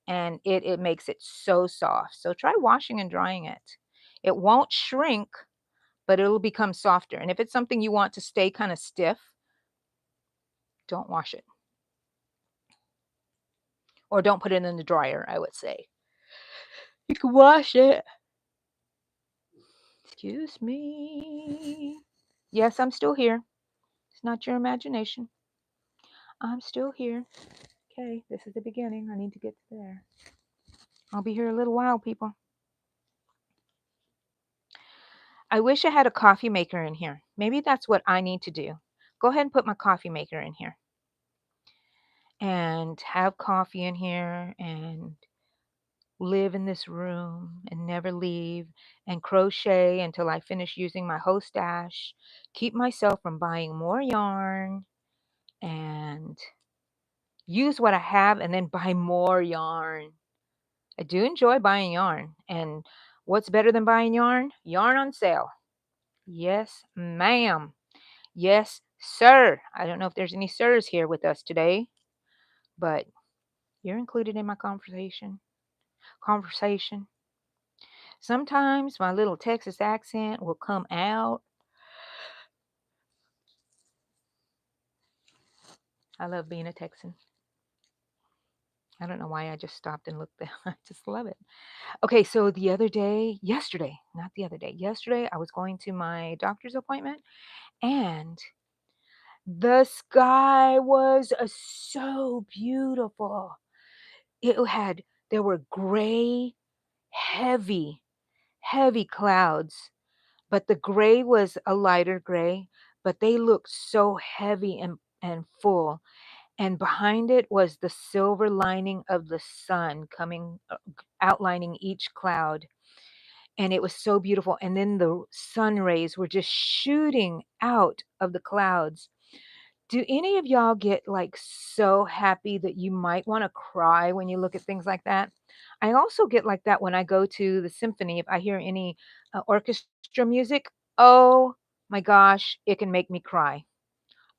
and it makes it so soft. So try washing and drying it. It won't shrink, but it'll become softer. And if it's something you want to stay kind of stiff, don't wash it. Or don't put it in the dryer, I would say. You can wash it. Excuse me. Yes, I'm still here. It's not your imagination. I'm still here. Okay, this is the beginning. I need to get to there. I'll be here a little while, people. I wish I had a coffee maker in here. Maybe that's what I need to do. Go ahead and put my coffee maker in here and have coffee in here and live in this room and never leave and crochet until I finish using my whole stash. Keep myself from buying more yarn and use what I have and then buy more yarn. I do enjoy buying yarn. And what's better than buying yarn? Yarn on sale. Yes, ma'am. Yes, sir. I don't know if there's any sirs here with us today, but you're included in my conversation. Conversation. Sometimes my little Texas accent will come out. I love being a Texan. I don't know why I just stopped and looked there. I just love it. Okay, so yesterday, I was going to my doctor's appointment and the sky was so beautiful. It had, there were gray, heavy, heavy clouds, but the gray was a lighter gray, but they looked so heavy and full. And behind it was the silver lining of the sun coming, outlining each cloud. And it was so beautiful. And then the sun rays were just shooting out of the clouds. Do any of y'all get like so happy that you might want to cry when you look at things like that? I also get like that when I go to the symphony. If I hear any orchestra music, oh my gosh, it can make me cry.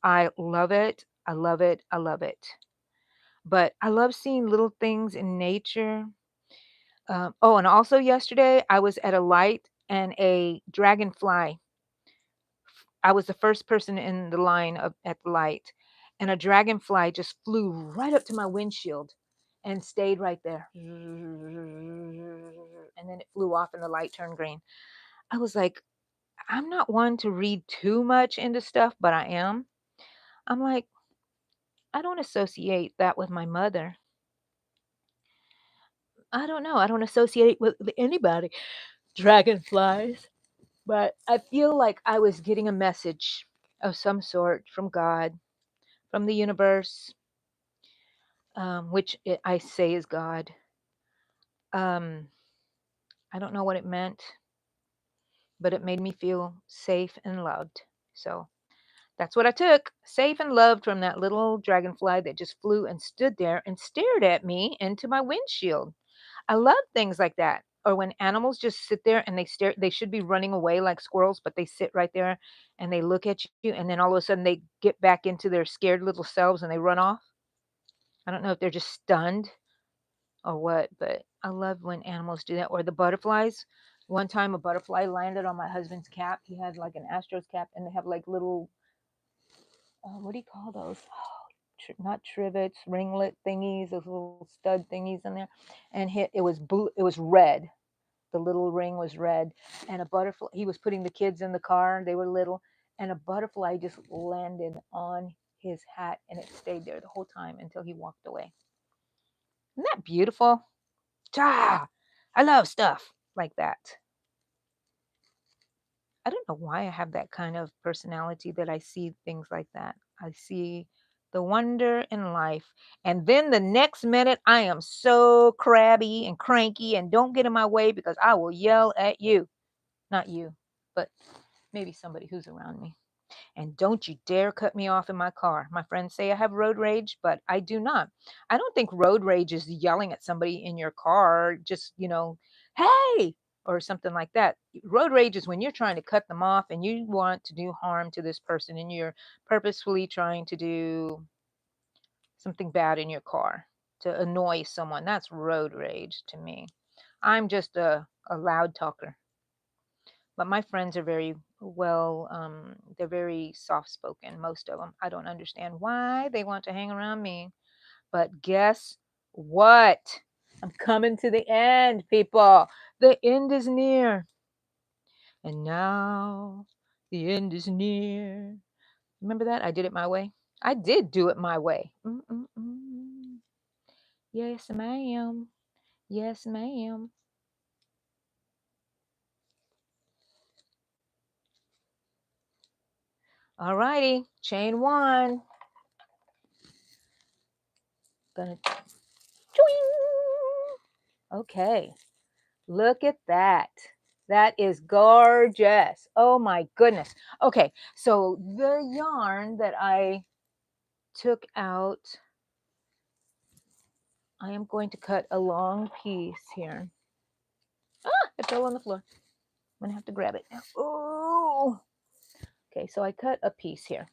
I love it. I love it. I love it. But I love seeing little things in nature. Oh, and also yesterday I was at a light and a dragonfly. I was the first person in the line at the light, and a dragonfly just flew right up to my windshield and stayed right there. And then it flew off and the light turned green. I was like, I'm not one to read too much into stuff, but I am. I'm like, I don't associate that with my mother. I don't know. I don't associate with anybody. Dragonflies. But I feel like I was getting a message of some sort from God, from the universe, which I say is God. Um, I don't know what it meant, but it made me feel safe and loved. So that's what I took, safe and loved from that little dragonfly that just flew and stood there and stared at me into my windshield. I love things like that. Or when animals just sit there and they stare, they should be running away like squirrels, but they sit right there and they look at you, and then all of a sudden they get back into their scared little selves and they run off. I don't know if they're just stunned or what, but I love when animals do that. Or the butterflies. One time a butterfly landed on my husband's cap. He had like an Astros cap, and they have like little, what do you call those? Not trivets, ringlet thingies, those little stud thingies in there. And it was blue, it was red. The little ring was red. And a butterfly, he was putting the kids in the car, they were little, and a butterfly just landed on his hat and it stayed there the whole time until he walked away. Isn't that beautiful? Ah, I love stuff like that. I don't know why I have that kind of personality that I see things like that. I see the wonder in life. And then the next minute, I am so crabby and cranky and don't get in my way because I will yell at you. Not you, but maybe somebody who's around me. And don't you dare cut me off in my car. My friends say I have road rage, but I do not. I don't think road rage is yelling at somebody in your car, just, hey, or something like that. Road rage is when you're trying to cut them off and you want to do harm to this person and you're purposefully trying to do something bad in your car to annoy someone. That's road rage to me. I'm just a loud talker. But my friends are very well, they're very soft spoken, most of them. I don't understand why they want to hang around me. But guess what? I'm coming to the end, people. The end is near. And now the end is near. Remember that? I did it my way. I did do it my way. Mm-mm-mm. Yes, ma'am. Yes, ma'am. All righty. Chain one. Gonna. Okay. Look at that. That is gorgeous. Oh my goodness. Okay, so the yarn that I took out, I am going to cut a long piece here. Ah, it fell on the floor. I'm gonna have to grab it now. Oh, okay, so I cut a piece here.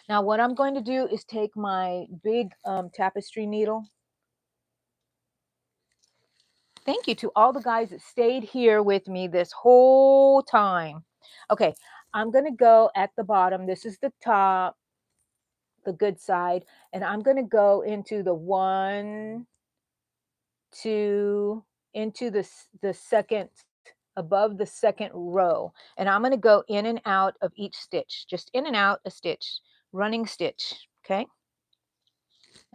Now what I'm going to do is take my big tapestry needle. Thank you to all the guys that stayed here with me this whole time. Okay, I'm going to go at the bottom. This is the top, the good side. And I'm going to go into the one, two, into the second, above the second row. And I'm going to go in and out of each stitch, just in and out a stitch, running stitch. Okay.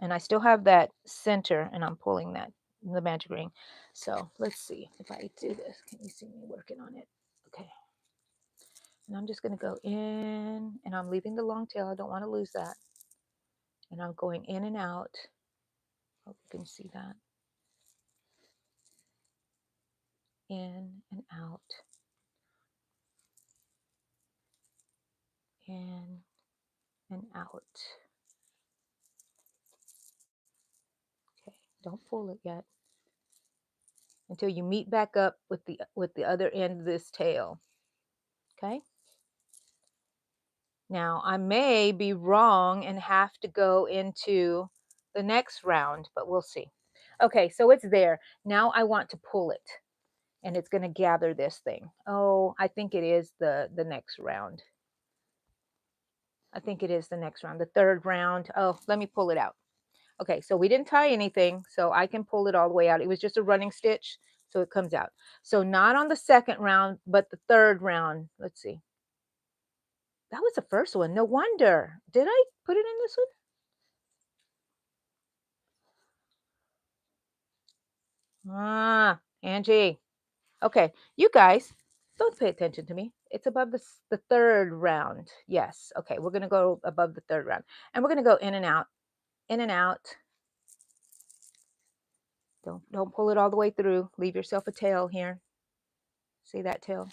And I still have that center and I'm pulling that, the magic ring. So let's see if I do this. Can you see me working on it? Okay. And I'm just going to go in and I'm leaving the long tail. I don't want to lose that. And I'm going in and out. Hope you can see that. In and out. In and out. Okay. Don't pull it yet until you meet back up with the other end of this tail. Okay. Now, I may be wrong and have to go into the next round, but we'll see. Okay, so it's there. Now I want to pull it, and it's going to gather this thing. Oh, I think it is the next round. I think it is the next round, the third round. Oh, let me pull it out. Okay, so we didn't tie anything, so I can pull it all the way out. It was just a running stitch, so it comes out. So not on the second round, but the third round. Let's see. That was the first one. No wonder. Did I put it in this one? Ah, Angie. Okay, you guys, don't pay attention to me. It's above the third round. Yes. Okay, we're going to go above the third round. And we're going to go in and out, in and out. Don't pull it all the way through. Leave yourself a tail here. See that tail?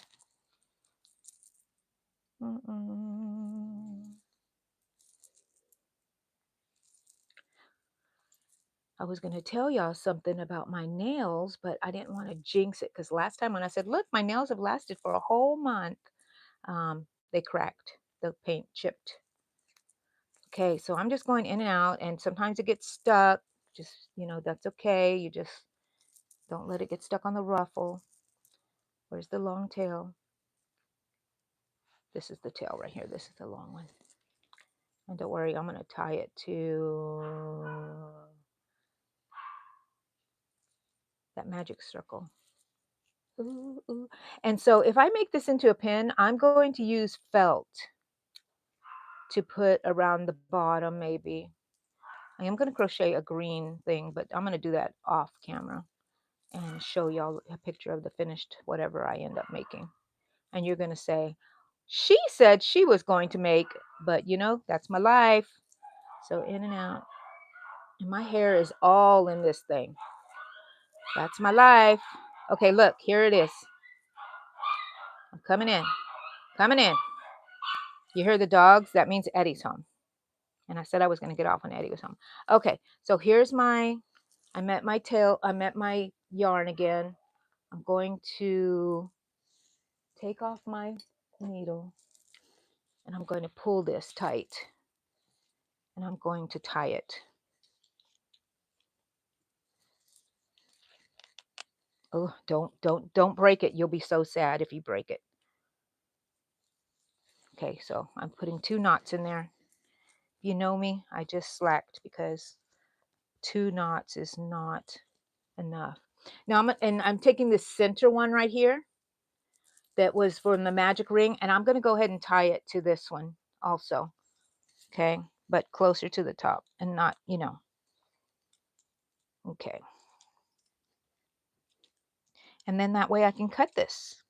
I was going to tell y'all something about my nails, but I didn't want to jinx it because last time when I said, look, my nails have lasted for a whole month, they cracked. The paint chipped. Okay, so I'm just going in and out, and sometimes it gets stuck. Just, that's okay. You just don't let it get stuck on the ruffle. Where's the long tail? This is the tail right here. This is the long one. And don't worry, I'm going to tie it to that magic circle. Ooh, ooh. And so if I make this into a pin, I'm going to use felt to put around the bottom maybe. I am going to crochet a green thing, but I'm going to do that off camera and show y'all a picture of the finished whatever I end up making. And you're going to say, she said she was going to make, but you know, that's my life. So in and out. And my hair is all in this thing. That's my life. Okay, look, here it is. I'm coming in. Coming in. You hear the dogs? That means Eddie's home. And I said I was going to get off when Eddie was home. Okay, so here's my, I'm at my yarn again. I'm going to take off my needle and I'm going to pull this tight and I'm going to tie it. Oh, don't break it. You'll be so sad if you break it. Okay, so I'm putting 2 knots in there. You know me, I just slacked because 2 knots is not enough. Now I'm taking this center one right here that was from the magic ring, and I'm going to go ahead and tie it to this one also. Okay, but closer to the top and not, you know. Okay. And then that way I can cut this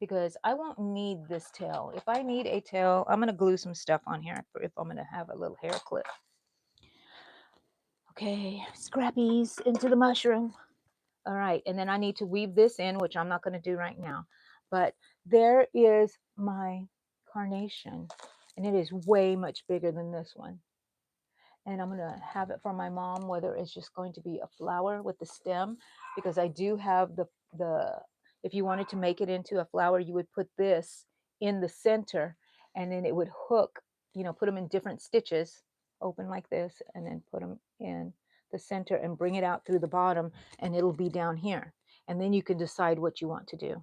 because I won't need this tail. If I need a tail, I'm going to glue some stuff on here if I'm going to have a little hair clip. Okay, scrappies into the mushroom. All right, and then I need to weave this in, which I'm not going to do right now. But there is my carnation, and it is way much bigger than this one. And I'm going to have it for my mom, whether it's just going to be a flower with the stem, because I do have if you wanted to make it into a flower, you would put this in the center, and then it would hook, you know, put them in different stitches, open like this, and then put them in the center and bring it out through the bottom, and it'll be down here. And then you can decide what you want to do.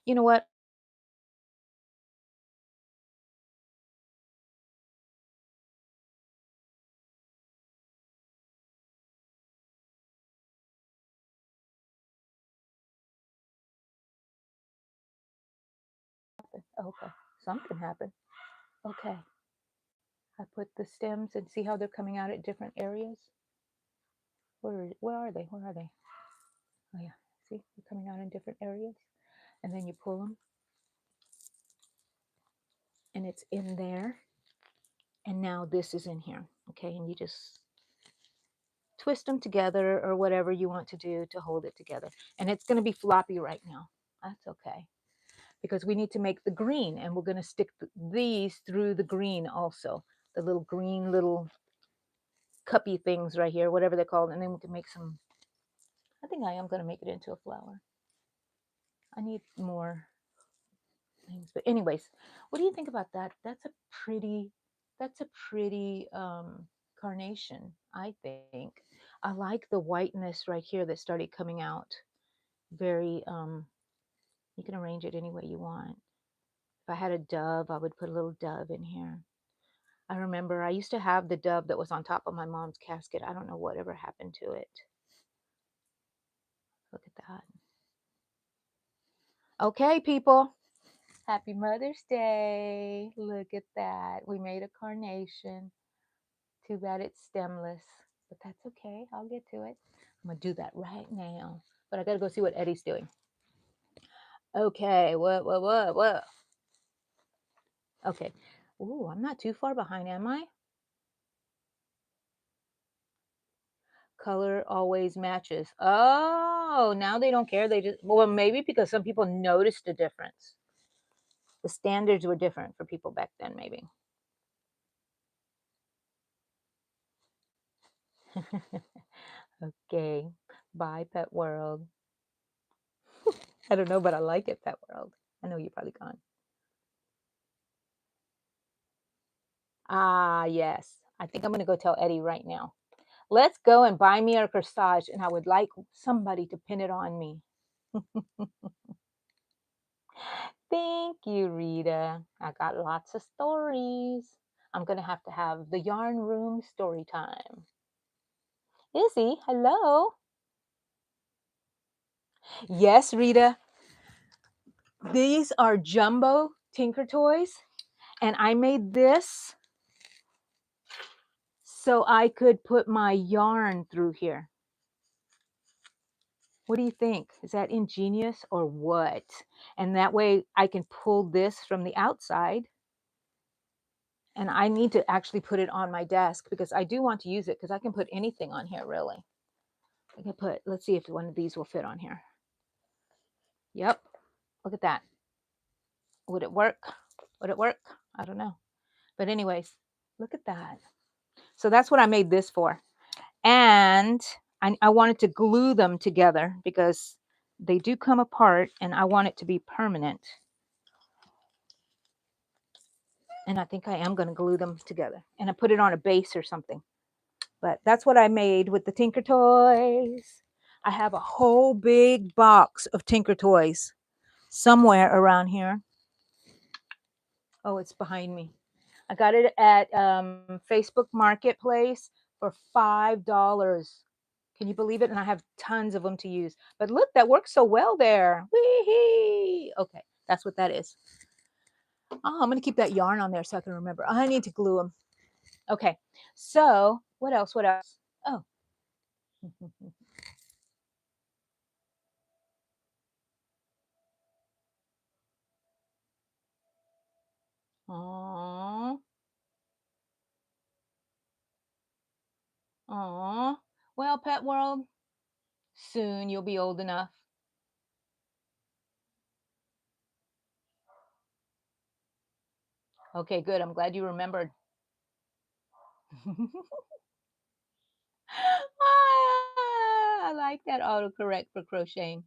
You know what? Okay, something happened. Okay. I put the stems and see how they're coming out at different areas. Where are they? Where are they? Oh yeah, see, they're coming out in different areas. And then you pull them and it's in there. And now this is in here. Okay, and you just twist them together or whatever you want to do to hold it together. And it's going to be floppy right now. That's okay. Because we need to make the green and we're going to stick these through the green also. The little green little cuppy things right here, whatever they're called. And then we can make some, I think I am going to make it into a flower. I need more things. But anyways, what do you think about that? That's a pretty carnation, I think. I like the whiteness right here that started coming out. Very you can arrange it any way you want. If I had a dove, I would put a little dove in here. I remember I used to have the dove that was on top of my mom's casket. I don't know whatever happened to it. Look at that. Okay, people. Happy Mother's Day. Look at that. We made a carnation. Too bad it's stemless, but that's okay. I'll get to it. I'm going to do that right now. But I got to go see what Eddie's doing. Okay, what? Okay. Ooh, I'm not too far behind, am I? Color always matches. Oh, now they don't care. They just, well, maybe because some people noticed a difference. The standards were different for people back then, maybe. Okay. Bye, Pet World. I don't know, but I like it, Pet World. I know you're probably gone. Ah, yes. I think I'm going to go tell Eddie right now. Let's go and buy me a corsage, and I would like somebody to pin it on me. Thank you, Rita. I got lots of stories. I'm going to have the yarn room story time. Izzy, hello. Yes, Rita. These are jumbo Tinker Toys, and I made this so I could put my yarn through here. What do you think? Is that ingenious or what? And that way I can pull this from the outside, and I need to actually put it on my desk because I do want to use it because I can put anything on here really. I can put, let's see if one of these will fit on here. Yep. Look at that. Would it work? Would it work? I don't know. But anyways, look at that. So that's what I made this for. And I wanted to glue them together because they do come apart and I want it to be permanent. And I think I am going to glue them together. And I put it on a base or something. But that's what I made with the Tinker Toys. I have a whole big box of Tinker Toys somewhere around here. Oh, it's behind me. I got it at Facebook Marketplace for $5. Can you believe it? And I have tons of them to use. But look, that works so well there. Wee-hee. Okay, that's what that is. Oh, I'm going to keep that yarn on there so I can remember. I need to glue them. Okay, so what else? What else? Oh. Aww. Aww. Well, Pet World, soon you'll be old enough. Okay, good. I'm glad you remembered. I like that autocorrect for crocheting.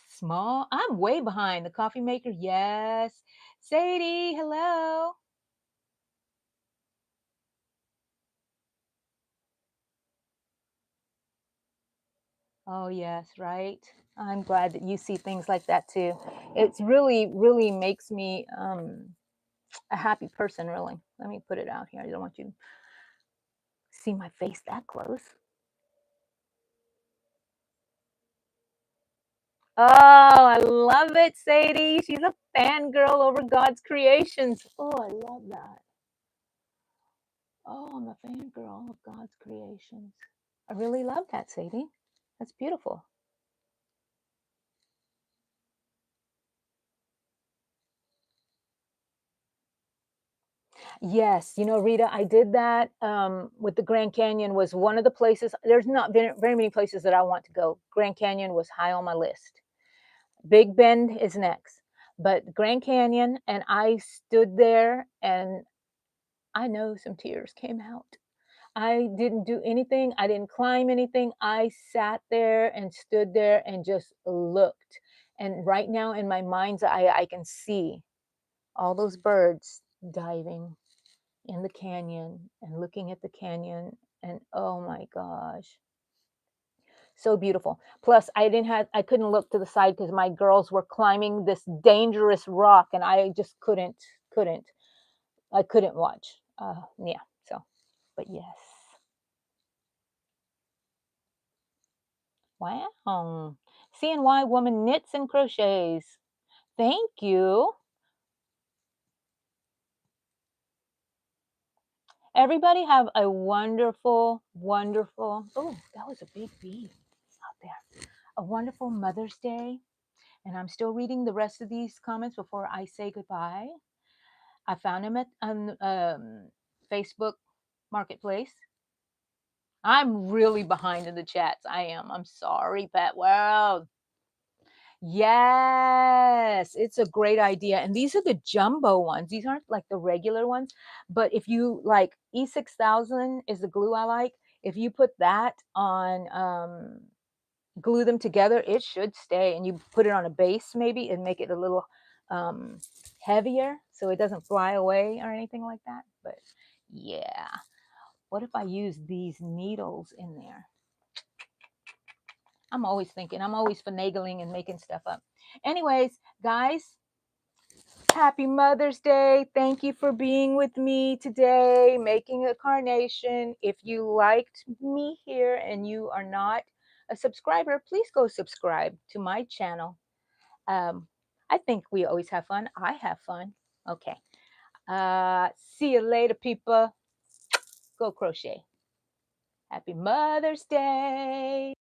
Small. I'm way behind. The coffee maker. Yes. Sadie, hello. Oh, yes, right. I'm glad that you see things like that too. It's really, really makes me a happy person, really. Let me put it out here. I don't want you to see my face that close. Oh, I love it, Sadie. She's a fangirl over God's creations. Oh, I love that. Oh, I'm a fangirl of God's creations. I really love that, Sadie. That's beautiful. Yes, you know, Rita, I did that with the Grand Canyon was one of the places. There's not very many places that I want to go. Grand Canyon was high on my list. Big Bend is next, but Grand Canyon, and I stood there and I know some tears came out. I didn't do anything. I didn't climb anything. I sat there and stood there and just looked. And right now in my mind's eye, I can see all those birds diving in the canyon and looking at the canyon. And oh my gosh, so beautiful. Plus, I couldn't look to the side because my girls were climbing this dangerous rock, and I just couldn't. I couldn't watch. Yeah. So, but yes. Wow. Seeing why woman knits and crochets. Thank you. Everybody have a wonderful, wonderful. Oh, that was a big bee out there. A wonderful Mother's Day. And I'm still reading the rest of these comments before I say goodbye. I found him at Facebook Marketplace. I'm really behind in the chats. I am. I'm sorry, Pet World. Yes, it's a great idea. And these are the jumbo ones. These aren't like the regular ones. But if you like E6000 is the glue I like. If you put that on, glue them together, it should stay. And you put it on a base maybe and make it a little um, heavier so it doesn't fly away or anything like that. But yeah, what if I use these needles in there? I'm always thinking, I'm always finagling and making stuff up. Anyways, guys, happy Mother's Day. Thank you for being with me today, making a carnation. If you liked me here and you are not a subscriber, please go subscribe to my channel. Um, I think we always have fun. I have fun. Okay. See you later, people. go crochet. Happy Mother's Day.